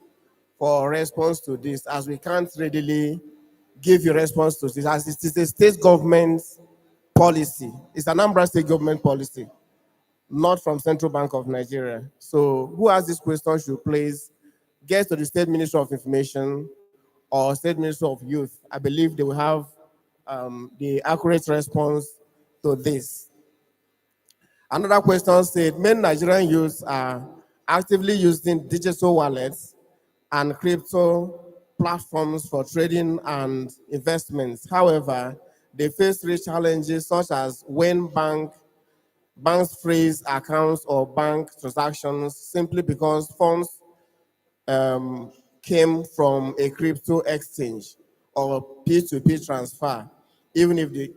for response to this, as we can't readily give you response to this, as it is a state government policy. It's an Anambra state government policy, not from Central Bank of Nigeria. So who has this question should please get to the State Ministry of Information or State Ministry of Youth. I believe they will have the accurate response to this. Another question said, many Nigerian youths are actively using digital wallets and crypto platforms for trading and investments. However, they face real challenges such as when banks freeze accounts or bank transactions simply because funds came from a crypto exchange or P2P transfer, even if the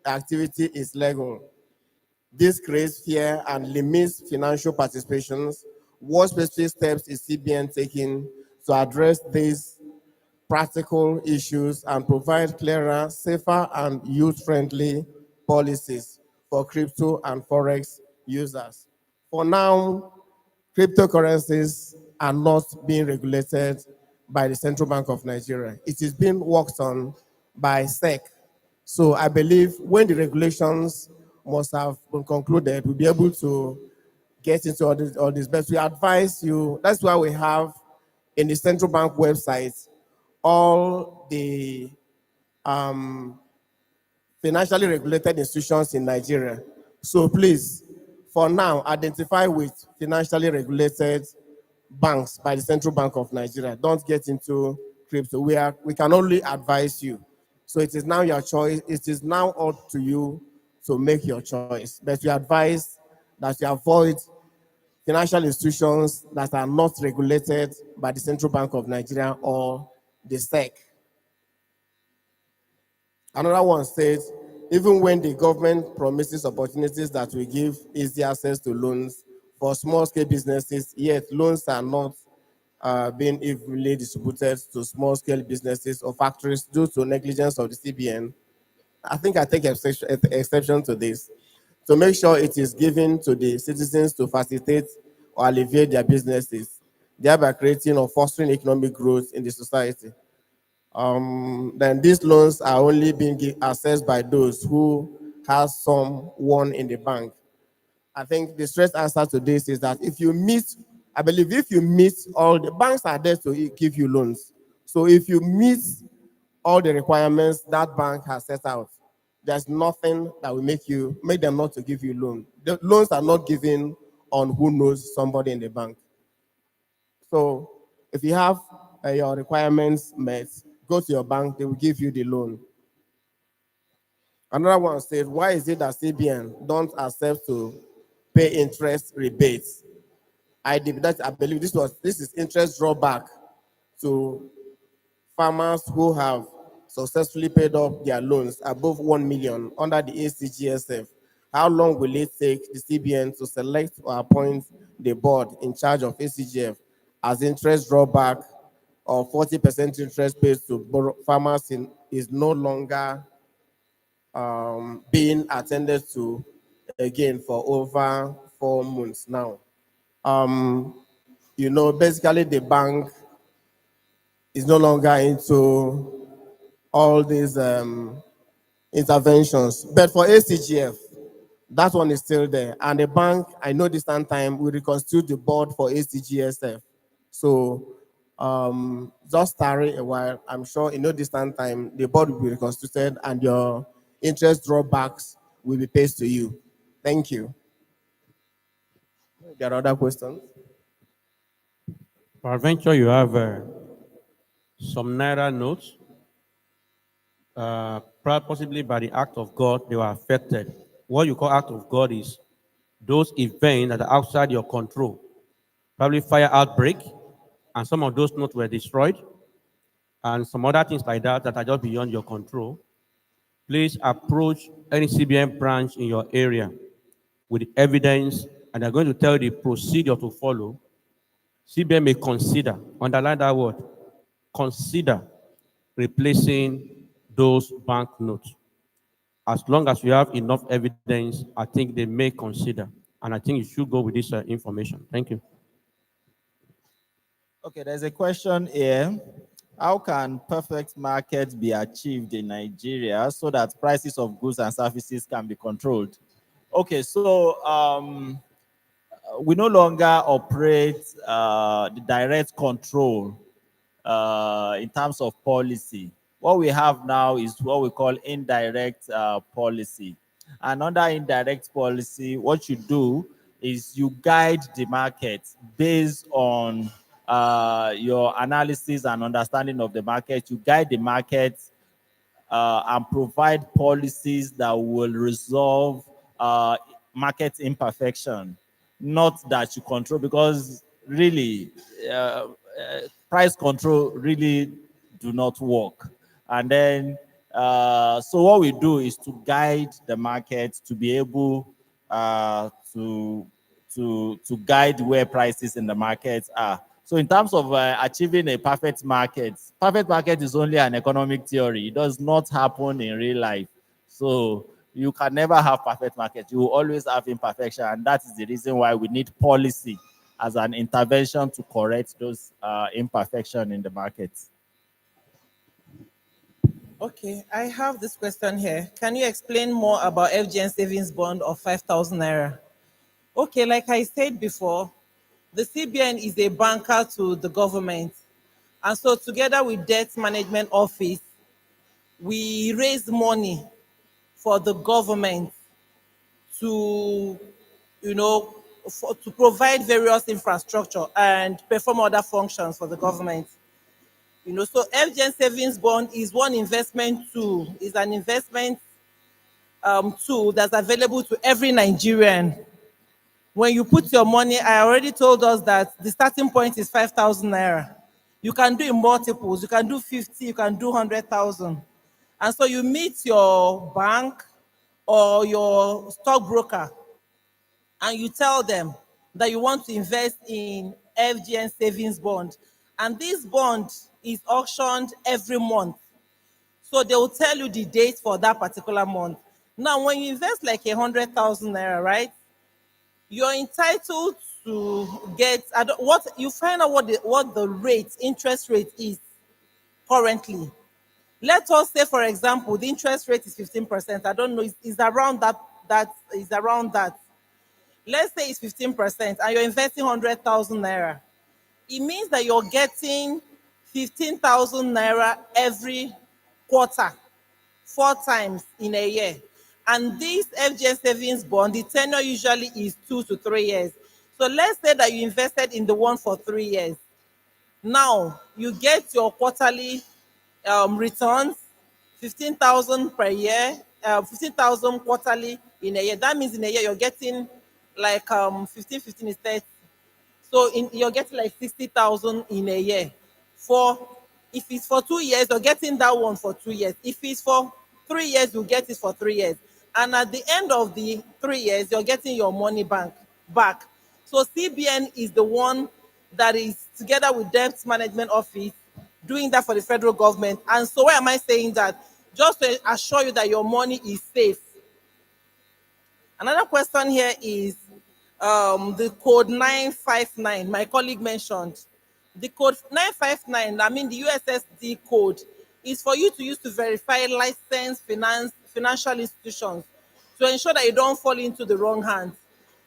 activity is legal. This creates fear and limits financial participations. What specific steps is CBN taking to address these practical issues and provide clearer, safer, and youth-friendly policies for crypto and forex users? For now, cryptocurrencies are not being regulated by the Central Bank of Nigeria. It is being worked on by SEC. So I believe when the regulations must have been concluded, we'll be able to get into all this. But we advise you, that's why we have in the Central Bank website all the financially regulated institutions in Nigeria. So please, for now, identify with financially regulated banks by the Central Bank of Nigeria. Don't get into crypto. We can only advise you. So it is now your choice. It is now up to you to make your choice. But we advise that you avoid financial institutions that are not regulated by the Central Bank of Nigeria or the SEC. Another one says, even when the government promises opportunities that will give easy access to loans for small-scale businesses, yet loans are not being evenly distributed to small-scale businesses or factories due to negligence of the CBN. I think I take exception to this. To make sure it is given to the citizens to facilitate or alleviate their businesses, thereby creating or fostering economic growth in the society. Then these loans are only being accessed by those who have someone in the bank. I think the straight answer to this is that if you meet, I believe if you meet all the banks are there to give you loans. So if you meet all the requirements that bank has set out, there's nothing that will make them not to give you loan. The loans are not given on who knows somebody in the bank. So if you have your requirements met, go to your bank, they will give you the loan. Another one says, why is it that CBN don't accept to pay interest rebates? I believe this is interest drawback to farmers who have successfully paid off their loans above 1 million under the ACGSF. How long will it take the CBN to select or appoint the board in charge of ACGF as interest drawback or 40% interest paid to farmers is no longer being attended to again for over 4 months now? Basically the bank is no longer into all these interventions. But for ACGF, that one is still there. And the bank, I know this time will reconstitute the board for ACGSF. So just tarry a while. I'm sure in no distant time, the board will be reconstituted and your interest drawbacks will be paid to you. Thank you. There are other questions? Peradventure, you have some Naira notes. Possibly by the act of God, they were affected. What you call act of God is those events that are outside your control. Probably fire outbreak, and some of those notes were destroyed, and some other things like that that are just beyond your control. Please approach any CBN branch in your area with evidence, and they're going to tell the procedure to follow. CBN may consider, underline that word, consider replacing those banknotes. As long as you have enough evidence, I think they may consider. And I think you should go with this information. Thank you. Okay, there's a question here. How can perfect market be achieved in Nigeria so that prices of goods and services can be controlled? Okay, so we no longer operate the direct control in terms of policy. What we have now is what we call indirect policy. And under indirect policy, what you do is you guide the market based on your analysis and understanding of the market. You guide the market and provide policies that will resolve market imperfection, not that you control, because really price control really do not work. And then so what we do is to guide the market to be able to guide where prices in the market are. So in terms of achieving a perfect market is only an economic theory. It does not happen in real life. So You can never have perfect market. You will always have imperfection, and that is the reason why we need policy as an intervention to correct those imperfection in the market. Okay, I have this question here. Can you explain more about FGN savings bond of 5,000 naira? Okay, like I said before, the CBN is a banker to the government. And so together with Debt Management Office, we raise money for the government to, you know, to provide various infrastructure and perform other functions for the government. So FGN Savings Bond is one investment tool, is an investment tool that's available to every Nigerian. When you put your money, I already told us that the starting point is 5,000 naira. You can do in multiples. You can do 50, you can do 100,000. And so you meet your bank or your stockbroker and you tell them that you want to invest in FGN savings bond. And this bond is auctioned every month. So they will tell you the date for that particular month. Now, when you invest like 100,000 naira, right? You're entitled to get what you find out what the rate, interest rate is currently. Let us say, for example, the interest rate is 15%. I don't know, is around that is around that. Let's say it's 15% and you're investing 100,000 naira. It means that you're getting 15,000 naira every quarter, 4 times in a year. And this FGN savings bond, the tenure usually is 2 to 3 years. So let's say that you invested in the one for 3 years. Now you get your quarterly returns, 15,000 per year, 15,000 quarterly in a year. That means in a year you're getting like 15 is 30. So you're getting like 60,000 in a year. For if it's for 2 years, you're getting that one for 2 years. If it's for 3 years, you get it for 3 years. And at the end of the 3 years, you're getting your money back. So CBN is the one that is together with Debt Management Office doing that for the federal government. And so why am I saying that? Just to assure you that your money is safe. Another question here is the code 959, my colleague mentioned. The code 959, I mean the USSD code, is for you to use to verify licensed financial institutions to ensure that you don't fall into the wrong hands.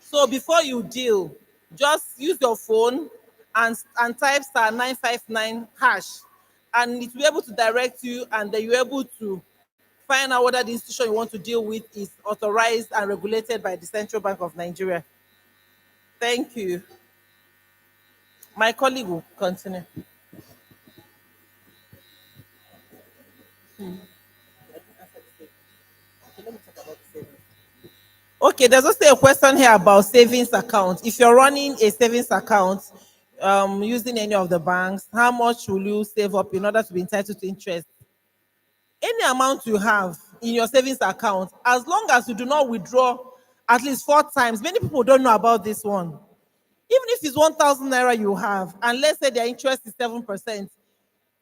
So before you deal, just use your phone and type star 959 hash, and it will be able to direct you, and then you're able to find out whether the institution you want to deal with is authorized and regulated by the Central Bank of Nigeria. Thank you. My colleague will continue. Okay, there's also a question here about savings account. If you're running a savings account using any of the banks, how much will you save up in order to be entitled to interest? Any amount you have in your savings account, as long as you do not withdraw at least 4 times. Many people don't know about this one. Even if it's 1,000 naira you have, and let's say their interest is 7%,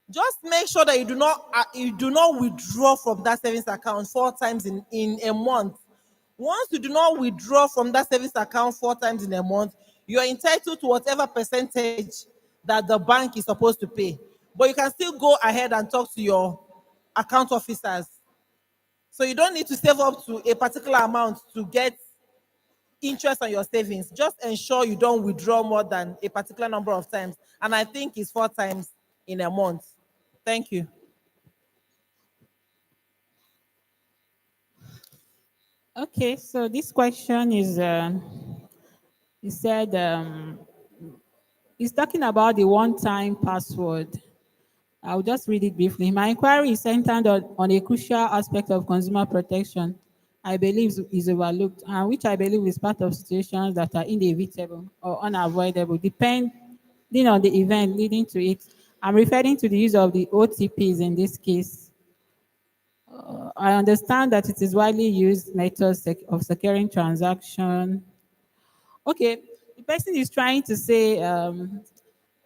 just make sure that you do not withdraw from that savings account 4 times in a month. Once you do not withdraw from that savings account 4 times in a month, you are entitled to whatever percentage that the bank is supposed to pay. But you can still go ahead and talk to your account officers. So you don't need to save up to a particular amount to get interest on your savings. Just ensure you don't withdraw more than a particular number of times. And I think it's 4 times in a month. Thank you. Okay, so this question is, he said, he's talking about the one-time password. I'll just read it briefly. My inquiry is centered on a crucial aspect of consumer protection I believe is overlooked, and which I believe is part of situations that are inevitable or unavoidable, depending on the event leading to it. I'm referring to the use of the OTPs in this case. I understand that it is widely used method of securing transaction. Okay, the person is trying to say the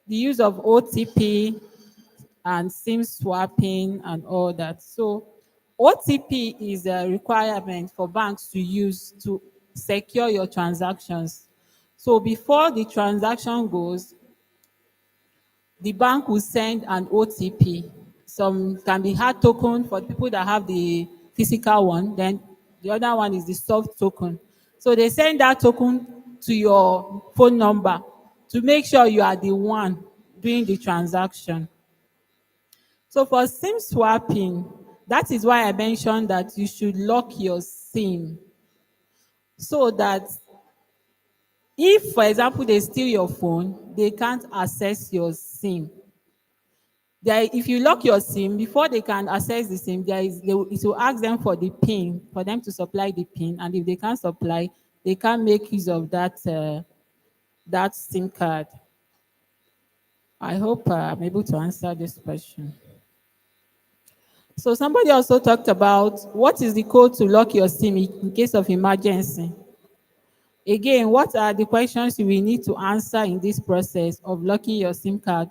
use of OTP and SIM swapping and all that. So OTP is a requirement for banks to use to secure your transactions. So before the transaction goes, the bank will send an OTP. Some can be hard token for people that have the physical one. Then the other one is the soft token. So they send that token to your phone number to make sure you are the one doing the transaction. So for SIM swapping, that is why I mentioned that you should lock your SIM so that if, for example, they steal your phone, they can't access your SIM. If you lock your SIM, before they can access the SIM, it will ask them for the PIN, for them to supply the PIN. And if they can't supply, they can't make use of that SIM card. I hope I'm able to answer this question. So somebody also talked about what is the code to lock your SIM in case of emergency. Again, what are the questions you will need to answer in this process of locking your SIM card?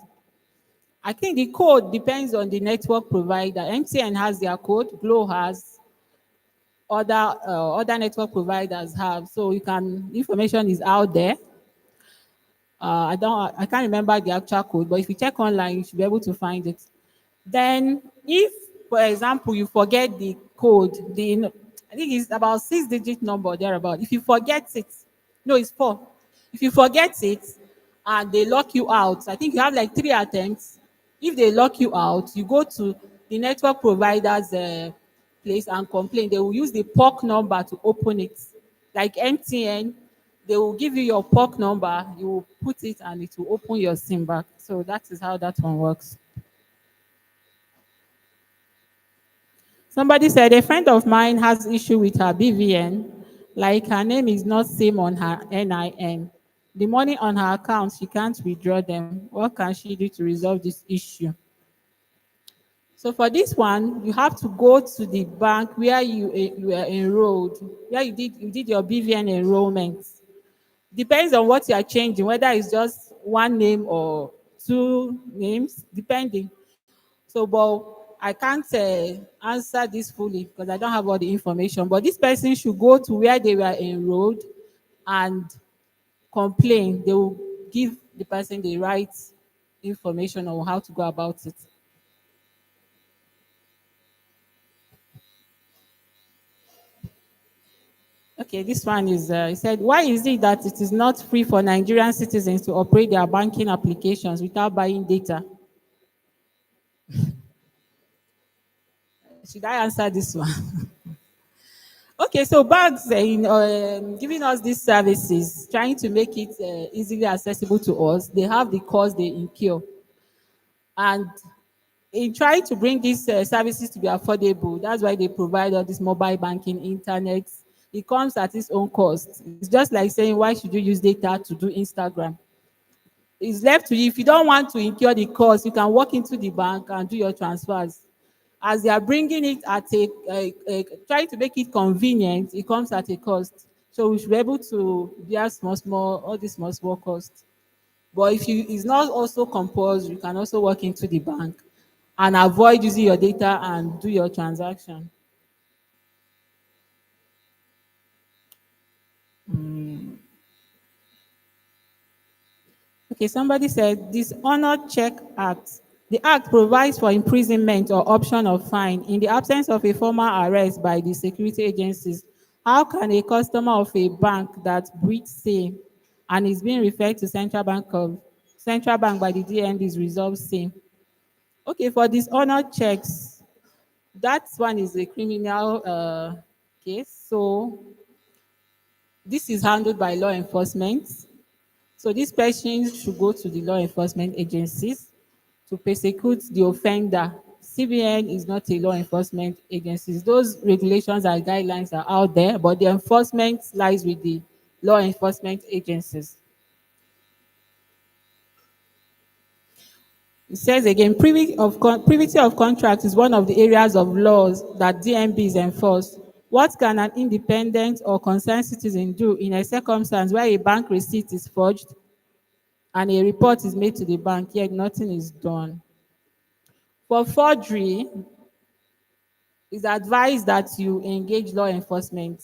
I think the code depends on the network provider. MTN has their code, Glo has, other network providers have. So information is out there. I can't remember the actual code, but if you check online, you should be able to find it. Then, if, for example, you forget the code, I think it's about 6-digit number or thereabout. If you forget it, no, it's 4. If you forget it and they lock you out, I think you have like 3 attempts. If they lock you out, you go to the network provider's place and complain. They will use the POC number to open it. Like MTN, they will give you your POC number, you will put it and it will open your SIM back. So that is how that one works. Somebody said a friend of mine has issue with her BVN, like her name is not same on her NIN. The money on her account, she can't withdraw them. What can she do to resolve this issue? So for this one, you have to go to the bank where you were enrolled, where you did your BVN enrollment. Depends on what you are changing, whether it's just one name or 2 names, depending. So, but I can't answer this fully because I don't have all the information. But this person should go to where they were enrolled and complain. They will give the person the right information on how to go about it. Okay, this one is, he said, why is it that it is not free for Nigerian citizens to operate their banking applications without buying data? Should I answer this one? Okay, so banks in giving us these services, trying to make it easily accessible to us, they have the cost they incur. And in trying to bring these services to be affordable, that's why they provide all this mobile banking, internet. It comes at its own cost. It's just like saying, why should you use data to do Instagram? It's left to you. If you don't want to incur the cost, you can walk into the bank and do your transfers. As they are bringing it at trying to make it convenient, it comes at a cost. So we should be able to bear all these small costs. But if it's not also compulsory, you can also walk into the bank and avoid using your data and do your transaction. Okay, somebody said Dishonor Check Act. The act provides for imprisonment or option of fine in the absence of a formal arrest by the security agencies. How can a customer of a bank that breached same and is being referred to Central Bank by the DND's resolve same? Okay, for dishonor checks, that one is a criminal case. So this is handled by law enforcement. So these persons should go to the law enforcement agencies to prosecute the offender. CBN is not a law enforcement agency. Those regulations and guidelines are out there, but the enforcement lies with the law enforcement agencies. It says again, privity of contract is one of the areas of laws that DMB is enforced. What can an independent or concerned citizen do in a circumstance where a bank receipt is forged and a report is made to the bank, yet nothing is done? For forgery, it's advised that you engage law enforcement.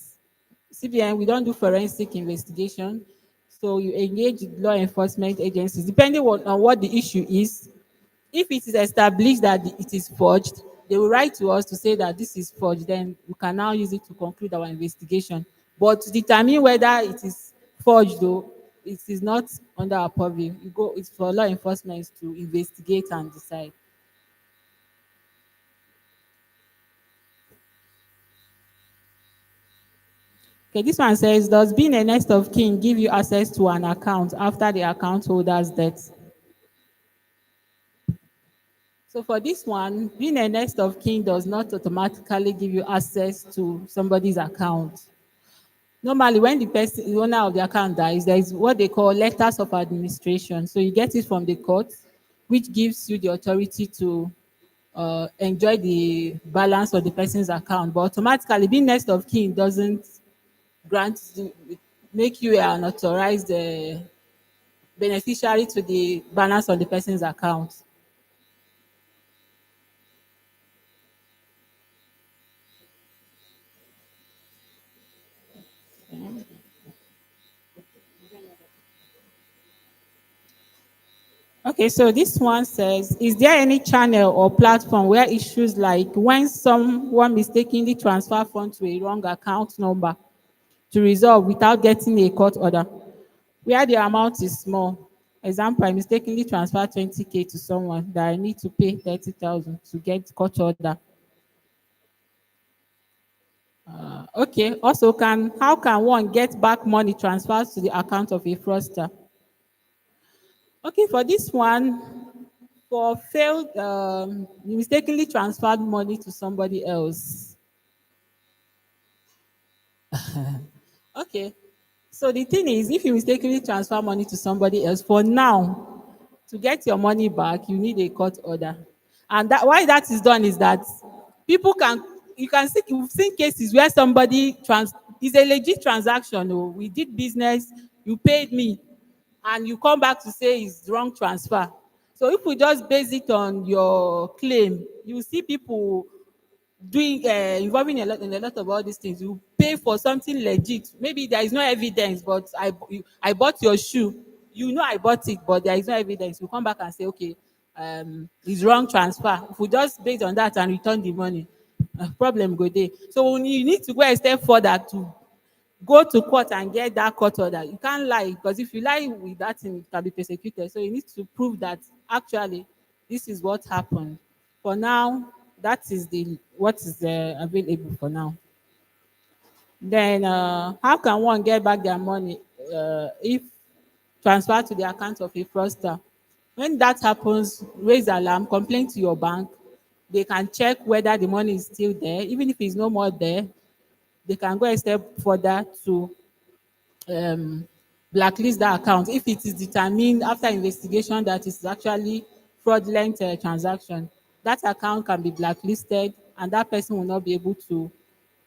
CBN, we don't do forensic investigation. So you engage law enforcement agencies, depending on what the issue is. If it is established that it is forged, they will write to us to say that this is forged. Then we can now use it to conclude our investigation. But to determine whether it is forged, though, it is not under our purview. It's for law enforcement to investigate and decide. Okay, this one says, does being a next of kin give you access to an account after the account holder's death? So for this one, being a next of kin does not automatically give you access to somebody's account. Normally, when the owner of the account dies, there is what they call letters of administration. So you get it from the court, which gives you the authority to enjoy the balance of the person's account. But automatically, being next of kin doesn't make you an authorized beneficiary to the balance on the person's account. Okay, so this one says, is there any channel or platform where issues like when someone mistakenly transfer funds to a wrong account number to resolve without getting a court order, where the amount is small? Example, I mistakenly transfer 20K to someone that I need to pay 30,000 to get court order. Okay, also, how can one get back money transferred to the account of a fraudster? Okay, for this one, for failed, you mistakenly transferred money to somebody else. Okay, so the thing is, if you mistakenly transfer money to somebody else, for now, to get your money back, you need a court order. And why that is done is that you can see, you've seen cases where somebody is a legit transaction. Oh, we did business, you paid me, and you come back to say it's wrong transfer. So if we just base it on your claim, you see people doing involving in a lot of all these things. You pay for something legit. Maybe there is no evidence, but I bought your shoe. You know I bought it, but there is no evidence. You come back and say, okay, it's wrong transfer. If we just based on that and return the money, problem go there. So you need to go a step further to go to court and get that court order. You can't lie, because if you lie with that thing, it can be persecuted. So you need to prove that actually this is what happened. For now, that is what is available for now. Then how can one get back their money if transferred to the account of a fraudster? When that happens, raise alarm, complain to your bank. They can check whether the money is still there. Even if it's no more there, they can go a step further to blacklist that account if it is determined after investigation that it's actually fraudulent transaction. That account can be blacklisted and that person will not be able to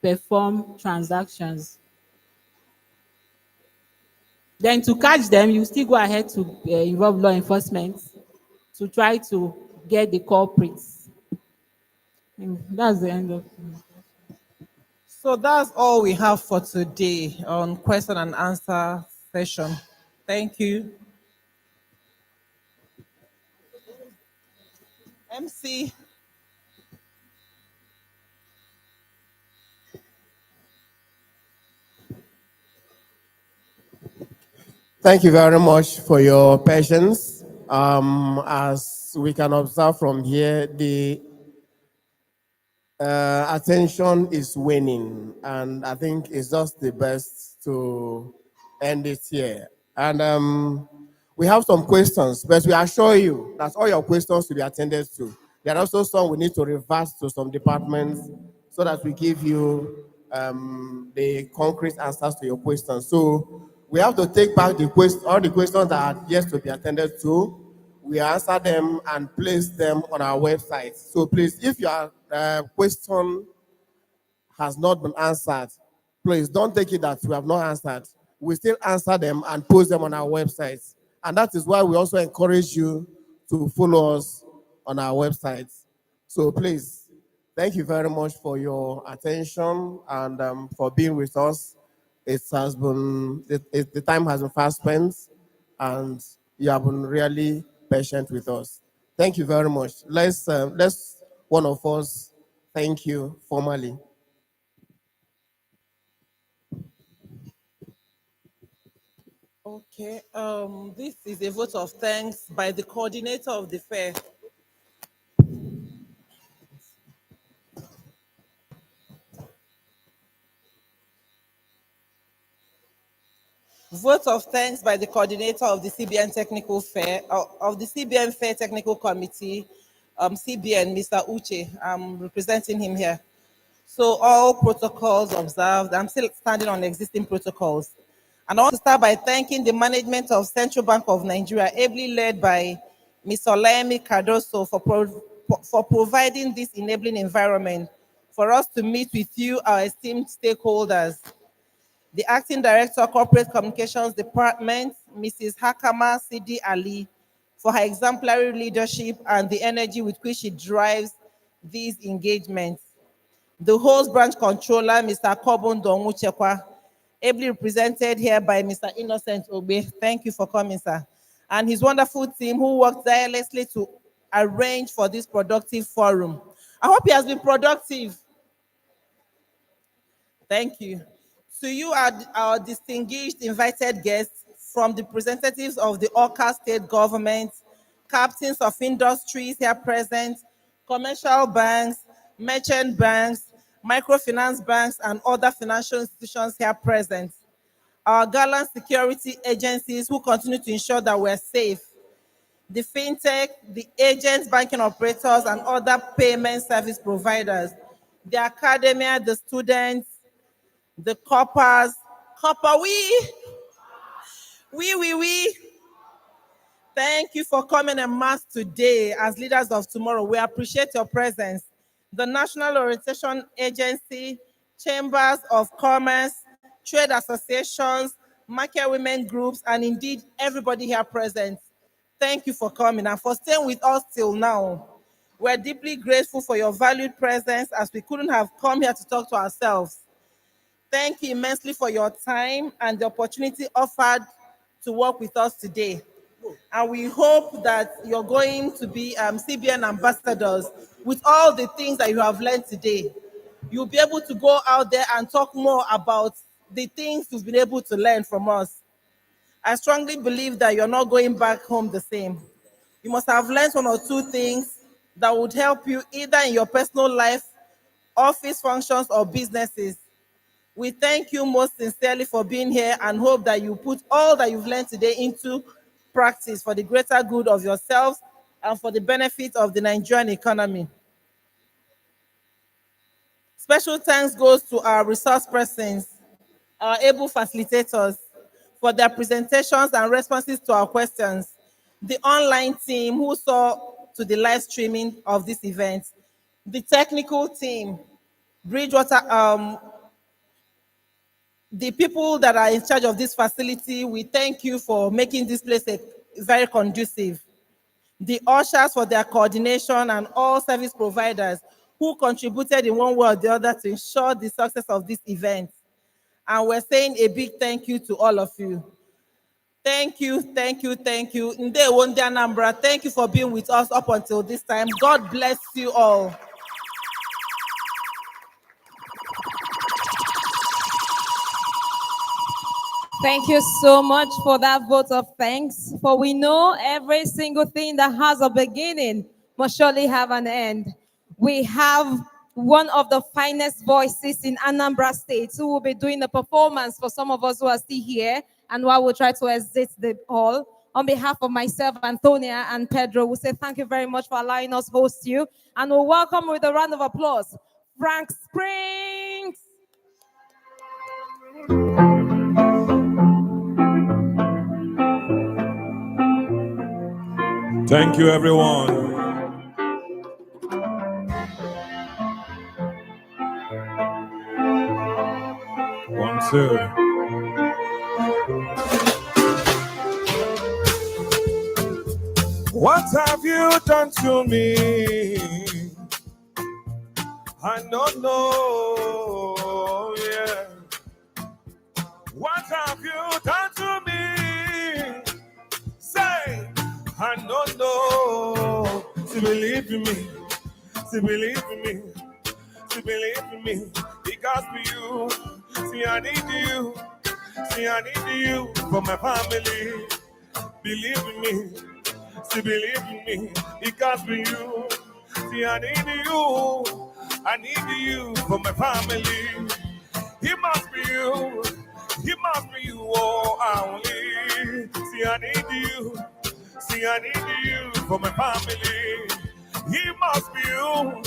perform transactions. Then to catch them, you still go ahead to involve law enforcement to try to get the culprits. That's the end of it. So that's all we have for today on question and answer session. Thank you. MC. Thank you very much for your patience. As we can observe from here, the attention is waning, and I think it's just the best to end it here. And we have some questions, but we assure you that all your questions will be attended to. There are also some we need to reverse to some departments so that we give you the concrete answers to your questions. So we have to take back all the questions that are yet to be attended to. We answer them and place them on our website. So please, if your question has not been answered, please don't take it that we have not answered. We still answer them and post them on our website. And that is why we also encourage you to follow us on our website. So please, Thank you very much for your attention and for being with us. The time has been fast spent, and you have been really patient with us. Thank you very much. Let's one of us thank you formally. Okay, this is a vote of thanks by the coordinator of the fair. Vote of thanks by the coordinator of the CBN Technical Fair, of the CBN Fair Technical Committee, CBN, Mr. Uche. I'm representing him here. So all protocols observed. I'm still standing on existing protocols. And I want to start by thanking the management of Central Bank of Nigeria, ably led by Mr. Olaemi Cardoso, for providing this enabling environment for us to meet with you, our esteemed stakeholders. The Acting Director, Corporate Communications Department, Mrs. Hakama Sidi Ali, for her exemplary leadership and the energy with which she drives these engagements. The host branch controller, Mr. Kobun Donguchekwa, ably represented here by Mr. Innocent Obe. Thank you for coming, sir. And his wonderful team who worked tirelessly to arrange for this productive forum. I hope he has been productive. Thank you. To you, our distinguished invited guests from the representatives of the Awka state government, captains of industries here present, commercial banks, merchant banks, microfinance banks, and other financial institutions here present. Our gallant security agencies who continue to ensure that we're safe, the fintech, the agents, banking operators, and other payment service providers, the academia, the students, the coppers, copper, we. Thank you for coming en masse today as leaders of tomorrow. We appreciate your presence. The National Orientation Agency, Chambers of Commerce, trade associations, market women groups, and indeed everybody here present. Thank you for coming and for staying with us till now. We're deeply grateful for your valued presence as we couldn't have come here to talk to ourselves. Thank you immensely for your time and the opportunity offered to work with us today. And we hope that you're going to be CBN ambassadors with all the things that you have learned today. You'll be able to go out there and talk more about the things you've been able to learn from us. I strongly believe that you're not going back home the same. You must have learned one or two things that would help you either in your personal life, office functions, or businesses. We thank you most sincerely for being here and hope that you put all that you've learned today into practice for the greater good of yourselves and for the benefit of the Nigerian economy. Special thanks goes to our resource persons, our able facilitators, for their presentations and responses to our questions, the online team who saw to the live streaming of this event, the technical team, Bridgewater, the people that are in charge of this facility, we thank you for making this place very conducive. The ushers for their coordination and all service providers who contributed in one way or the other to ensure the success of this event. And we're saying a big thank you to all of you. Thank you, thank you, thank you. Ndewo Ndi Anambra, thank you for being with us up until this time. God bless you all. Thank you so much for that vote of thanks. For we know every single thing that has a beginning must surely have an end. We have one of the finest voices in Anambra State who will be doing the performance for some of us who are still here and while we'll try to exit the hall. On behalf of myself, Antonia, and Pedro, we say thank you very much for allowing us host you. And we'll welcome with a round of applause, Frank Springs. Thank you, everyone. One, two. What have you done to me? I don't know, yeah. What have you done to me? Say, I don't know. To believe in me, to believe in me, to believe in me. Because for you, see, I need you. See, I need you for my family. Believe in me, see, believe in me. Because for you, see, I need you. I need you for my family. He must be you. He must be you, oh, only. See, I need you. See, I need you for my family. He must be you.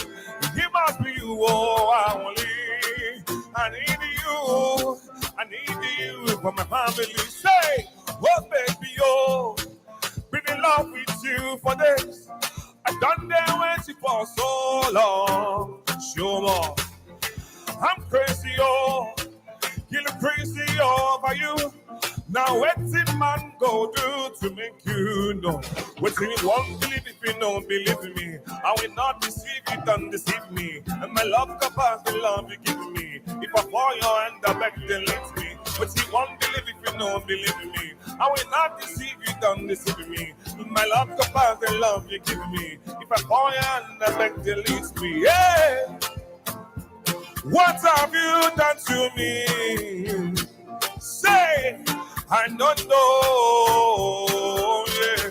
He must be you, oh, only. I need you. I need you for my family. Say, oh, baby, oh, been in love with you for this. I done there waiting for so long. Show more. I'm crazy, oh. You look crazy over you. Now what's it man go do to make you know? What you won't believe if you don't believe in me. I will not deceive you, don't deceive me. And my love compares the love you give me. If I fall your hand, I beg you delete me. But you won't believe if you don't believe in me. I will not deceive you, don't deceive me. My love compares the love you give me. If I fall your hand, I beg you delete me. Yeah. What have you done to me? Say, I don't know. Yeah.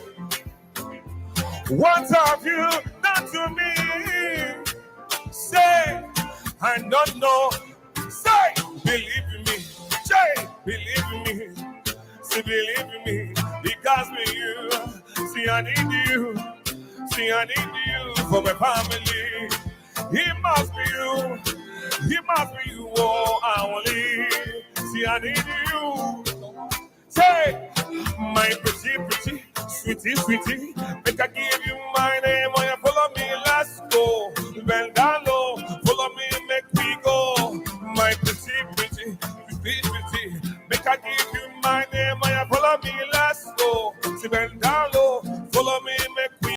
What have you done to me? Say, I don't know. Say, believe in me. Say, believe in me. Say, believe in me. Because with you, see, I need you. See, I need you for my family. He must be you. He must be you, oh, only. See, I need you. Say, my pretty, pretty, sweetie, sweetie, make I give you my name.